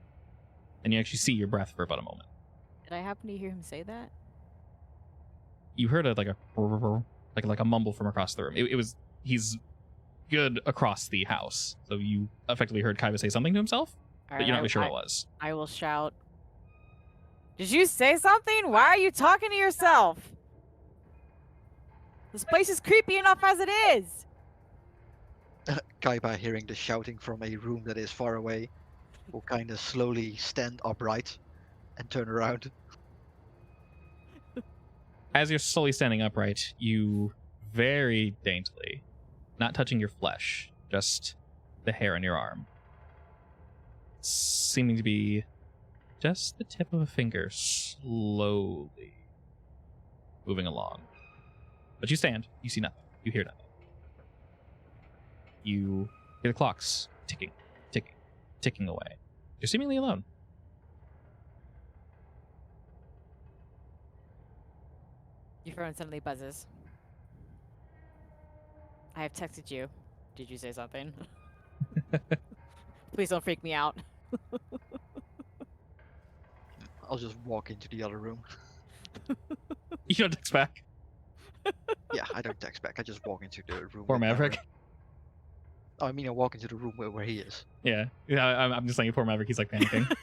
and you actually see your breath for about a moment. Did I happen to hear him say that? You heard like a mumble from across the room. He's good across the house, so you effectively heard Kaiba say something to himself, but you're not really sure what it was. I will shout, "Did you say something? Why are you talking to yourself? This place is creepy enough as it is." Kaiba, hearing the shouting from a room that is far away, will kind of slowly stand upright and turn around. As you're slowly standing upright, you very daintily, not touching your flesh, just the hair on your arm, seeming to be just the tip of a finger slowly moving along. But you stand, you see nothing, you hear nothing. You hear the clocks ticking, ticking, ticking away. You're seemingly alone. Your phone suddenly buzzes. I have texted you. Did you say something? Please don't freak me out. I'll just walk into the other room. You don't text back. Yeah, I don't text back. I just walk into the room. Poor with Maverick. Oh, I mean, I walk into the room where he is. Yeah, I'm just saying, poor Maverick. He's like panicking.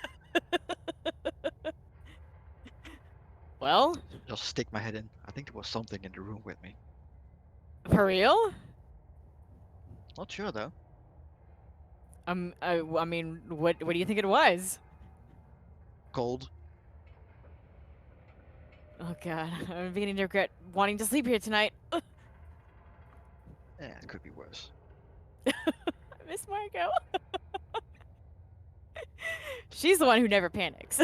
Well, Just stick my head in. I think there was something in the room with me. for real? Not sure though. I mean, what do you think it was? Cold. Oh god, I'm beginning to regret wanting to sleep here tonight. Yeah, it could be worse. I miss Margot. She's the one who never panics.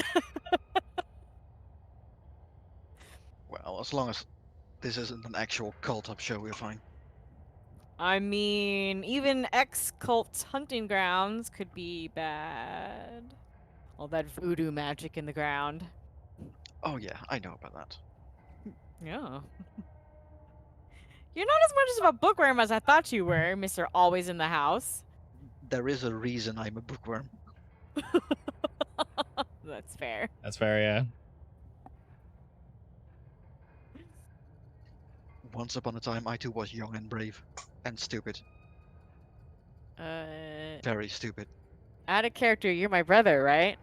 Well, as long as this isn't an actual cult, I'm sure we're fine. I mean, even ex-cult hunting grounds could be bad. All that voodoo magic in the ground. Oh yeah, I know about that. Yeah. You're not as much as of a bookworm as I thought you were, Mr. Always in the House. There is a reason I'm a bookworm. That's fair. That's fair, yeah. Once upon a time, I too was young and brave. And stupid. Very stupid. Out of character, you're my brother, right?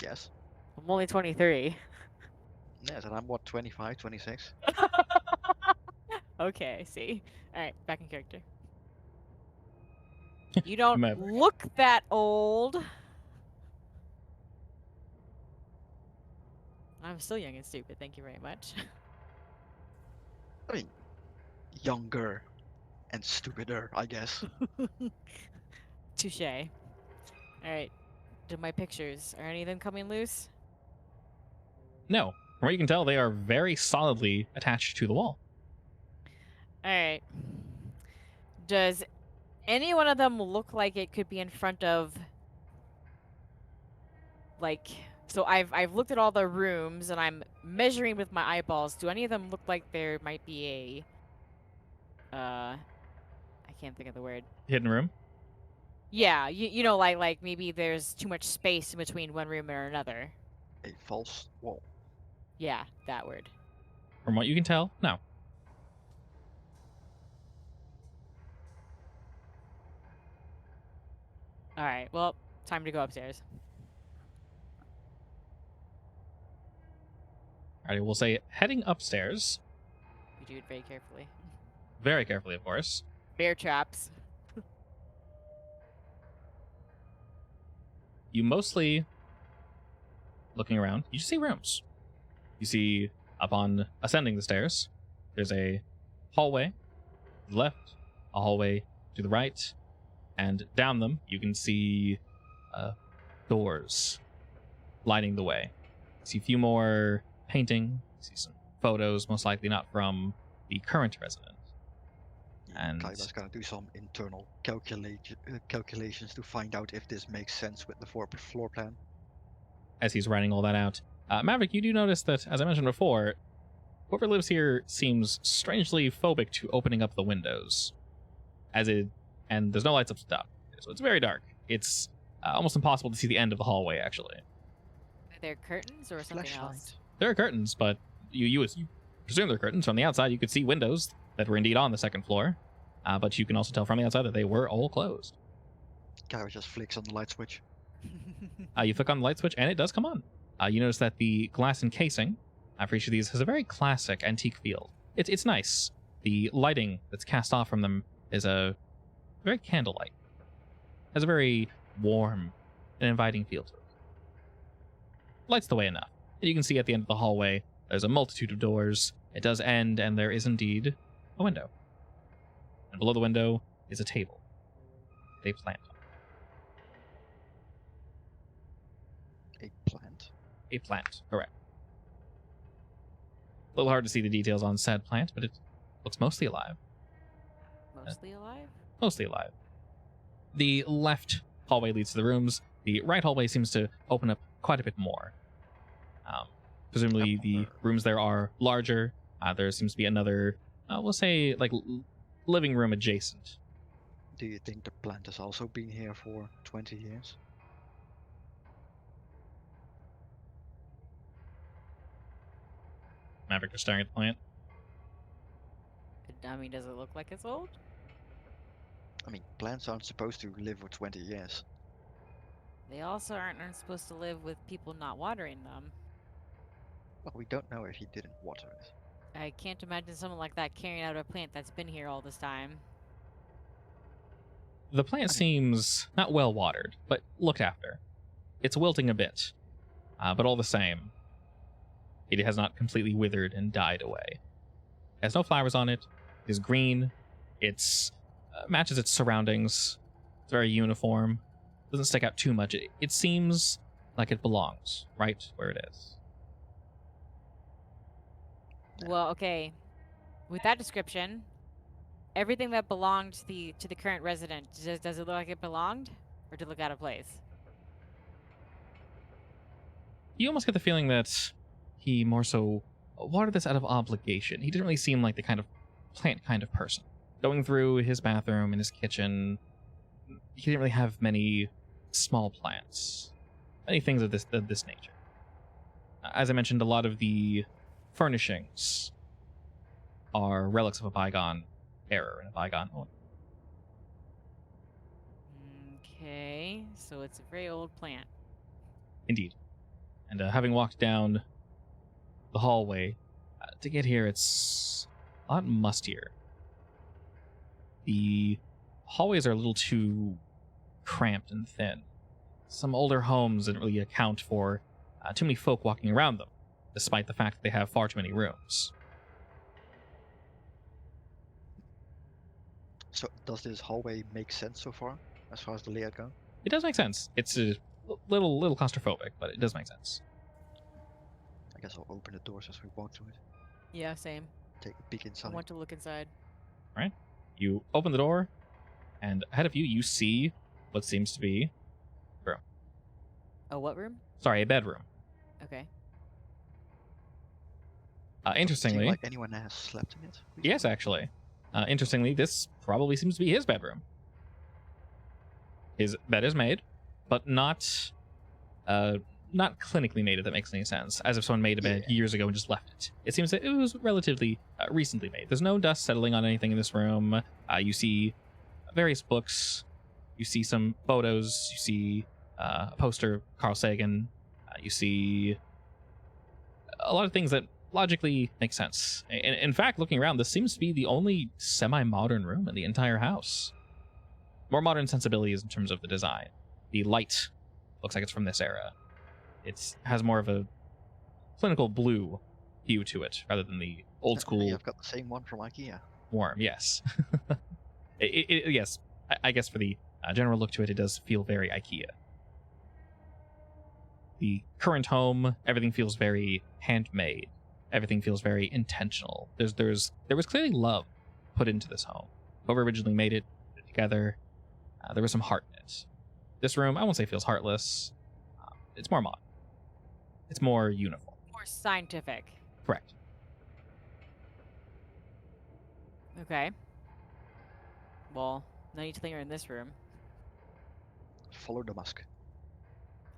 Yes. I'm only 23. Yes, and I'm what, 25, 26? Okay, I see. Alright, back in character. You don't Maverick. look that old. I'm still young and stupid, thank you very much. I mean, younger and stupider, I guess. Touche. Alright, do my pictures. Are any of them coming loose? No. From what you can tell, they are very solidly attached to the wall. All right. Does any one of them look like it could be in front of, like, so I've looked at all the rooms and I'm measuring with my eyeballs. Do any of them look like there might be I can't think of the word. Hidden room. Yeah, you know, like maybe there's too much space in between one room and another. A false wall. Yeah, that word. From what you can tell, no. All right. Well, time to go upstairs. Alrighty, we'll say heading upstairs, We do it very carefully. very carefully, of course. Bear traps. You mostly, looking around, you see rooms. You see, upon ascending the stairs, there's a hallway to the left, a hallway to the right, and down them you can see doors lighting the way. You see a few more painting, you see some photos, most likely not from the current resident. And Kaiba's gonna do some internal calculations to find out if this makes sense with the floor plan. as he's writing all that out, Maverick, you do notice that, as I mentioned before, whoever lives here seems strangely phobic to opening up the windows, and there's no lights up top, so it's very dark. It's almost impossible to see the end of the hallway. Actually, Are there curtains or something else? there are curtains, but you presume they're curtains. From the outside, you could see windows that were indeed on the second floor, but you can also tell from the outside that they were all closed. Kaiba just flicks on the light switch. You flick on the light switch, and it does come on. You notice that the glass encasing for each of these has a very classic, antique feel. It's nice. The lighting that's cast off from them is a very candlelight. Has a very warm and inviting feel to it. Lights the way enough. You can see at the end of the hallway, there's a multitude of doors. It does end, and there is indeed a window. And below the window is a table with a plant on it. A plant. A plant, correct. A little hard to see the details on said plant, but it looks mostly alive. Mostly alive? Mostly alive. The left hallway leads to the rooms. The right hallway seems to open up quite a bit more. Presumably the rooms there are larger. There seems to be another, we'll say, like living room adjacent. Do you think the plant has also been here for 20 years? Maverick is staring at the plant. I mean, does it look like it's old? I mean, plants aren't supposed to live for 20 years. They also aren't supposed to live with people not watering them. Well, we don't know if he didn't water it. I can't imagine someone like that carrying out a plant that's been here all this time. The plant seems not well watered, but looked after. It's wilting a bit, but all the same, it has not completely withered and died away. It has no flowers on it. It is green. It's matches its surroundings. It's very uniform. Doesn't stick out too much. It seems like it belongs right where it is. Well, okay. With that description, everything that belonged to the current resident, does it look like it belonged, or did it look out of place? You almost get the feeling that he more so watered this out of obligation. He didn't really seem like the kind of plant kind of person. Going through his bathroom and his kitchen, he didn't really have many small plants, many things of this nature. As I mentioned, a lot of the furnishings are relics of a bygone era and a bygone owner. Okay, so it's a very old plant. Indeed. And having walked down the hallway, to get here, it's a lot mustier. The hallways are a little too cramped and thin. Some older homes didn't really account for too many folk walking around them, despite the fact that they have far too many rooms. So does this hallway make sense so far, as far as the layout goes? It does make sense. It's a little claustrophobic, but it does make sense. I guess I'll open the doors as we walk through it. Yeah, same. Take a peek I inside. want to look inside. Right? You open the door, and ahead of you, you see what seems to be a room. A what room? Sorry, a bedroom. Okay. Doesn't seem Interestingly, like anyone has slept in it. yes, recently. actually. Interestingly, this probably seems to be his bedroom. His bed is made, but not clinically made, if that makes any sense, as if someone made a bed years ago and just left it. It seems that it was relatively recently made. There's no dust settling on anything in this room. You see various books. You see some photos. You see a poster of Carl Sagan. You see a lot of things that logically make sense. In fact, looking around, this seems to be the only semi-modern room in the entire house. More modern sensibilities in terms of the design. The light looks like it's from this era. It has more of a clinical blue hue to it, rather than the old school Yeah, I've got the same one from IKEA. warm. Yes. Yes. I guess for the general look to it, it does feel very IKEA. The current home, everything feels very handmade. Everything feels very intentional. There was clearly love put into this home. Whoever originally made it, put it together, there was some heart in it. This room, I won't say feels heartless. It's more modern. It's more uniform. More scientific. Correct. Okay. Well, no need to linger in this room. Follow the mask.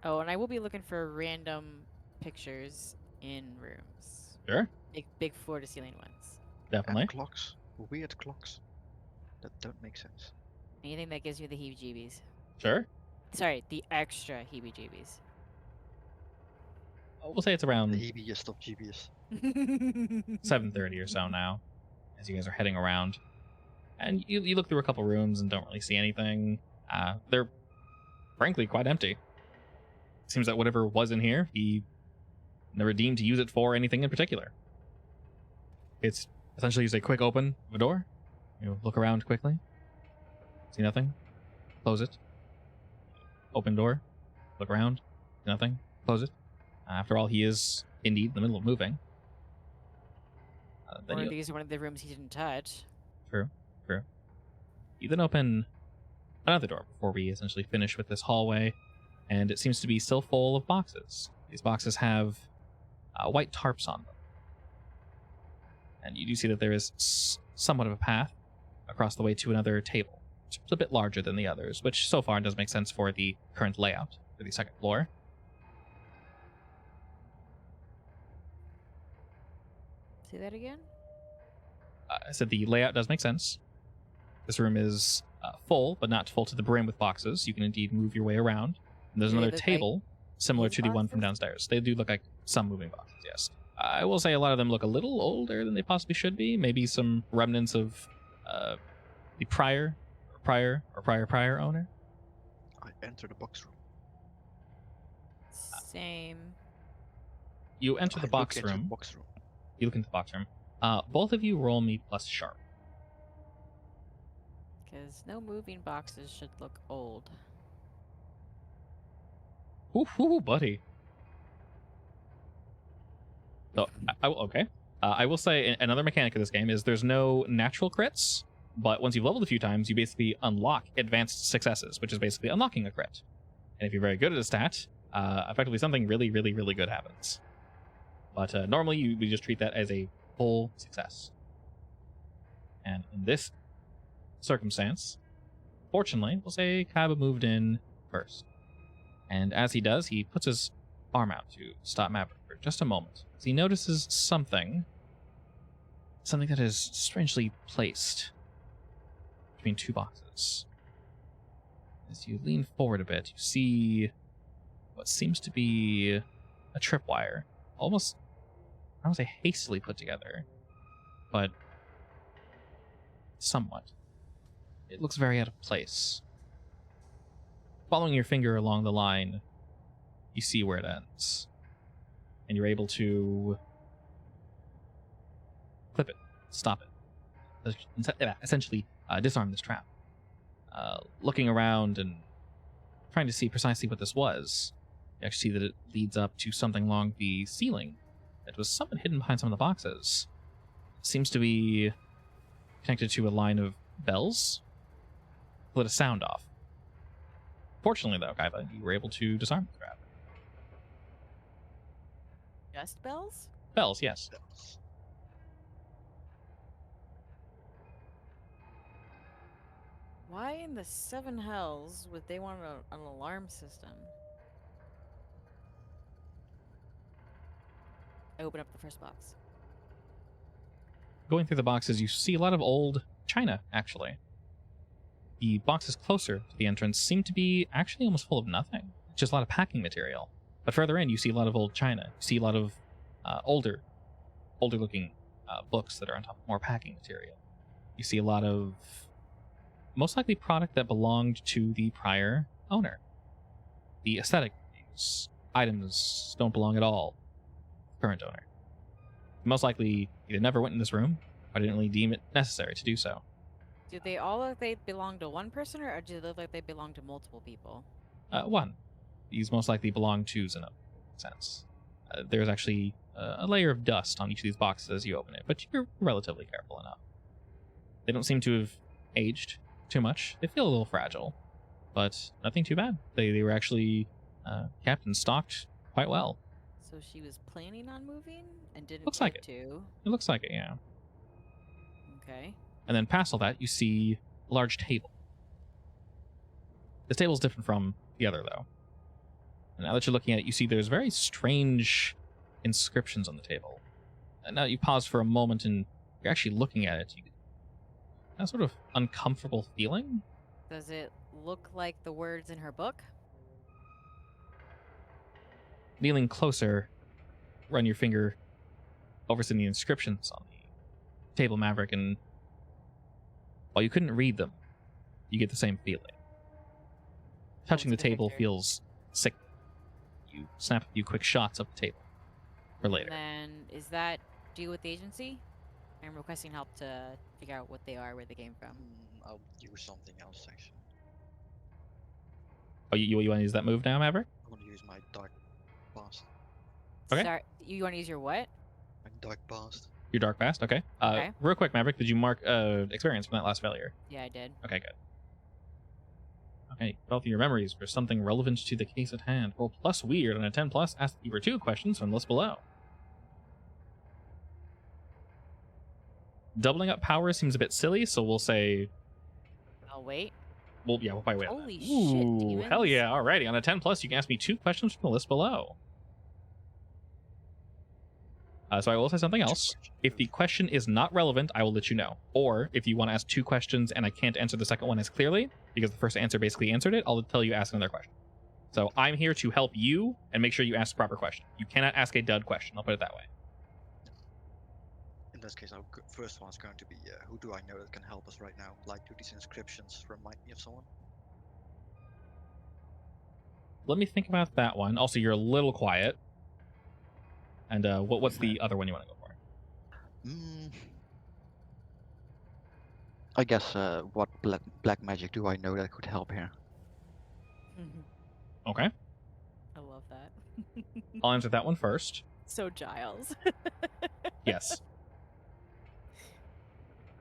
Oh, and I will be looking for random pictures in rooms. Sure. Big floor-to-ceiling ones. Definitely. And clocks. Weird clocks. That don't make sense. Anything that gives you the heebie-jeebies. Sure. Sorry, the extra heebie-jeebies. We'll say it's around The heebiest of GBs. 7:30 or so now, as you guys are heading around. And you look through a couple rooms and don't really see anything. They're frankly quite empty. Seems that whatever was in here, he never deemed to use it for anything in particular. It's essentially just a quick open of a door. You look around quickly. See nothing. Close it. Open door. Look around. See nothing. Close it. After all, he is indeed in the middle of moving. Or these are one of the rooms he didn't touch. True. You then open another door before we essentially finish with this hallway, and it seems to be still full of boxes. These boxes have white tarps on them. And you do see that there is somewhat of a path across the way to another table. It's a bit larger than the others, which so far does make sense for the current layout for the second floor. Say that again? I said the layout does make sense. This room is full, but not full to the brim with boxes. You can indeed move your way around. And there's Do they another look like table similar these to the one from boxes? downstairs. They do look like some moving boxes, yes. I will say a lot of them look a little older than they possibly should be. Maybe some remnants of the prior owner. I enter the box room. Same. You enter I the look box into the room. box room. You look into the box room. Both of you roll me plus sharp. Because no moving boxes should look old. Ooh, buddy. So, okay. I will say another mechanic of this game is there's no natural crits, but once you've leveled a few times, you basically unlock advanced successes, which is basically unlocking a crit. And if you're very good at a stat, effectively something really, really, really good happens. But normally we just treat that as a full success. And in this circumstance, fortunately, we'll say Kaiba moved in first. And as he does, he puts his arm out to stop Maverick for just a moment. As he notices something that is strangely placed between two boxes. As you lean forward a bit, you see what seems to be a tripwire. Almost, I don't say hastily put together, but somewhat. It looks very out of place. Following your finger along the line, you see where it ends. And you're able to clip it, stop it. Essentially, disarm this trap. Looking around and trying to see precisely what this was, you actually see that it leads up to something along the ceiling that was somewhat hidden behind some of the boxes. It seems to be connected to a line of bells. Let a sound off. Fortunately, though, Kaiba, you were able to disarm the trap. Just bells? Bells, yes. Why in the seven hells would they want an alarm system? I open up the first box. Going through the boxes, you see a lot of old china, actually. The boxes closer to the entrance seem to be actually almost full of nothing. Just a lot of packing material. But further in, you see a lot of old china. You see a lot of older-looking books that are on top of more packing material. You see a lot of most likely product that belonged to the prior owner. The aesthetic items don't belong at all to the current owner. Most likely either never went in this room or didn't really deem it necessary to do so. Do they all look like they belong to one person, or do they look like they belong to multiple people? One. These most likely belong to Zeno, sense. There's actually a layer of dust on each of these boxes as you open it, but you're relatively careful enough. They don't seem to have aged too much. They feel a little fragile, but nothing too bad. They were actually kept and stocked quite well. So she was planning on moving and didn't Looks like get it. to. It looks like it, yeah. Okay. And then past all that, you see a large table. This table's different from the other, though. And now that you're looking at it, you see there's very strange inscriptions on the table. And now you pause for a moment and you're actually looking at it. You get a sort of uncomfortable feeling. Does it look like the words in her book? Kneeling closer, run your finger over some of the inscriptions on the table, Maverick, and while you couldn't read them, you get the same feeling. Touching the What's in the table picture? feels sick. You snap a few quick shots of the table for later. And then, is that due with the agency? I'm requesting help to figure out what they are, where they came from. I'll use something else actually. Oh, you want to use that move now, Maverick? I'm gonna use my dark past. Okay. Sorry, you want to use your what? My dark past. Your dark past, okay. Okay. Real quick, Maverick, did you mark experience from that last failure? Yeah, I did. Okay, good. Okay, both of your memories for something relevant to the case at hand. Roll plus weird on a 10 plus. Ask either 2 questions from the list below. Doubling up power seems a bit silly, so we'll say. I'll wait. Well, yeah, we'll probably wait. Holy on that. shit, Ooh, hell demons. yeah! Alrighty, on a 10 plus, you can ask me 2 questions from the list below. So I will say something else. If the question is not relevant, I will let you know. Or if you want to ask 2 questions and I can't answer the second one as clearly, because the first answer basically answered it, I'll tell you to ask another question. So I'm here to help you and make sure you ask the proper question. You cannot ask a dud question. I'll put it that way. In this case, our first one is going to be who do I know that can help us right now? Like, do these inscriptions remind me of someone? Let me think about that one. Also, you're a little quiet. And what's the other one you want to go for? I guess what black magic do I know that could help here? Okay. I love that. I'll answer that one first. So Giles. Yes.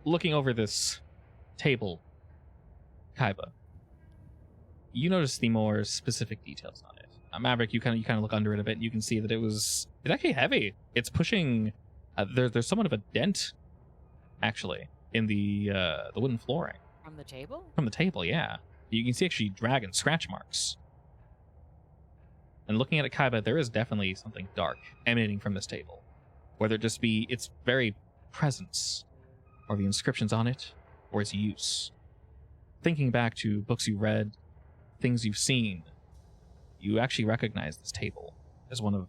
Looking over this table, Kaiba, you notice the more specific details on it. Maverick, you kind of look under it a bit, and you can see that it's actually heavy. It's pushing. There's somewhat of a dent, actually, in the wooden flooring. From the table? From the table, yeah. You can see actually drag and scratch marks. And looking at it, Kaiba, there is definitely something dark emanating from this table. Whether it just be its very presence, or the inscriptions on it, or its use. Thinking back to books you read, things you've seen, you actually recognize this table as one of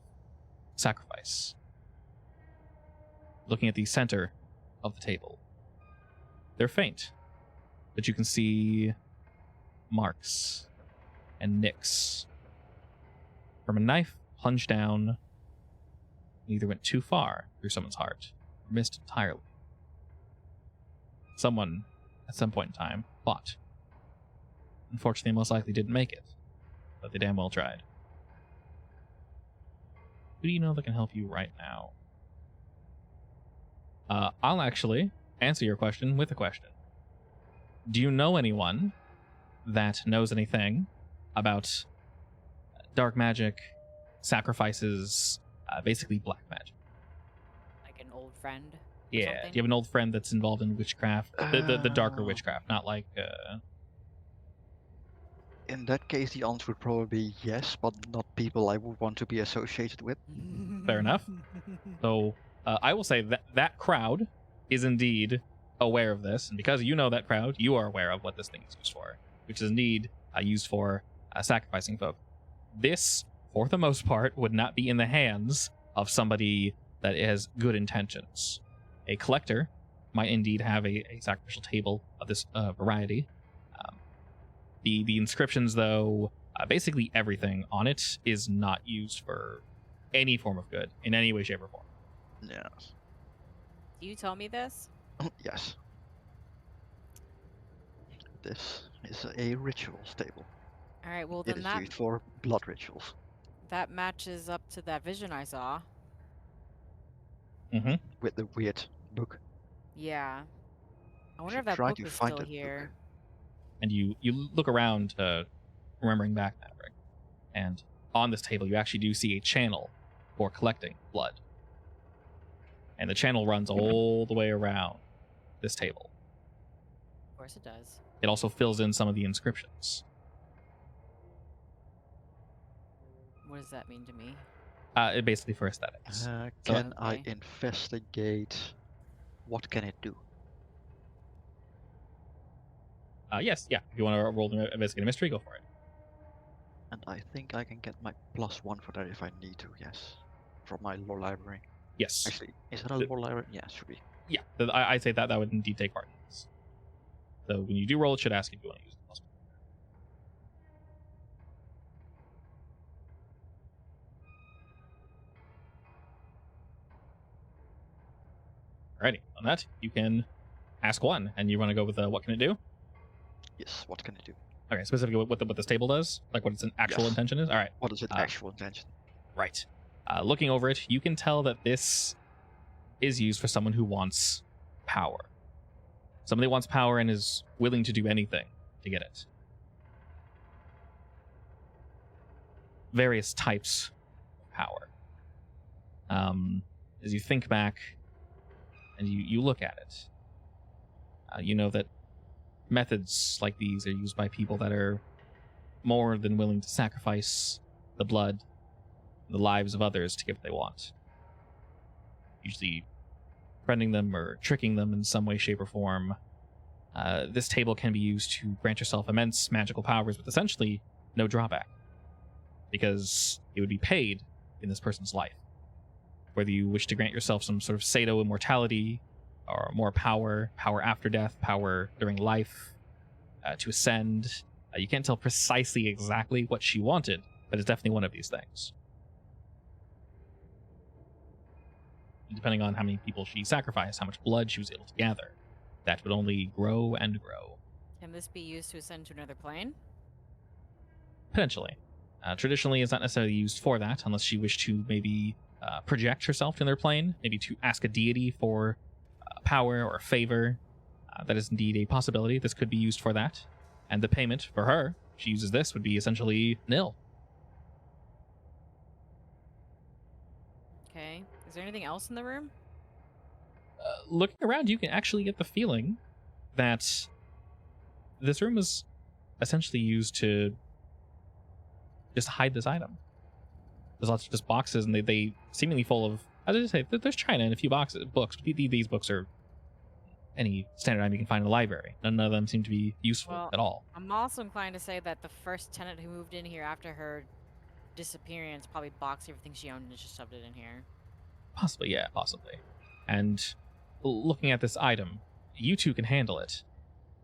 sacrifice. Looking at the center of the table, they're faint, but you can see marks and nicks from a knife plunged down. It either went too far through someone's heart or missed entirely. Someone, at some point in time, fought. Unfortunately, most likely didn't make it, but they damn well tried. Who do you know that can help you right now? I'll actually answer your question with a question. Do you know anyone that knows anything about dark magic, sacrifices, basically black magic? Like an old friend. Yeah. something? Do you have an old friend that's involved in witchcraft? The darker witchcraft, not like In that case, the answer would probably be yes, but not people I would want to be associated with. Fair enough. So I will say that that crowd is indeed aware of this, and because you know that crowd, you are aware of what this thing is used for, which is indeed used for sacrificing folk. This, for the most part, would not be in the hands of somebody that has good intentions. A collector might indeed have a sacrificial table of this variety. The inscriptions, though, basically everything on it is not used for any form of good in any way, shape, or form. Yes. Do you tell me this? Yes. This is a rituals table. All right. Well, It then is that used for blood rituals. matches up to that vision I saw. Mm-hmm. With the weird book. Yeah. I wonder should if that try book to is find still that book. here. And you look around, remembering back, Maverick, and on this table you actually do see a channel for collecting blood, and the channel runs all the way around this table. Of course it does. It also fills in some of the inscriptions. What does that mean to me? It basically for aesthetics. So- Can I Okay. investigate? What can it do? Yes, yeah. If you want to roll the investigate a mystery, go for it. And I think I can get my +1 for that if I need to, yes. From my lore library. Yes. Actually, is that a The- lore library? Yeah, it should be. Yeah, I'd say that would indeed take part in this. So when you do roll, it should ask if you want to use the Alrighty, on that, you can ask one, and you want to go with what can it do? Yes, what can it do? Okay, specifically what this table does? Like what its actual Yes. intention is? Alright, What is its actual intention? right. Looking over it, you can tell that this is used for someone who wants power. Somebody wants power and is willing to do anything to get it. Various types of power. As you think back and you look at it, you know that methods like these are used by people that are more than willing to sacrifice the blood, the lives of others to get what they want. Usually friending them or tricking them in some way, shape, or form. This table can be used to grant yourself immense magical powers with essentially no drawback, because it would be paid in this person's life. Whether you wish to grant yourself some sort of pseudo immortality, or more power, power after death, power during life, to ascend. You can't tell precisely exactly what she wanted, but it's definitely one of these things. Depending on how many people she sacrificed, how much blood she was able to gather, that would only grow and grow. Can this be used to ascend to another plane? Potentially. Traditionally, it's not necessarily used for that, unless she wished to maybe project herself to another plane, maybe to ask a deity for power or favor. That is indeed a possibility. This could be used for that. And the payment for her, if she uses this, would be essentially nil. Okay. Is there anything else in the room? Looking around, you can actually get the feeling that this room is essentially used to just hide this item. There's lots of just boxes, and they seemingly full of, as I say, there's china and a few books. These books are any standard item you can find in a library. None of them seem to be useful Well, at all. I'm also inclined to say that the first tenant who moved in here after her disappearance probably boxed everything she owned and just shoved it in here. Possibly, yeah, possibly. And looking at this item, you two can handle it,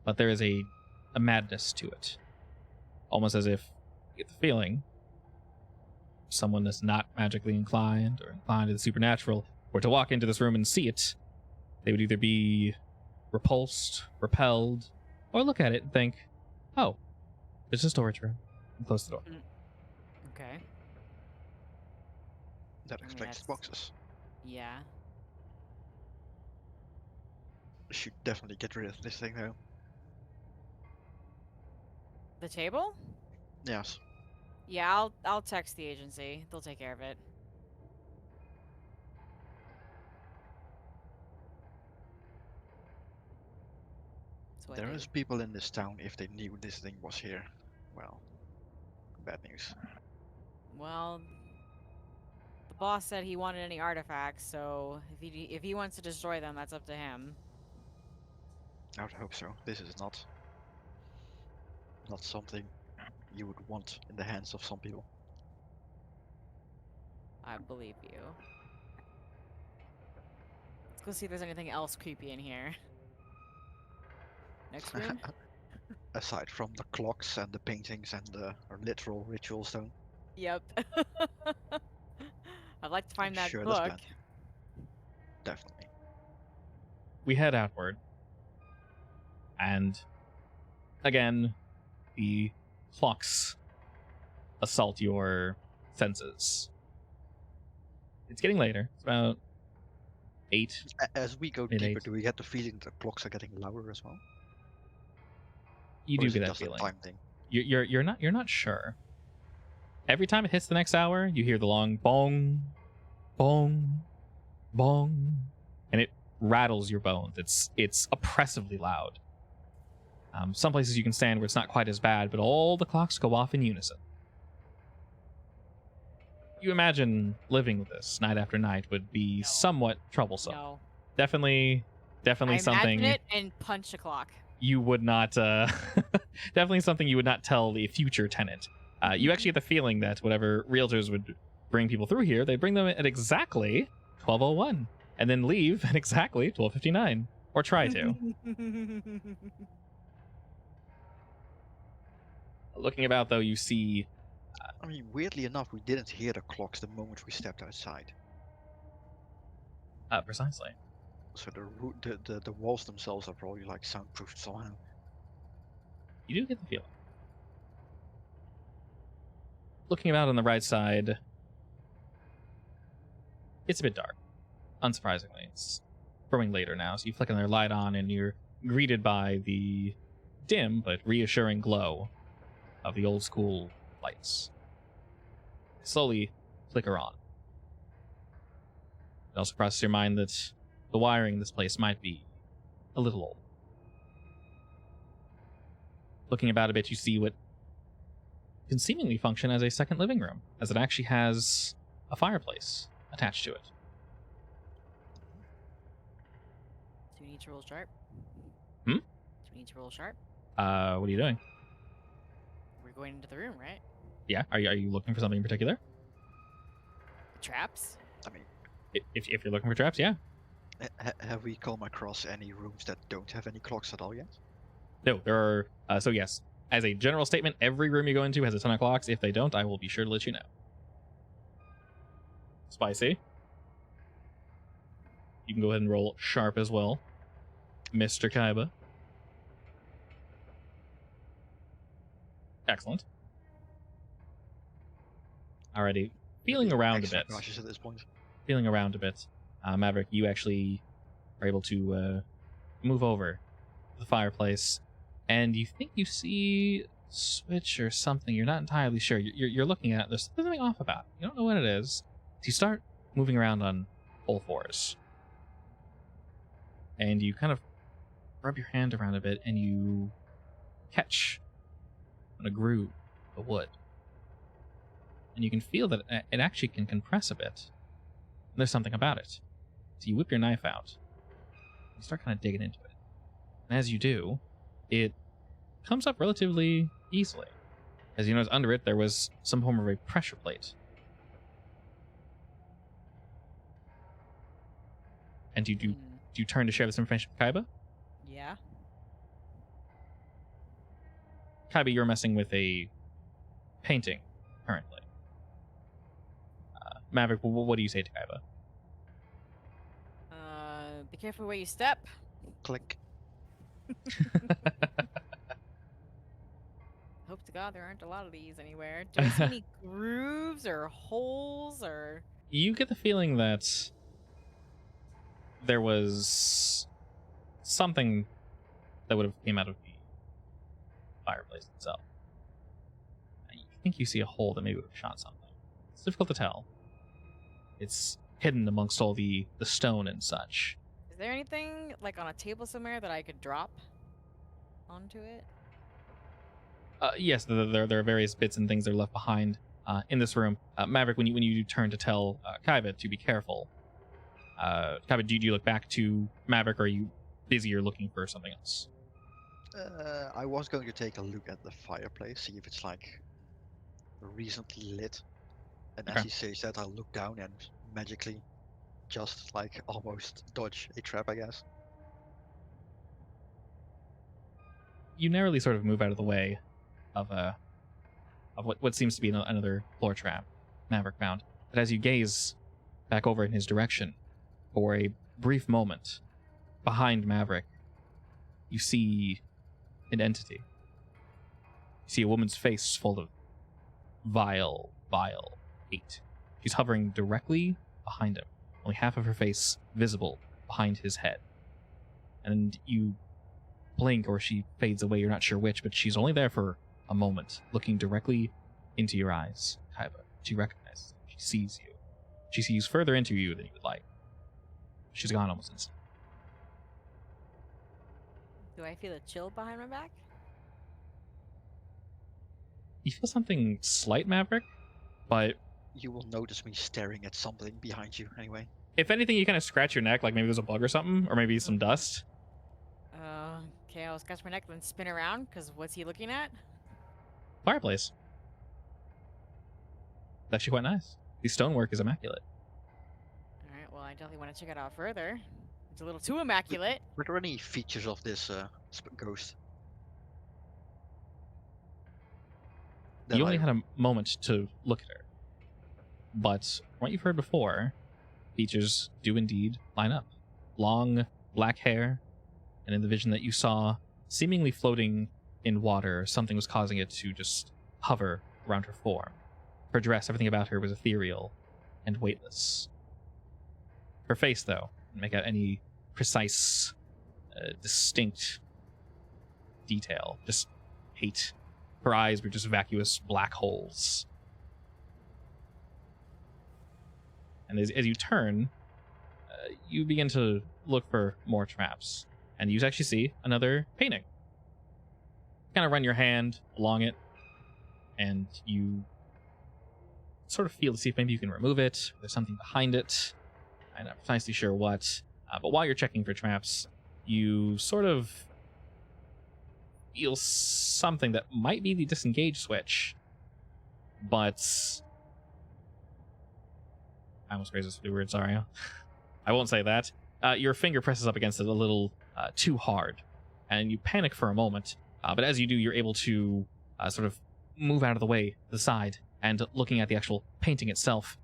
but there is a madness to it. Almost as if you get the feeling someone that's not magically inclined or inclined to the supernatural were to walk into this room and see it, they would either be repulsed, repelled, or look at it and think, oh, it's a storage room, and close the door. Okay. That I mean, explains that's- boxes. Yeah. Should definitely get rid of this thing though. The table? Yes. Yeah, I'll text the agency. They'll take care of it. That's what I There do. is people in this town if they knew this thing was here. Well, bad news. Well, the boss said he wanted any artifacts, so if he wants to destroy them, that's up to him. I would hope so. This is not something you would want in the hands of some people. I believe you. Let's go see if there's anything else creepy in here. Next room? Aside from the clocks and the paintings and the literal ritual stone. Yep. I'd like to I'm find that sure there's book. plenty. Definitely. We head outward. And again, the clocks assault your senses. It's getting later. It's about 8. As we go Mid deeper, eight. do we get the feeling the clocks are getting louder as well? You Or do is get it that just a feeling. time thing? You're not sure. Every time it hits the next hour, you hear the long bong, bong, bong, and it rattles your bones. It's oppressively loud. Some places you can stand where it's not quite as bad, but all the clocks go off in unison. You imagine living with this night after night would be No. somewhat troublesome. No. Definitely I something imagine it and punch a clock. you would not definitely something you would not tell the future tenant. You actually get the feeling that whatever realtors would bring people through here, they'd bring them at exactly 12:01 and then leave at exactly 12:59, or try to. Looking about, though, you see I mean, weirdly enough, we didn't hear the clocks the moment we stepped outside. precisely. So the walls themselves are probably like soundproofed somehow. You do get the feeling. Looking about on the right side, it's a bit dark. Unsurprisingly, it's growing later now, so you flick another light on and you're greeted by the dim but reassuring glow of the old school lights. They slowly flicker on. It also crosses your mind that the wiring in this place might be a little old. Looking about a bit, you see what can seemingly function as a second living room, as it actually has a fireplace attached to it. Do we need to roll sharp? Hmm? Do we need to roll sharp? What are you doing? We're going into the room, right? Yeah, are you looking for something in particular? Traps? I mean, If you're looking for traps, yeah. have we come across any rooms that don't have any clocks at all yet? No, there are. So yes, as a general statement, every room you go into has a ton of clocks. If they don't, I will be sure to let you know. Spicy. You can go ahead and roll sharp as well, Mr. Kaiba. Excellent. Alrighty, feeling around a Extra bit. crashes at this point. Feeling around a bit. Maverick, you actually are able to move over to the fireplace, and you think you see a switch or something. You're not entirely sure. You're looking at it. There's something off about it. You don't know what it is. So you start moving around on all fours, and you kind of rub your hand around a bit, and you catch on a groove of wood, and you can feel that it actually can compress a bit. And there's something about it. So you whip your knife out. You start kind of digging into it. And as you do, it comes up relatively easily. As you notice, under it, there was some form of a pressure plate. And do you turn to share this information with Kaiba? Yeah. Kaiba, you're messing with a painting currently. Maverick, what do you say to Kaiba? Be careful where you step. Click. Hope to God there aren't a lot of these anywhere. Do I see any grooves or holes or... You get the feeling that there was something that would have came out of the fireplace itself. You think you see a hole that maybe would have shot something. It's difficult to tell. It's hidden amongst all the stone and such. Is there anything like on a table somewhere that I could drop onto it? Yes, there are various bits and things that are left behind in this room. Maverick, when you turn to tell Kaiba to be careful, Kaiba, do you look back to Maverick, or are you busy or looking for something else? I was going to take a look at the fireplace, see if it's like recently lit. And Okay. as he says that, I'll look down and magically just like almost dodge a trap, I guess. You narrowly sort of move out of the way of what seems to be another floor trap Maverick found. But as you gaze back over in his direction, for a brief moment, behind Maverick, you see an entity. You see a woman's face full of vile hate. She's hovering directly behind him, only half of her face visible behind his head. And you blink or she fades away, you're not sure which, but she's only there for a moment, looking directly into your eyes, Kaiba. She recognizes you. She sees you. She sees further into you than you would like. She's gone almost instantly. Do I feel a chill behind my back? You feel something slight, Maverick, but You will notice me staring at something behind you anyway. if anything, you kind of scratch your neck, like maybe there's a bug or something, or maybe some dust. Okay, I'll scratch my neck then spin around, because what's he looking at? Fireplace. It's actually quite nice. The stonework is immaculate. Alright, well, I definitely want to check it out further. It's a little too immaculate. Were there any features of this ghost? that You only I- had a moment to look at her. But from what you've heard before, features do indeed line up. Long, black hair, and in the vision that you saw, seemingly floating in water, something was causing it to just hover around her form. Her dress, everything about her was ethereal and weightless. Her face, though, didn't make out any precise, distinct detail. Just hate. Her eyes were just vacuous black holes. And as you turn, you begin to look for more traps. And you actually see another painting. Kind of run your hand along it, and you sort of feel to see if maybe you can remove it, or there's something behind it. I'm not precisely sure what. But while you're checking for traps, you sort of feel something that might be the disengage switch, but I almost phrased this really weird, sorry. I won't say that. Your finger presses up against it a little too hard, and you panic for a moment, but as you do, you're able to sort of move out of the way to the side, and looking at the actual painting itself,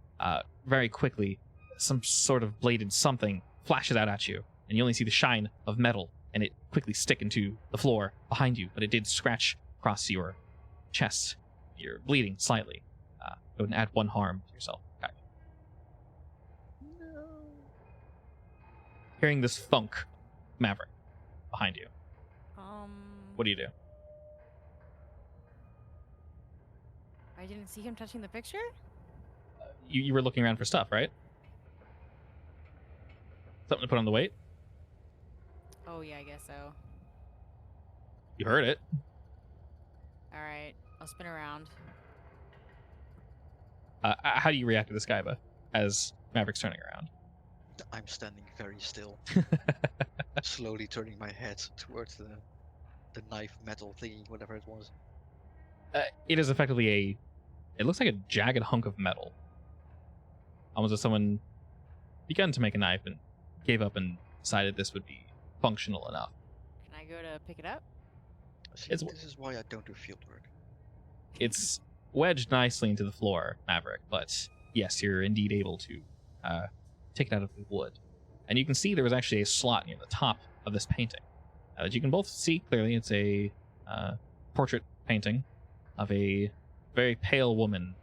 very quickly, some sort of bladed something flashes out at you, and you only see the shine of metal, and it quickly stick into the floor behind you, but it did scratch across your chest. You're bleeding slightly. Go and add 1 harm to yourself. Okay. No. Hearing this thunk, Maverick, behind you. What do you do? I didn't see him touching the picture? You were looking around for stuff, right? Something to put on the weight? Oh, yeah, I guess so. You heard it. Alright, I'll spin around. How do you react to this guy, as Maverick's turning around? I'm standing very still, slowly turning my head towards the knife metal thingy, whatever it was. It is effectively it looks like a jagged hunk of metal. Almost as someone begun to make a knife and gave up and decided this would be functional enough. Can I go to pick it up? See, It's- this is why I don't do field work. It's wedged nicely into the floor, Maverick, but yes, you're indeed able to take it out of the wood. And you can see there was actually a slot near the top of this painting. That you can both see clearly. It's a portrait painting of a very pale woman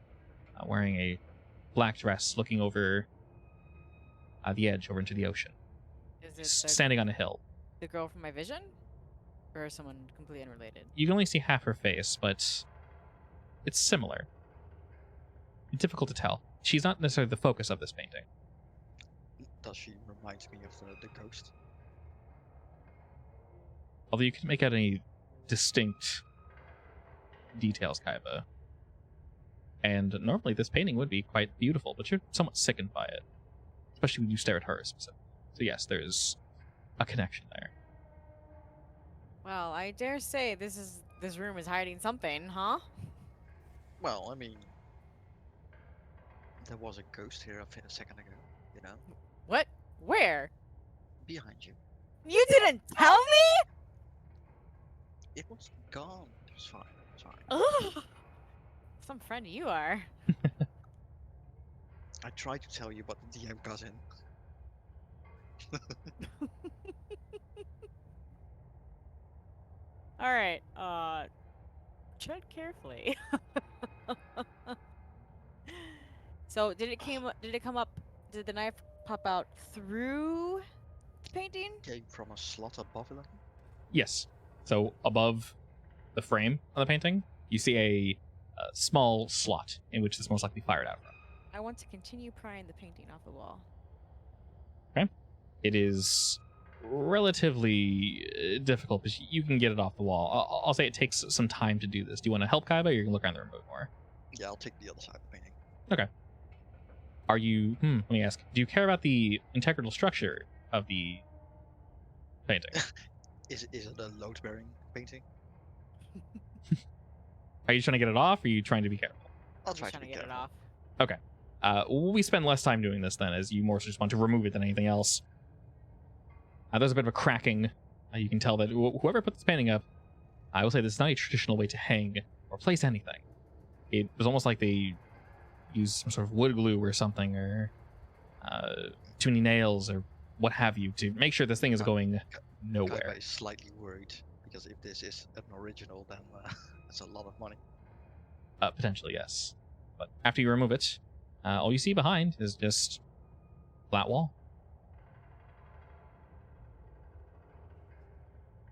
wearing a black dress looking over the edge over into the ocean. Is it the, Standing on a hill. the girl from my vision? Or someone completely unrelated? You can only see half her face, but it's similar. It's difficult to tell. She's not necessarily the focus of this painting. Does she remind me of the ghost? Although you can make out any distinct details, Kaiba. And normally this painting would be quite beautiful, but you're somewhat sickened by it. Especially when you stare at her specifically. So yes, there's a connection there. Well, I dare say this room is hiding something, huh? Well, I mean, there was a ghost here a second ago, you know? What? Where? Behind you. You didn't tell me? It was gone. It was fine. It's fine. Ugh. Some friend you are. I tried to tell you, but the DM got in. Alright, tread carefully. So did it come up, did the knife pop out through the painting? Came from a slot above it. Yes. So above the frame on the painting, you see a small slot in which this most likely fired out from. I want to continue prying the painting off the wall. It is relatively difficult, but you can get it off the wall. I'll say it takes some time to do this. Do you want to help Kaiba, or you can look around the room more? Yeah, I'll take the other side of the painting. Are you... let me ask. Do you care about the integral structure of the painting? Is it a load-bearing painting? Are you trying to get it off, or are you trying to be careful? I'll I'm try just to trying be to get it careful. off. We spend less time doing this then, as you more just want to remove it than anything else. There's a bit of a cracking. You can tell that whoever put this painting up, I will say this is not a traditional way to hang or place anything. It was almost like they used some sort of wood glue or something, or too many nails, or what have you, to make sure this thing is going nowhere. Kaiba is slightly worried, because if this is an original, then that's a lot of money. Potentially, yes. But after you remove it, all you see behind is just flat wall.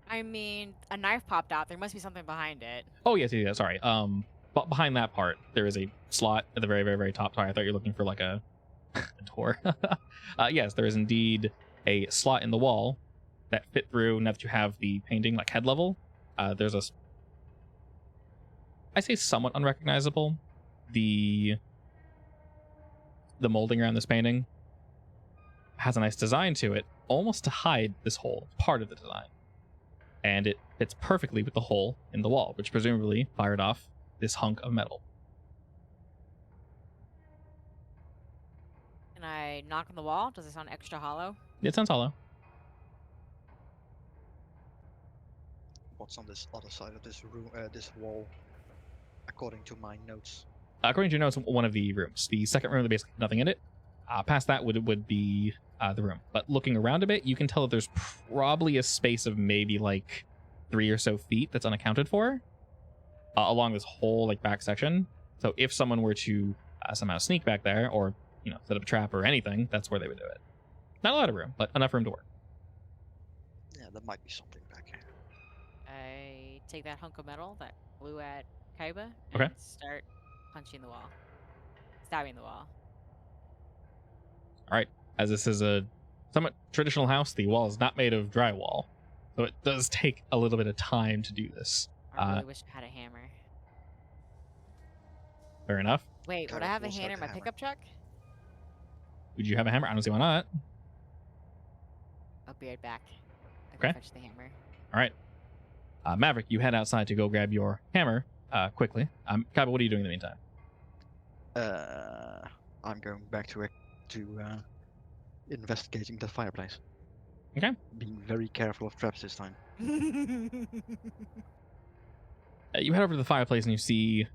I mean, a knife popped out. There must be something behind it. Oh, yes, sorry. But behind that part, there is a slot at the very, very, very top. Sorry, I thought you were looking for like a door. Yes, there is indeed a slot in the wall that fit through. Now that you have the painting like head level, there's I say somewhat unrecognizable. The molding around this painting has a nice design to it, almost to hide this whole part of the design. And it fits perfectly with the hole in the wall, which presumably fired off this hunk of metal. Can I knock on the wall? Does it sound extra hollow? It sounds hollow. What's on this other side of this room, this wall? According to my notes. According to your notes, one of the rooms. The second room, there's basically nothing in it. Past that would be the room. But looking around a bit, you can tell that there's probably a space of maybe like 3 or so feet that's unaccounted for along this whole like back section. So if someone were to somehow sneak back there, or set up a trap or anything, that's where they would do it. Not a lot of room, but enough room to work. Yeah, there might be something back here. I take that hunk of metal that blew at Kaiba and Okay. start punching the wall. Stabbing the wall. All right. As this is a somewhat traditional house, the wall is not made of drywall. So it does take a little bit of time to do this. I really wish I had a hammer. Fair enough. Wait, would Kaiba I have a pulls out hammer in the my hammer. pickup truck? Would you have a hammer? I don't see why not. I'll be right back. I Okay. can fetch the hammer. All right. Maverick, you head outside to go grab your hammer quickly. Kaiba, what are you doing in the meantime? I'm going back to investigating the fireplace. Okay. Being very careful of traps this time. You head over to the fireplace and you see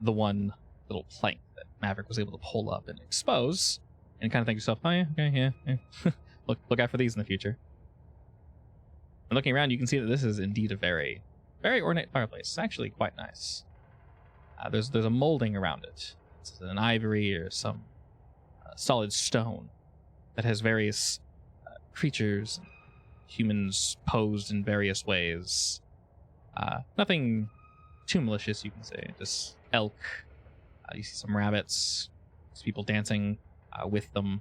the one little plank that Maverick was able to pull up and expose, and kind of think to yourself, oh yeah, okay, yeah. look out for these in the future. And looking around, you can see that this is indeed a very, very ornate fireplace. It's actually quite nice. There's a molding around it. It's an ivory or some solid stone that has various creatures, humans posed in various ways. Nothing too malicious, you can say. Just elk. You see some rabbits. See people dancing with them.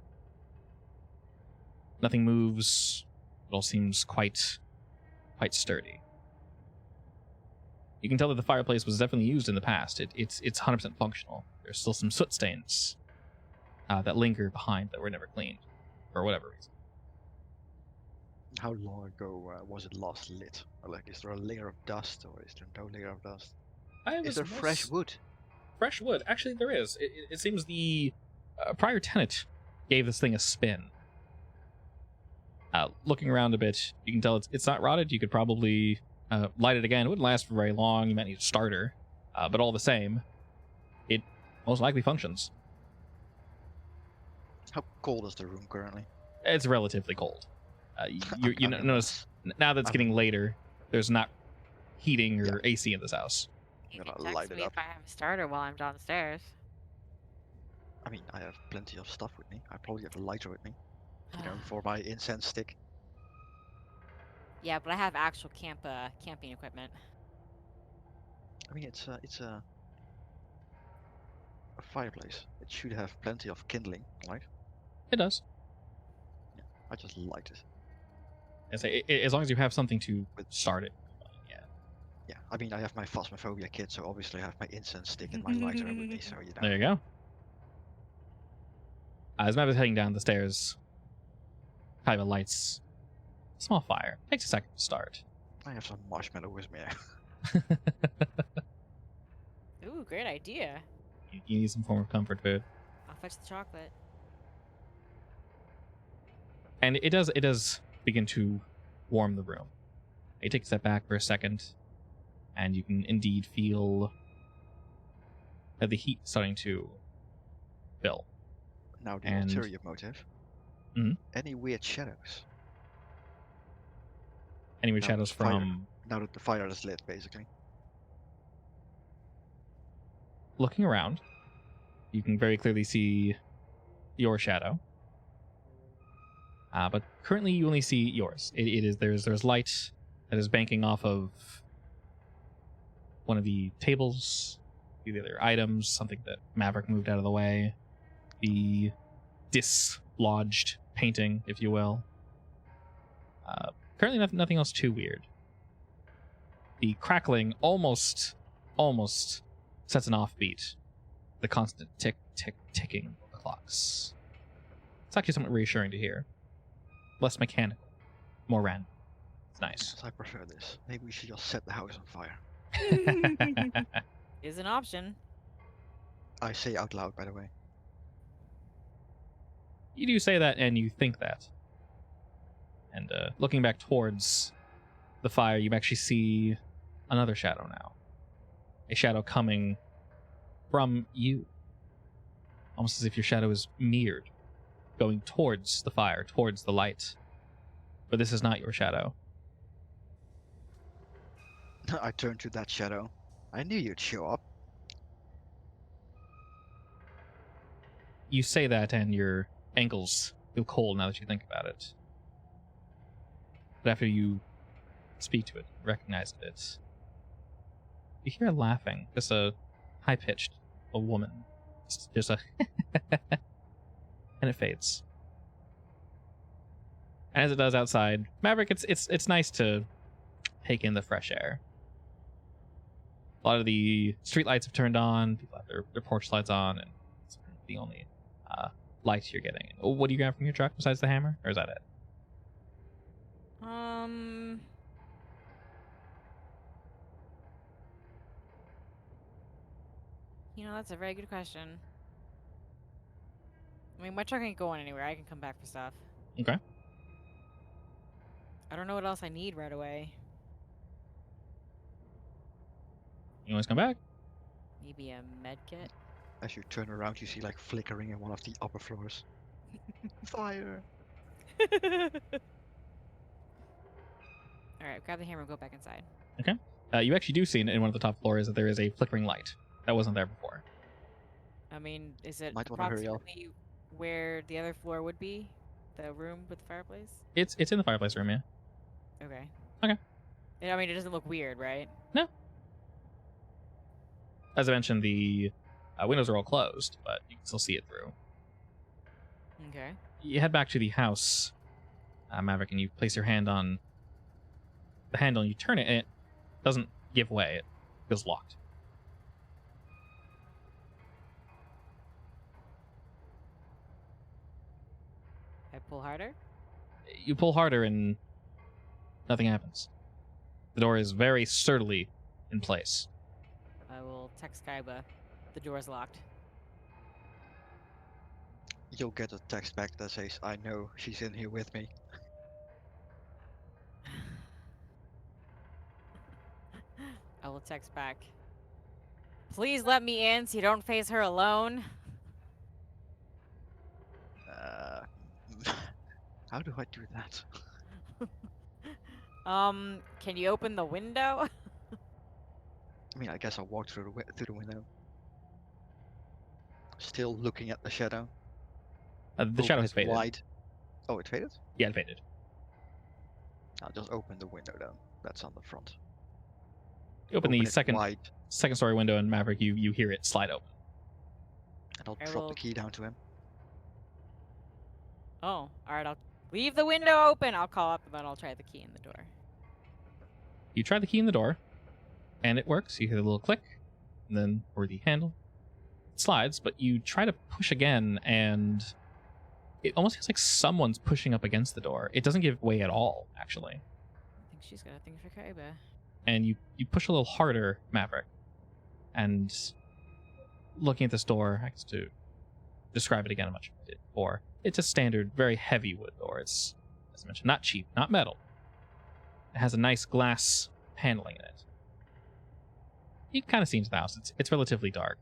Nothing moves. It all seems quite sturdy. You can tell that the fireplace was definitely used in the past. It's 100% functional. There's still some soot stains that linger behind that were never cleaned for whatever reason. How long ago was it last lit? Or, like, is there a layer of dust, or is there no layer of dust? Is there fresh wood? Fresh wood. Actually, there is. It seems the prior tenant gave this thing a spin. Looking around a bit, you can tell it's not rotted. You could probably light it again. It wouldn't last for very long. You might need a starter. But all the same, it most likely functions. How cold is the room currently? It's relatively cold. You notice now that it's getting later, there's not heating or AC in this house. You I'm can gonna light text it me up. if I have a starter while I'm downstairs. I mean, I have plenty of stuff with me. I probably have a lighter with me. For my incense stick. Yeah, but I have actual camping equipment. I mean, it's a fireplace. It should have plenty of kindling, right? It does. Yeah, I just light it. I say, as long as you have something to start it. Yeah. Yeah, I mean, I have my phasmophobia kit, so obviously I have my incense stick and my lighter with me, so you know. There you go. As Mav is heading down the stairs, kind of lights a small fire. Takes a second to start. I have some marshmallow with me. Ooh, great idea. You need some form of comfort food. I'll fetch the chocolate. And it does begin to warm the room. You take a step back for a second, and you can indeed feel that the heat starting to build. Now the And- ulterior motive. Mhm. Any weird shadows? Any weird No, shadows fire. from Now that the fire is lit, basically. looking around? You can very clearly see your shadow. But currently you only see yours. There's light that is banking off of one of the tables, the other items, something that Maverick moved out of the way, the dislodged painting, if you will. Currently nothing else too weird. The crackling almost sets an offbeat. The constant ticking of the clocks. It's actually somewhat reassuring to hear. Less mechanical, more random. It's nice. Yes, I prefer this. Maybe we should just set the house on fire. Is an option. I say out loud, by the way. You do say that, and you think that. And looking back towards the fire, you actually see another shadow now. A shadow coming from you. Almost as if your shadow is mirrored, going towards the fire, towards the light. But this is not your shadow. I turn to that shadow. I knew you'd show up. You say that, and your ankles feel cold now that you think about it. But after you speak to it, recognize it, you hear laughing. Just a high-pitched, a woman. Just a and it fades. And as it does outside, Maverick, it's nice to take in the fresh air. A lot of the street lights have turned on. People have their porch lights on, and it's the only light you're getting. What do you grab from your truck besides the hammer, or is that it? That's a very good question. I mean, my truck ain't going anywhere. I can come back for stuff. Okay. I don't know what else I need right away. You always come back. Maybe a med kit. As you turn around, you see like flickering in one of the upper floors. Fire! Alright, grab the hammer and go back inside. You actually do see in one of the top floors that there is a flickering light that wasn't there before. I mean, is it Might wanna hurry up. approximately where the other floor would be? The room with the fireplace? It's in the fireplace room, yeah. Okay. Okay. I mean, it doesn't look weird, right? No. As I mentioned, the windows are all closed, but you can still see it through. Okay. You head back to the house, Maverick, and you place your hand on the handle and you turn it, and it doesn't give way. It feels locked. I pull harder. You pull harder and nothing happens. The door is very sturdily in place. I will text Kaiba. The door's locked. You'll get a text back that says, "I know she's in here with me." I will text back. Please let me in so you don't face her alone. Uh, how do I do that? Can you open the window? I mean, I guess I'll walk through the window. Still looking at the shadow. The Open shadow has it faded. wide. Oh, it faded? Yeah, it faded. I'll just open the window then. That's on the front. You open the it second wide, story window, and Maverick, you hear it slide open. and I'll I drop will- the key down to him. Oh, alright, I'll leave the window open. I'll call up and then I'll try the key in the door. You try the key in the door, and it works. You hear the little click, and then or the handle. It slides, but you try to push again, and it almost feels like someone's pushing up against the door. It doesn't give way at all, actually. I think she's got a thing for Kaiba. And you push a little harder, Maverick. And looking at this door, I guess to describe it again much before, it's a standard, very heavy wood door. It's, as I mentioned, not cheap, not metal. It has a nice glass paneling in it. You can kind of see into the house. It's relatively dark.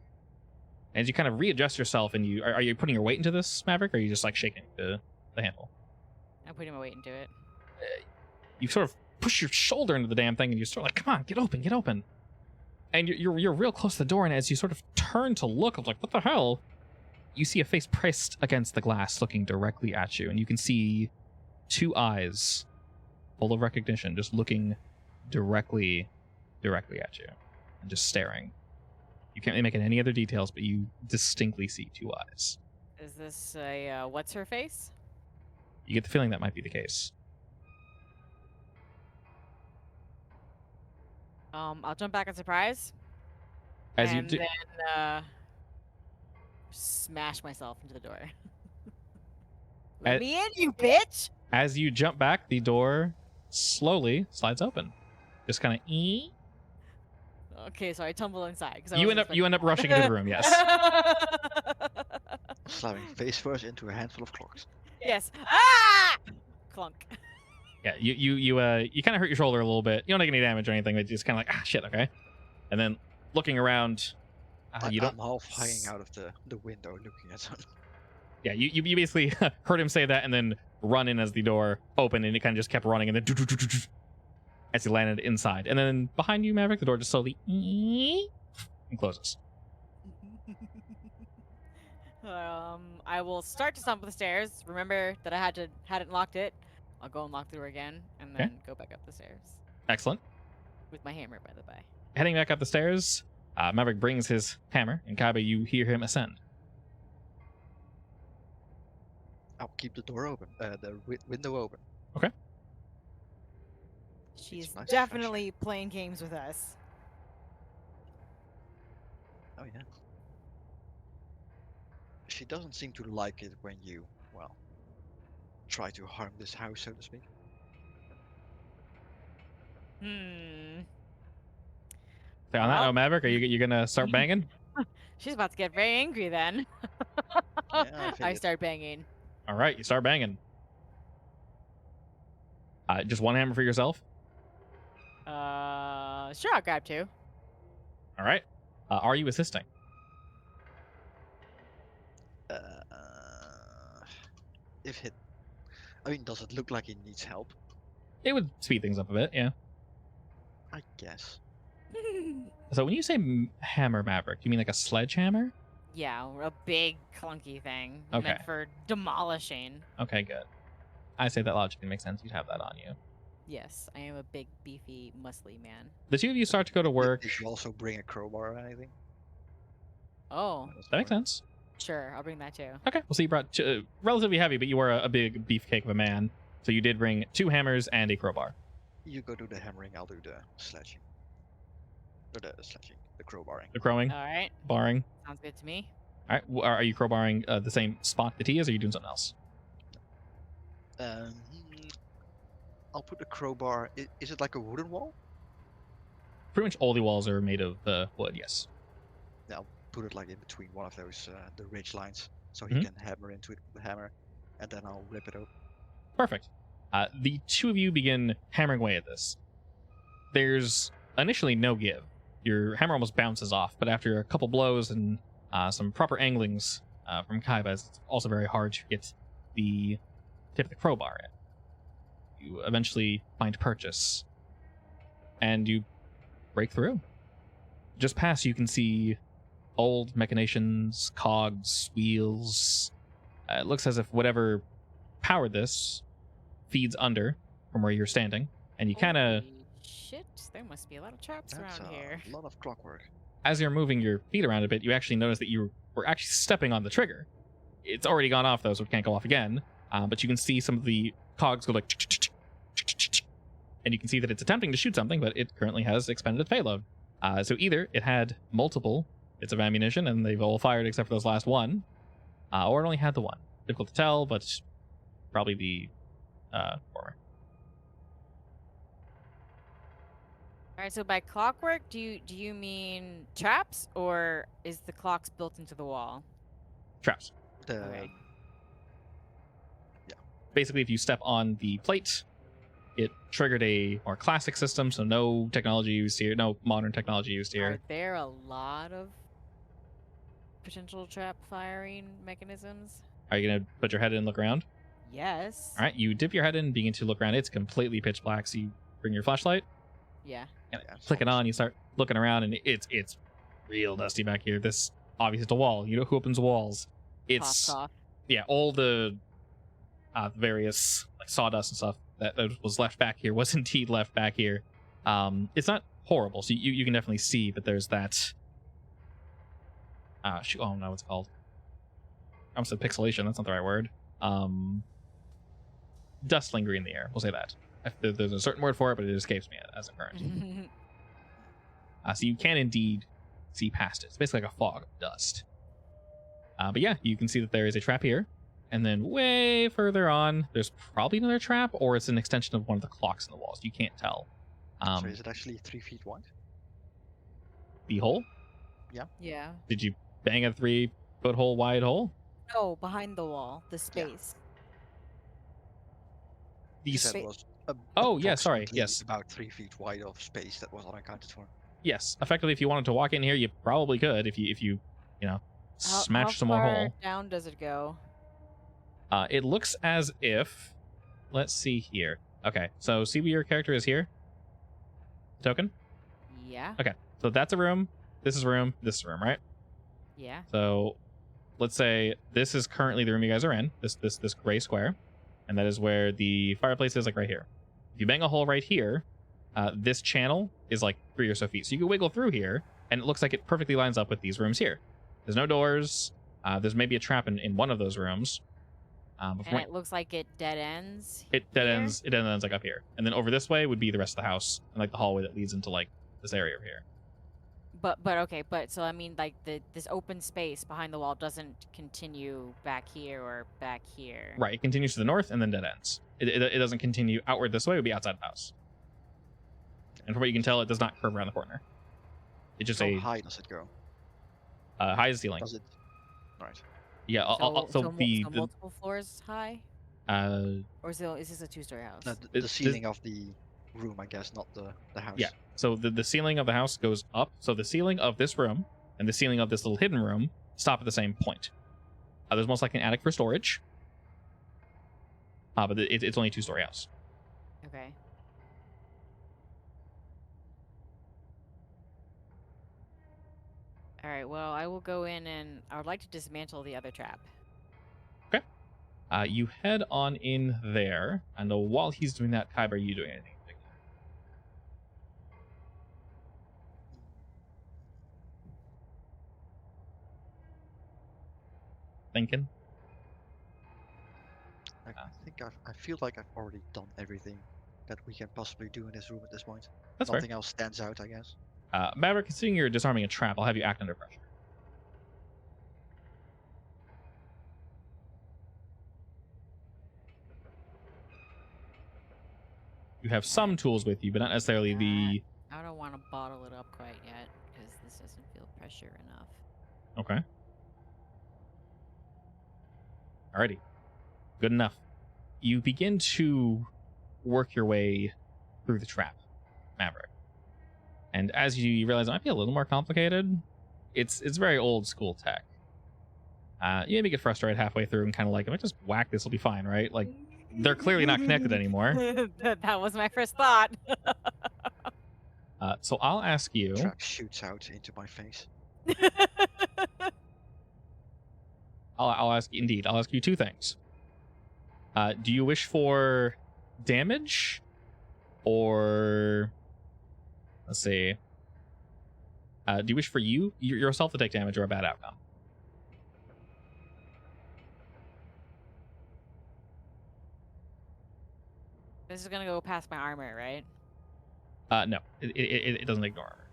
As you kind of readjust yourself, and are you putting your weight into this, Maverick, or are you just like shaking the handle? I'm putting my weight into it. You sort of push your shoulder into the damn thing, and you're sort of like, come on, get open. And you're real close to the door, and as you sort of turn to look, of like, what the hell? You see a face pressed against the glass looking directly at you, and you can see two eyes full of recognition just looking directly at you and just staring. You can't really make any other details, but you distinctly see two eyes. Is this a, what's her face? You get the feeling that might be the case. I'll jump back in surprise. As and you do, then, smash myself into the door. Let At- me in, you bitch! as you jump back, the door slowly slides open. Just kind of Okay, so I tumble inside. You end up rushing into the room. Yes. Slamming face first into a handful of clocks. Yes. Ah! Clunk. Yeah. You kind of hurt your shoulder a little bit. You don't take any damage or anything. But just kind of like shit. Okay. And then looking around, you don't. I'm half hanging out of the window looking at him. Yeah. You basically heard him say that and then run in as the door opened, and it kind of just kept running, and then as he landed inside, and then behind you, Maverick, the door just slowly and closes. I will start to stomp up the stairs. Remember that I hadn't locked it. I'll go and lock the door again, and then go back up the stairs Excellent. with my hammer, by the way. Heading back up the stairs, Maverick brings his hammer, and Kaiba, you hear him ascend. I'll keep the door open, the window open. She's nice and fresh. definitely playing games with us. Oh yeah. She doesn't seem to like it when you, well, try to harm this house, so to speak. So on that Well- note, Maverick, are you gonna start banging? She's about to get very angry then. I I figured. start banging. All right, you start banging. Just one hammer for yourself. Sure, I'll grab two. All right. Are you assisting? Uh, if it, I mean, does it look like he needs help? It would speed things up a bit, yeah. I guess. So when you say hammer, Maverick, do you mean like a sledgehammer? Yeah, a big clunky thing Okay. meant for demolishing. Okay, good. I say that logically makes sense. You'd have that on you. Yes, I am a big, beefy, muscly man. The two of you start to go to work. Did you also bring a crowbar or anything? Oh, That makes sense. sure, I'll bring that too. Okay, well, so you brought relatively heavy, but you were a big beefcake of a man. So you did bring 2 hammers and a crowbar. You go do the hammering, I'll do the sledging. Or the sledging, the crowbarring. The crowing, All right, barring. sounds good to me. All right, are you crowbarring the same spot that he is, or are you doing something else? Um, I'll put the crowbar. Is it like a wooden wall? Pretty much all the walls are made of wood, yes. Yeah, I'll put it like in between one of those the ridge lines, so he Mhm. can hammer into it with the hammer, and then I'll rip it open. Perfect. The two of you begin hammering away at this. There's initially no give. Your hammer almost bounces off, but after a couple blows and some proper anglings from Kaiba, it's also very hard to get the tip of the crowbar in. You eventually find purchase, and you break through. Just past, you can see old machinations, cogs, wheels. It looks as if whatever powered this feeds under from where you're standing, and you kind of, Holy shit, there must be a lot of traps That's around here. a lot of clockwork. as you're moving your feet around a bit, you actually notice that you were actually stepping on the trigger. It's already gone off though, so it can't go off again. But you can see some of the cogs go like, and you can see that it's attempting to shoot something, but it currently has expended its payload. So either it had multiple bits of ammunition and they've all fired except for those last one, or it only had the one. Difficult to tell, but probably the former. All right, so by clockwork, do you mean traps, or is the clocks built into the wall? Traps. The Okay. Basically, if you step on the plate, it triggered a more classic system, so no technology used here, no modern technology used Are here. there a lot of potential trap firing mechanisms? Are you gonna put your head in and look around? Yes. All right, you dip your head in, begin to look around. It's completely pitch black, so you bring your flashlight, Yeah. and Yeah, click it almost- on. You start looking around, and it's real dusty back here. This obviously it's a wall. You know who opens walls? It's Cough, cough. yeah, all the various like sawdust and stuff that was left back here was indeed left back here. It's not horrible, so you can definitely see that there's that. Oh no, what's it called? I almost said pixelation. That's not the right word. Dust lingering in the air. We'll say that. There's a certain word for it, but it escapes me as a current. So you can indeed see past it. It's basically like a fog of dust. But yeah, you can see that there is a trap here. And then way further on, there's probably another trap, or it's an extension of one of the clocks in the walls. You can't tell. so is it actually 3 feet wide? The hole? Yeah. Did you bang a 3-foot hole wide hole? No, behind the wall, the space. You These, said it was Oh, yeah, sorry, approximately yes. about 3 feet wide of space that was unaccounted for. yes, effectively, if you wanted to walk in here, you probably could if you smash How some more far hole. down does it go? It looks as if, let's see here. Okay, so see where your character is here? Token? Yeah. Okay, so that's a room, this is a room, this is a room, right? Yeah. So let's say this is currently the room you guys are in, this gray square, and that is where the fireplace is, like right here. If you bang a hole right here, this channel is like 3 or so feet. So you can wiggle through here, and it looks like it perfectly lines up with these rooms here. There's no doors. There's maybe a trap in one of those rooms. But from And it looks like it dead ends. it dead here? ends. It dead ends like up here, and then over this way would be the rest of the house, and like the hallway that leads into like this area over here. But okay, but so I mean like this open space behind the wall doesn't continue back here or back here. Right. It continues to the north and then dead ends. It doesn't continue outward this way. It would be outside the house. And from what you can tell, it does not curve around the corner. It's just How a high does it go? high as the ceiling. Does it? Right. Yeah. So the multiple floors high, or is this a 2-story house? No, It- the ceiling of the room, I guess, not the house. Yeah. So the ceiling of the house goes up. So the ceiling of this room and the ceiling of this little hidden room stop at the same point. There's most likely an attic for storage. But it's only a 2-story house. Okay. All right. Well, I will go in and I would like to dismantle the other trap. You head on in there, and while he's doing that, Kyber, are you doing anything? thinking. I feel like I've already done everything that we can possibly do in this room at this point. That's Nothing else stands out, I guess. fair. Maverick, considering you're disarming a trap, I'll have you act under pressure. You have some tools with you, but not necessarily the... I don't want to bottle it up quite yet because this doesn't feel pressure enough. Okay. Alrighty. Good enough. You begin to work your way through the trap, Maverick. And as you realize it might be a little more complicated, it's very old school tech. You maybe get frustrated halfway through and kind of like, if I just whack this, will be fine, right? Like, they're clearly not connected anymore. That was my first thought. So I'll ask you... Trap shoots out into my face. I'll ask you two things. Do you wish for damage, or let's see? Do you wish for yourself to take damage or a bad outcome? This is gonna go past my armor, right? No, it doesn't ignore armor.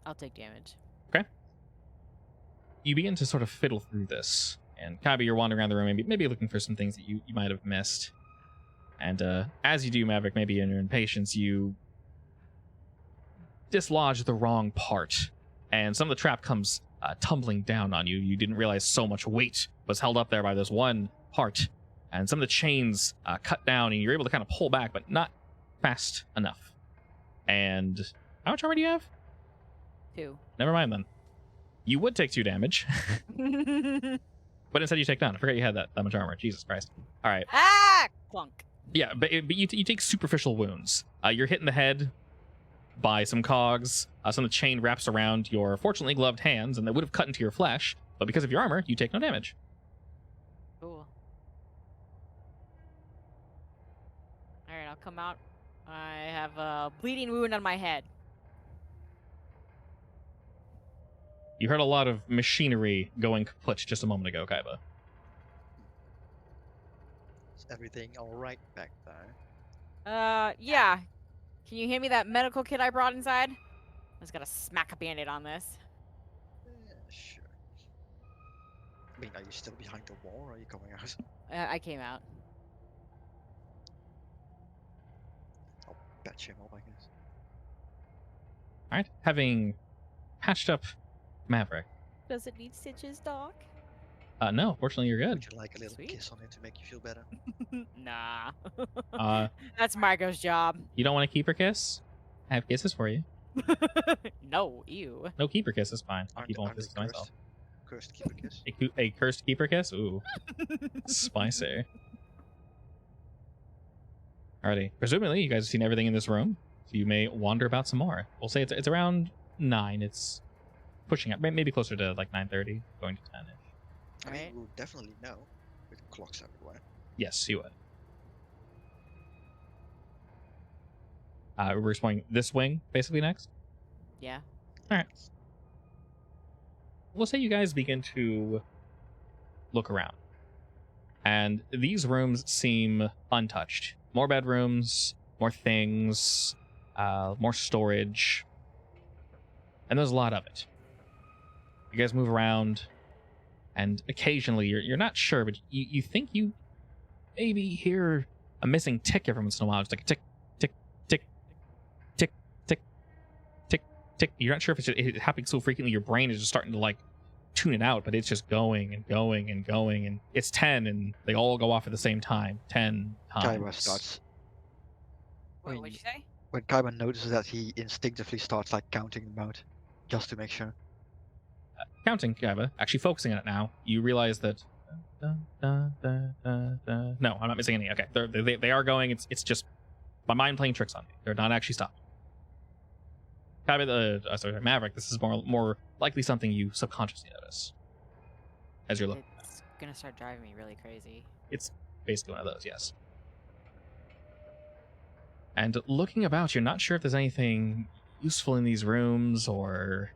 I'll take damage. You begin to sort of fiddle through this, and Kabi, you're wandering around the room, maybe looking for some things that you might have missed. And as you do, Maverick, maybe in your impatience, you dislodge the wrong part, and some of the trap comes tumbling down on you. You didn't realize so much weight was held up there by this one part, and some of the chains cut down, and you're able to kind of pull back, but not fast enough. And how much armor do you have? 2. Never mind then. You would take 2 damage, but instead you take none. I forgot you had that much armor. Jesus Christ. All right. Ah! Clunk. Yeah, but you take superficial wounds. You're hit in the head by some cogs. Some of the chain wraps around your fortunately gloved hands, and they would have cut into your flesh, but because of your armor, you take no damage. Cool. Alright, I'll come out. I have a bleeding wound on my head. You heard a lot of machinery going kaput just a moment ago, Kaiba. Is everything alright back there? Yeah. Can you hand me that medical kit I brought inside? I just gotta smack a band-aid on this. Yeah, sure. I mean, are you still behind the wall, or are you coming out? I came out. I'll patch him up, I guess. Alright, having patched up Maverick. Does it need stitches, Doc? No, fortunately you're good. Would you like a little Sweet. kiss on it to make you feel better? Nah. That's Margot's job. You don't want to keep her kiss? I have kisses for you. No, ew. No, keeper kiss is fine. I'll Aren't keep the- one aren't kisses the to myself. Cursed keeper kiss. A cursed keeper kiss? Ooh. Spicy. Alrighty. Presumably, you guys have seen everything in this room, so you may wander about some more. We'll say it's around 9. It's pushing up, maybe closer to like 9:30, going to 10-ish. I mean, Right. we'll definitely know with clocks everywhere. Yes, you would. We're exploring this wing, basically, next. Yeah. Alright. We'll say you guys begin to look around. And these rooms seem untouched. More bedrooms, more things, more storage. And there's a lot of it. You guys move around, and occasionally, you're not sure, but you think you maybe hear a missing tick every once in a while. Just like a tick, tick, tick, tick, tick, tick, tick. You're not sure if it's happening so frequently your brain is just starting to like tune it out, but it's just going and going and going, and it's 10, and they all go off at the same time. 10 times. Kaiba starts. Wait, When- what'd you say? When Kaiba notices that, he instinctively starts like counting them out, just to make sure. Counting, Kaiba. Actually focusing on it now, you realize that... No, I'm not missing any. Okay, they are going. It's just my mind playing tricks on me. They're not actually stopping. Kaiba, sorry, Maverick, this is more likely something you subconsciously notice as you're looking. It's gonna start driving me really crazy. It's basically one of those, yes. And looking about, you're not sure if there's anything useful in these rooms or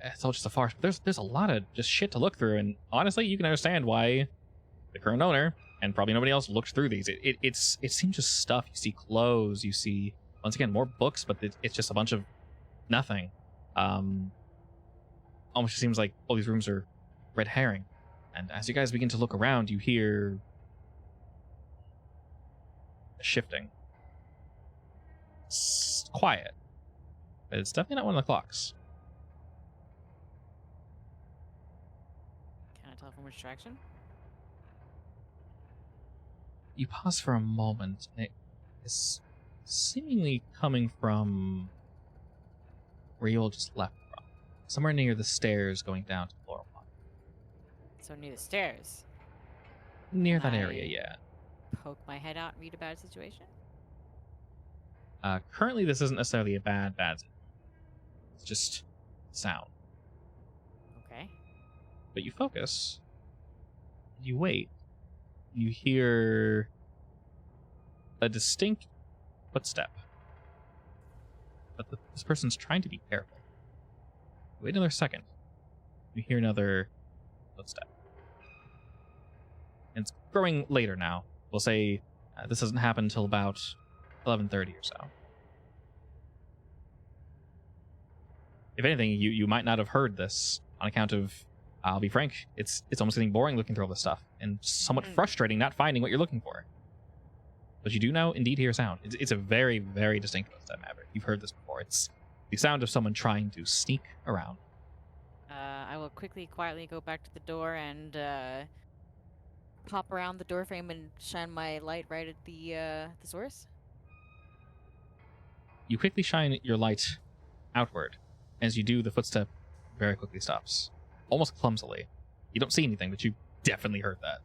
it's all just a farce. But there's a lot of just shit to look through, and honestly, you can understand why the current owner and probably nobody else looked through these. It seems just stuff. You see clothes, you see once again more books, but it's just a bunch of nothing. Almost seems like all these rooms are red herring. And as you guys begin to look around, you hear shifting. It's quiet, but it's definitely not one of the clocks. Can I tell from which direction? You pause for a moment, and it is seemingly coming from where you all just left from. Somewhere near the stairs going down to floor 1. So near the stairs. Near Can that I area, yeah. Poke my head out and read a bad situation? Currently, this isn't necessarily a bad situation. It's just sound. Okay. But you focus. You wait. You hear a distinct footstep. But this person's trying to be careful. Wait another second. You hear another footstep. And it's growing later now. We'll say this doesn't happen until about 11:30 or so. If anything, you might not have heard this on account of, I'll be frank, it's almost getting boring looking through all this stuff and somewhat frustrating not finding what you're looking for. But you do now indeed hear sound. It's a very, very distinct footstep, Maverick. You've heard this before. It's the sound of someone trying to sneak around. I will quietly go back to the door and pop around the door frame and shine my light right at the source. You quickly shine your light outward. As you do, the footstep very quickly stops. Almost clumsily. You don't see anything, but you definitely heard that.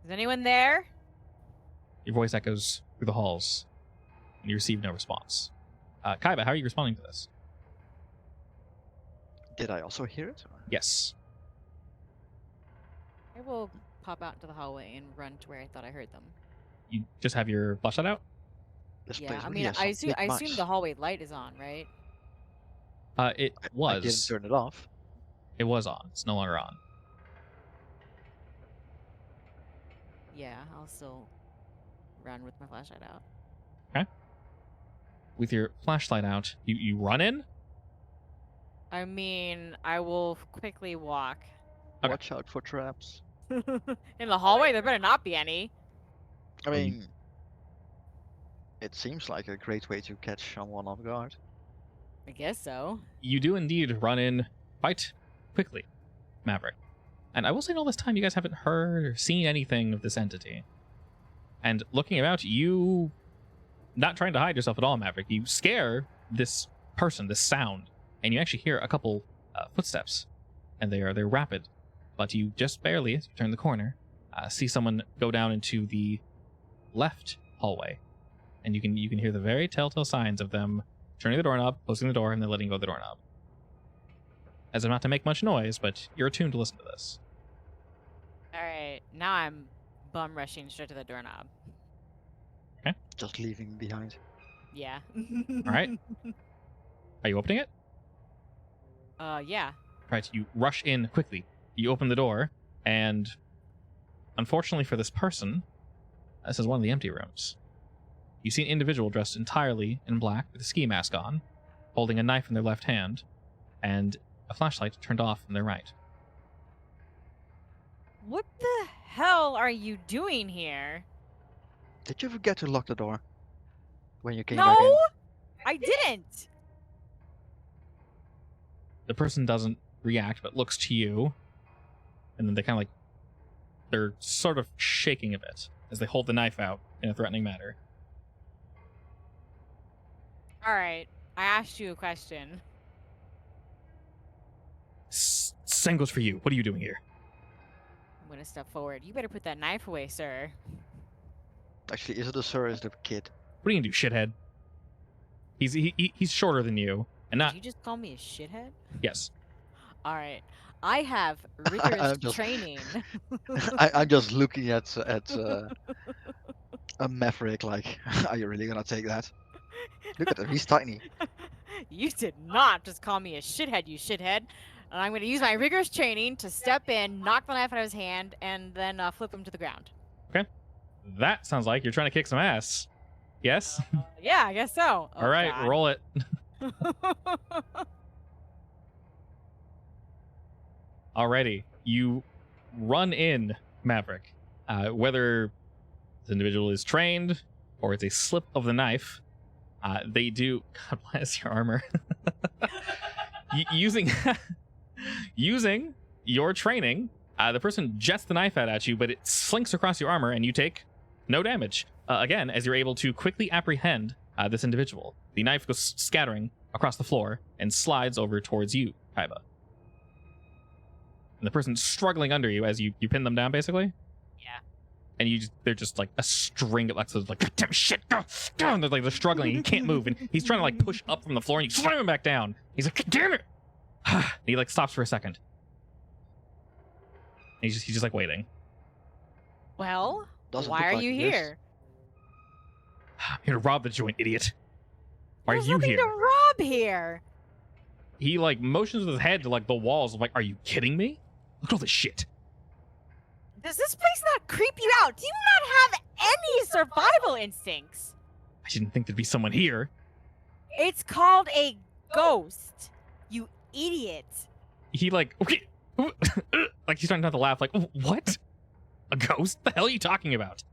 Is anyone there? Your voice echoes through the halls, and you receive no response. Kaiba, how are you responding to this? Did I also hear it? Yes. I will pop out into the hallway and run to where I thought I heard them. You just have your flashlight out? This Yeah, place I really mean, has I some assume big mice. the hallway light is on, right? It I was. didn't turn it off. It was on. It's no longer on. Yeah, I'll still run with my flashlight out. With your flashlight out, you run in? I mean, I will quickly walk. Okay. Watch out for traps. In the hallway, there better not be any. I Well, you- mean, it seems like a great way to catch someone off guard. I guess so. You do indeed run in quite quickly, Maverick. And I will say in all this time, you guys haven't heard or seen anything of this entity. And looking about, you, not trying to hide yourself at all, Maverick, you scare this person, this sound, and you actually hear a couple footsteps. And they're rapid. But you just barely, as you turn the corner, see someone go down into the left hallway. And you can hear the very telltale signs of them turning the doorknob, closing the door, and then letting go of the doorknob. As if not to make much noise, but you're attuned to listen to this. Alright, now I'm bum rushing straight to the doorknob. Just leaving behind. Yeah. Alright. Are you opening it? Yeah. Right, you rush in quickly. You open the door, and unfortunately for this person, this is one of the empty rooms. You see an individual dressed entirely in black with a ski mask on, holding a knife in their left hand, and a flashlight turned off in their right. What the hell are you doing here? Did you forget to lock the door when you came back in? No! I didn't! The person doesn't react, but looks to you, and then they kind of they're sort of shaking a bit as they hold the knife out in a threatening manner. Alright, I asked you a question. Same goes for you. What are you doing here? I'm gonna step forward. You better put that knife away, sir. Actually, is it a sir or is it a kid? What are you gonna do, shithead? He's shorter than you, and Did not you just call me a shithead? yes. Alright. I have rigorous just- training. I'm just looking at a Maverick like, are you really gonna take that? Look at him, he's tiny. You did not just call me a shithead, you shithead. And I'm going to use my rigorous training to step in, knock the knife out of his hand, and then flip him to the ground. That sounds like you're trying to kick some ass. Yes? Yeah, I guess so. All right, roll it. Alrighty. You run in, Maverick. Whether this individual is trained or it's a slip of the knife, they do. God bless your armor. using your training, the person jets the knife out at you, but it slinks across your armor and you take no damage. Again, as you're able to quickly apprehend this individual. The knife goes scattering across the floor and slides over towards you, Kaiba. And the person's struggling under you as you pin them down, basically? Yeah. And they're just like a string of like God damn shit, go! And they're struggling, he can't move, and he's trying to like push up from the floor and you slam him back down. He's like, damn it! And he like stops for a second. And he's just like waiting. Well, Doesn't why look are like you he is. here? I'm here to rob the joint, idiot. Why are There's you nothing here? to rob here. He like motions with his head to like the walls. I'm like, are you kidding me? Look at all this shit. Does this place not creep you out? Do you not have any survival instincts? I didn't think there'd be someone here. It's called a ghost. You idiot. He like, okay, like he's trying not to laugh. Like, what? A ghost? The hell are you talking about?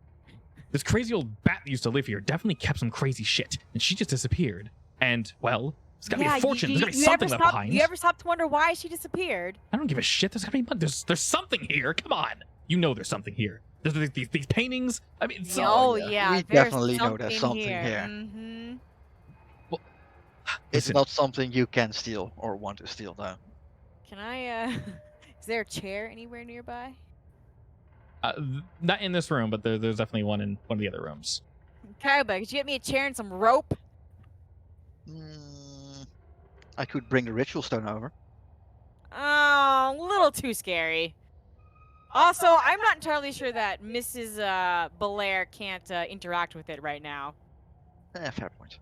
This crazy old bat that used to live here definitely kept some crazy shit, and she just disappeared. And well, there's gotta be a fortune. There's gotta be something left behind. You ever stop to wonder why she disappeared? I don't give a shit. There's gotta be. There's something here. Come on. You know there's something here. There's these paintings. I mean, it's, Oh, yeah. yeah. We there's definitely know there's something here. Mm-hmm. It's listen, not something you can steal or want to steal, though. Can I, is there a chair anywhere nearby? not in this room, but there's definitely one in one of the other rooms. Kaiba, could you get me a chair and some rope? I could bring the ritual stone over. Oh, a little too scary. Also, I'm not entirely sure that Mrs. Belair can't interact with it right now. Fair point.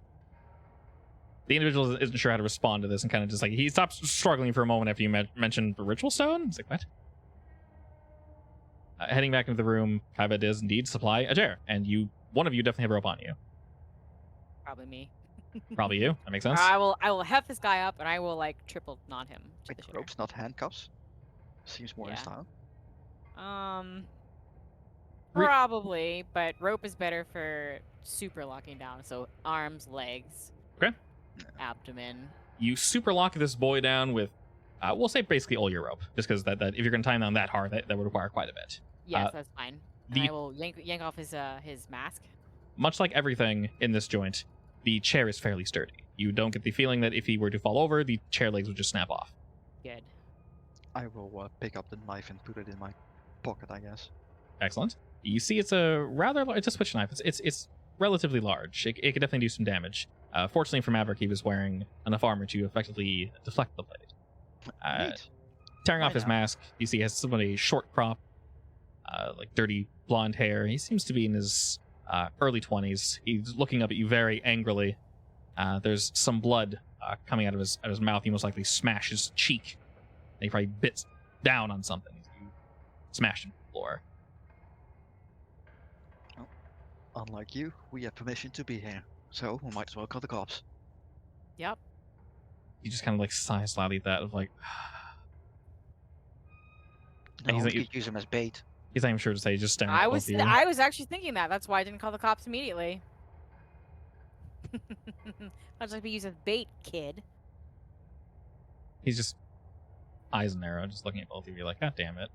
The individual isn't sure how to respond to this and kind of just like, he stops struggling for a moment after you mentioned the ritual stone. He's like, what? Heading back into the room, Kaiba does indeed supply a chair, and one of you definitely have a rope on you. Probably me. Probably you. That makes sense. I will heft this guy up and I will like triple knot him to Wait, the chair. ropes, not handcuffs. Seems more in Yeah. style. Probably, but rope is better for super locking down. So arms, legs, Okay. abdomen. You super lock this boy down with, we'll say basically all your rope, just because that if you're going to tie him down that hard, that would require quite a bit. Yes, that's fine. And the- I will yank off his mask. Much like everything in this joint, the chair is fairly sturdy. You don't get the feeling that if he were to fall over, the chair legs would just snap off. Good. I will pick up the knife and put it in my pocket, I guess. Excellent. You see, it's it's a switch knife. It's relatively large. It could definitely do some damage. Fortunately for Maverick, he was wearing enough armor to effectively deflect the blade. Neat. Tearing off Why his not? mask, you see he has somebody short crop, like dirty blonde hair. He seems to be in his early 20s. He's looking up at you very angrily. There's some blood coming out of his mouth. He most likely smashed his cheek. And he probably bit down on something. You smashed him to the floor. Unlike you, we have permission to be here, so we might as well call the cops. Yep. He just kind of like sighs loudly at that, of like, No, he's we like- could use him as bait. he's not even sure to say, just staring at I both was of you. I was actually thinking that. That's why I didn't call the cops immediately. Much like we use as bait, kid. He's just eyes narrow, just looking at both of you like, God damn it.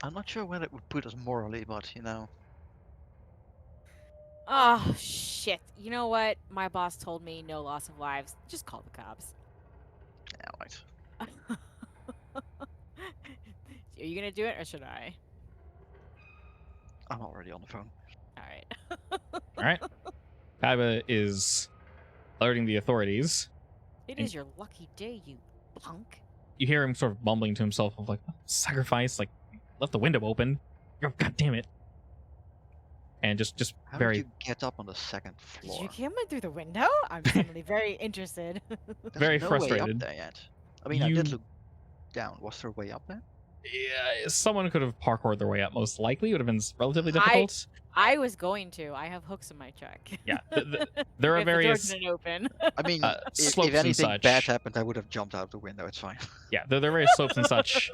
I'm not sure where it would put us morally, but you know. Oh shit! You know what? My boss told me no loss of lives. Just call the cops. Yeah, right. Are you gonna do it or should I? I'm already on the phone. All right. All right. Kaiba is alerting the authorities. It is your lucky day, you punk. You hear him sort of mumbling to himself of like, sacrifice, like, left the window open. Oh, God damn it. and just How very did you get up on the second Did floor? you come in through the window? I'm suddenly very interested. There's very no way up frustrated. there yet. I mean, I did You look down. Was there a way up there? yeah, someone could have parkoured their way up. Most likely, it would have been relatively I- difficult. I was going to. I have hooks in my truck. Yeah, there are If the door various didn't open. I mean, slopes if and anything such. bad happened, I would have jumped out the window. It's fine. Yeah, there are various slopes and such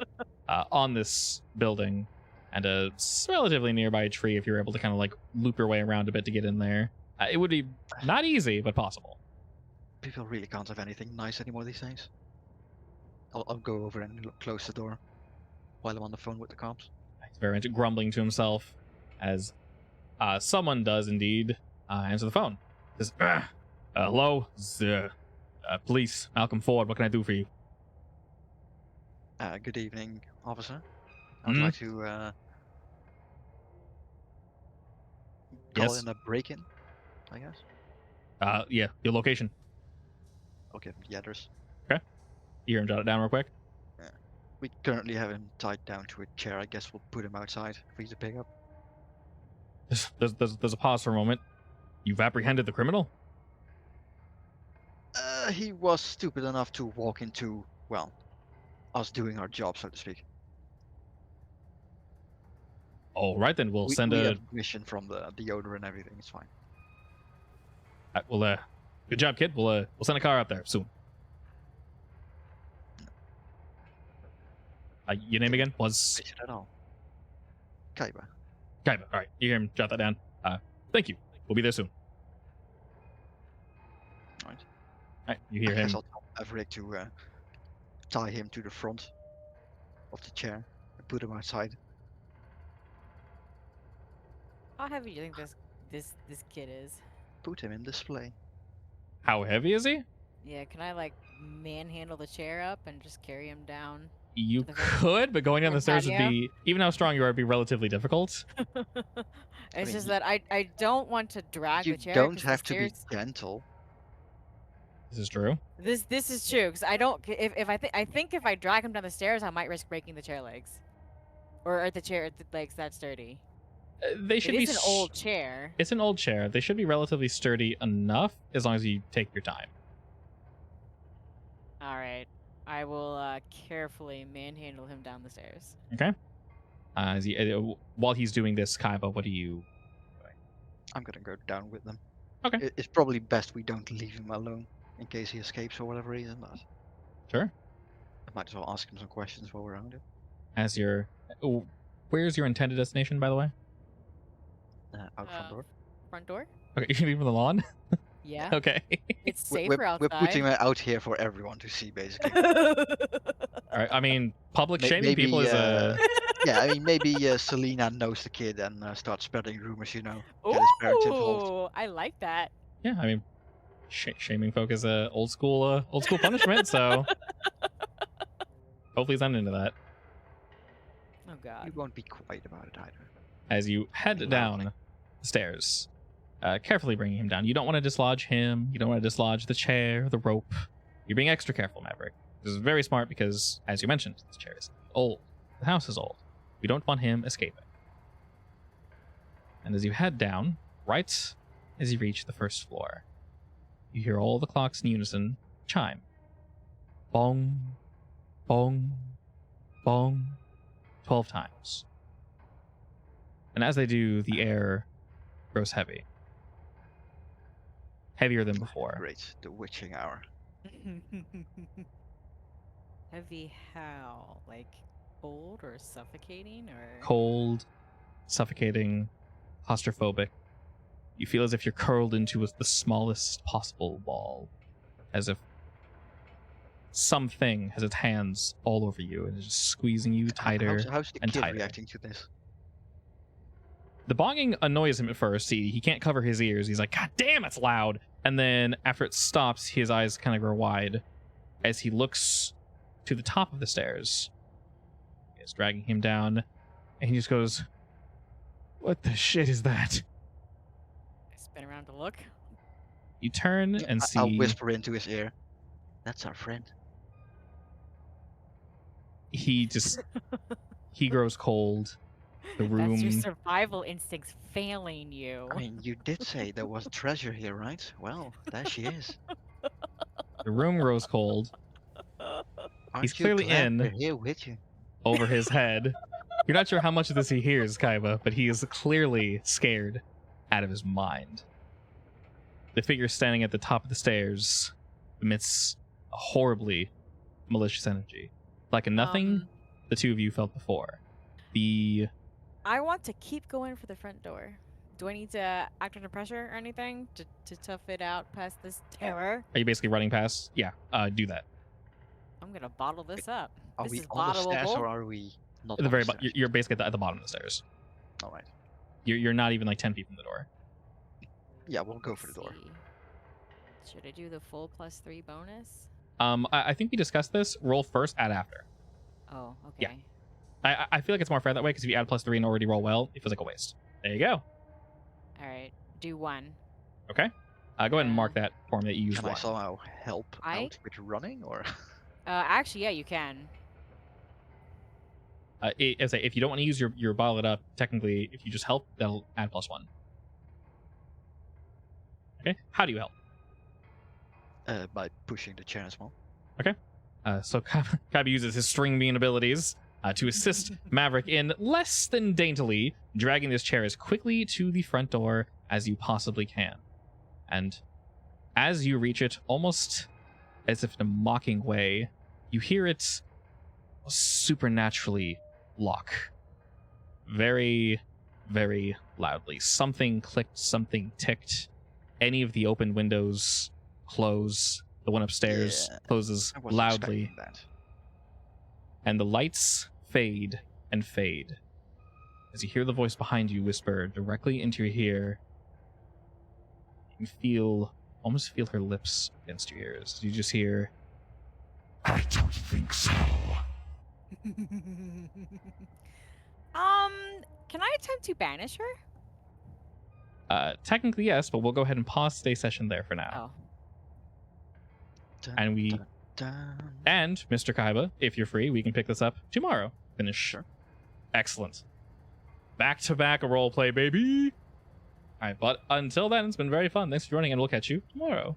on this building, and a relatively nearby tree if you're able to kind of like loop your way around a bit to get in there. It would be not easy, but possible. People really can't have anything nice anymore these days. I'll go over and close the door while I'm on the phone with the cops. He's very much grumbling to himself as someone does indeed answer the phone. Says, hello, police, Malcolm Ford. What can I do for you? Good evening, officer. I would Mhm. like to call Yes. in a break-in, I guess. Yeah, your location. I'll give him the address. You hear him jot it down real quick. We currently have him tied down to a chair. I guess we'll put him outside for you to pick up. There's a pause for a moment. You've apprehended the criminal? He was stupid enough to walk into, well, us doing our job, so to speak. All right, then we'll send we a. have permission from the owner and everything. It's fine. Good job, kid. We'll send a car out there soon. Your name again was Permission at all. Kaiba. Kaiba. All right, you hear him jot that down. Thank you. We'll be there soon. Right. All right, you hear I guess him. I'll tell Maverick to tie him to the front of the chair and put him outside. How heavy do you think this kid is? Put him in display. How heavy is he? Yeah, can I like manhandle the chair up and just carry him down? You To the front- could, but going down the stairs would patio? be, even how strong you are, would be relatively difficult. It's mean, just that I don't want to drag You the chair. don't 'cause the have to be stairs- gentle. This is true. This is true because I don't. If I think if I drag him down the stairs, I might risk breaking the chair legs, or are the legs that sturdy? They should It be. is an old chair. It's an old chair. They should be relatively sturdy enough as long as you take your time. All right, I will carefully manhandle him down the stairs. Okay. While he's doing this, Kaiba, what do you? I'm gonna go down with them. Okay. It's probably best we don't leave him alone in case he escapes for whatever reason. But Sure. I might as well ask him some questions while we're around him. As your, where's your intended destination, by the way? Out front door. Front door? Okay, you leave the lawn. Yeah. Okay. It's We're- safer we're outside. putting him out here for everyone to see, basically. All right. I mean, public shaming Maybe, people is a. Yeah, I mean, maybe Selena knows the kid and starts spreading rumors, Get his parents involved. Ooh, I like that. Yeah, I mean, shaming folk is a old school punishment. So hopefully he's not into that. Oh He God. won't be quiet about it either. As you head Loudly. down the stairs, carefully bringing him down. You don't want to dislodge him. You don't want to dislodge the chair, the rope. You're being extra careful, Maverick. This is very smart because, as you mentioned, this chair is old. The house is old. We don't want him escaping. And as you head down, right as you reach the first floor, you hear all the clocks in unison chime. Bong, bong, bong, 12 times. And as they do, the air grows heavy. Heavier than before. Great, the witching hour. Heavy how? Like cold or suffocating or? Cold, suffocating, claustrophobic. You feel as if you're curled into the smallest possible ball. As if something has its hands all over you and is just squeezing you tighter. How's the and kid tighter. reacting to this? The bonging annoys him at first. He can't cover his ears. He's like, God damn, it's loud. And then after it stops, his eyes kind of grow wide as he looks to the top of the stairs. It's dragging him down, and he just goes, "What the shit is that?" I spin around to look. You turn and see. I'll whisper into his ear. That's our friend. He grows cold, The That's your room, survival instincts failing you. I mean, you did say there was treasure here, right? Well, there she is. the room grows cold. He's Aren't you clearly glad in we're here with you? over his head. You're not sure how much of this he hears, Kaiba, but he is clearly scared out of his mind. The figure standing at the top of the stairs emits a horribly malicious energy, like a nothing the two of you felt before. I want to keep going for the front door. Do I need to act under pressure or anything to tough it out past this terror? Are you basically running past? Yeah, do that. I'm gonna bottle this up. Are This we is on the stairs bottleable. or are we not At the on very the stairs? you're basically at the bottom of the stairs. All right. You're not even like 10 feet from the door. Yeah, we'll go for the door. See. Should I do the full +3 bonus? I think we discussed this. Roll first, add after. Oh, okay. Yeah. I feel like it's more fair that way because if you add +3 and already roll well, it feels like a waste. There you go. All right. Do 1. Okay. Go ahead and mark that for me that you used Can I one. somehow help I- out with running or? Actually, yeah, you can. If you don't want to use your bottle it up, technically, if you just help, that'll add +1. Okay. How do you help? By pushing the chair as well. So Kaiba uses his string bean abilities to assist Maverick in less than daintily dragging this chair as quickly to the front door as you possibly can. And as you reach it, almost as if in a mocking way, you hear it supernaturally lock. Very, very loudly. Something clicked, something ticked. Any of the open windows close. The one upstairs Yeah, closes I was loudly. expecting that. And the lights fade and fade as you hear the voice behind you whisper directly into your ear. You almost feel her lips against your ears. You just hear, I don't think so. Can I attempt to banish her? technically yes, but we'll go ahead and pause today's session there for now. Oh. Dun, And we- dun, dun. And, Mr. Kaiba, if you're free, we can pick this up tomorrow. Finish. Sure. Excellent. Back-to-back roleplay, baby! Alright, but until then, it's been very fun. Thanks for joining, and we'll catch you tomorrow.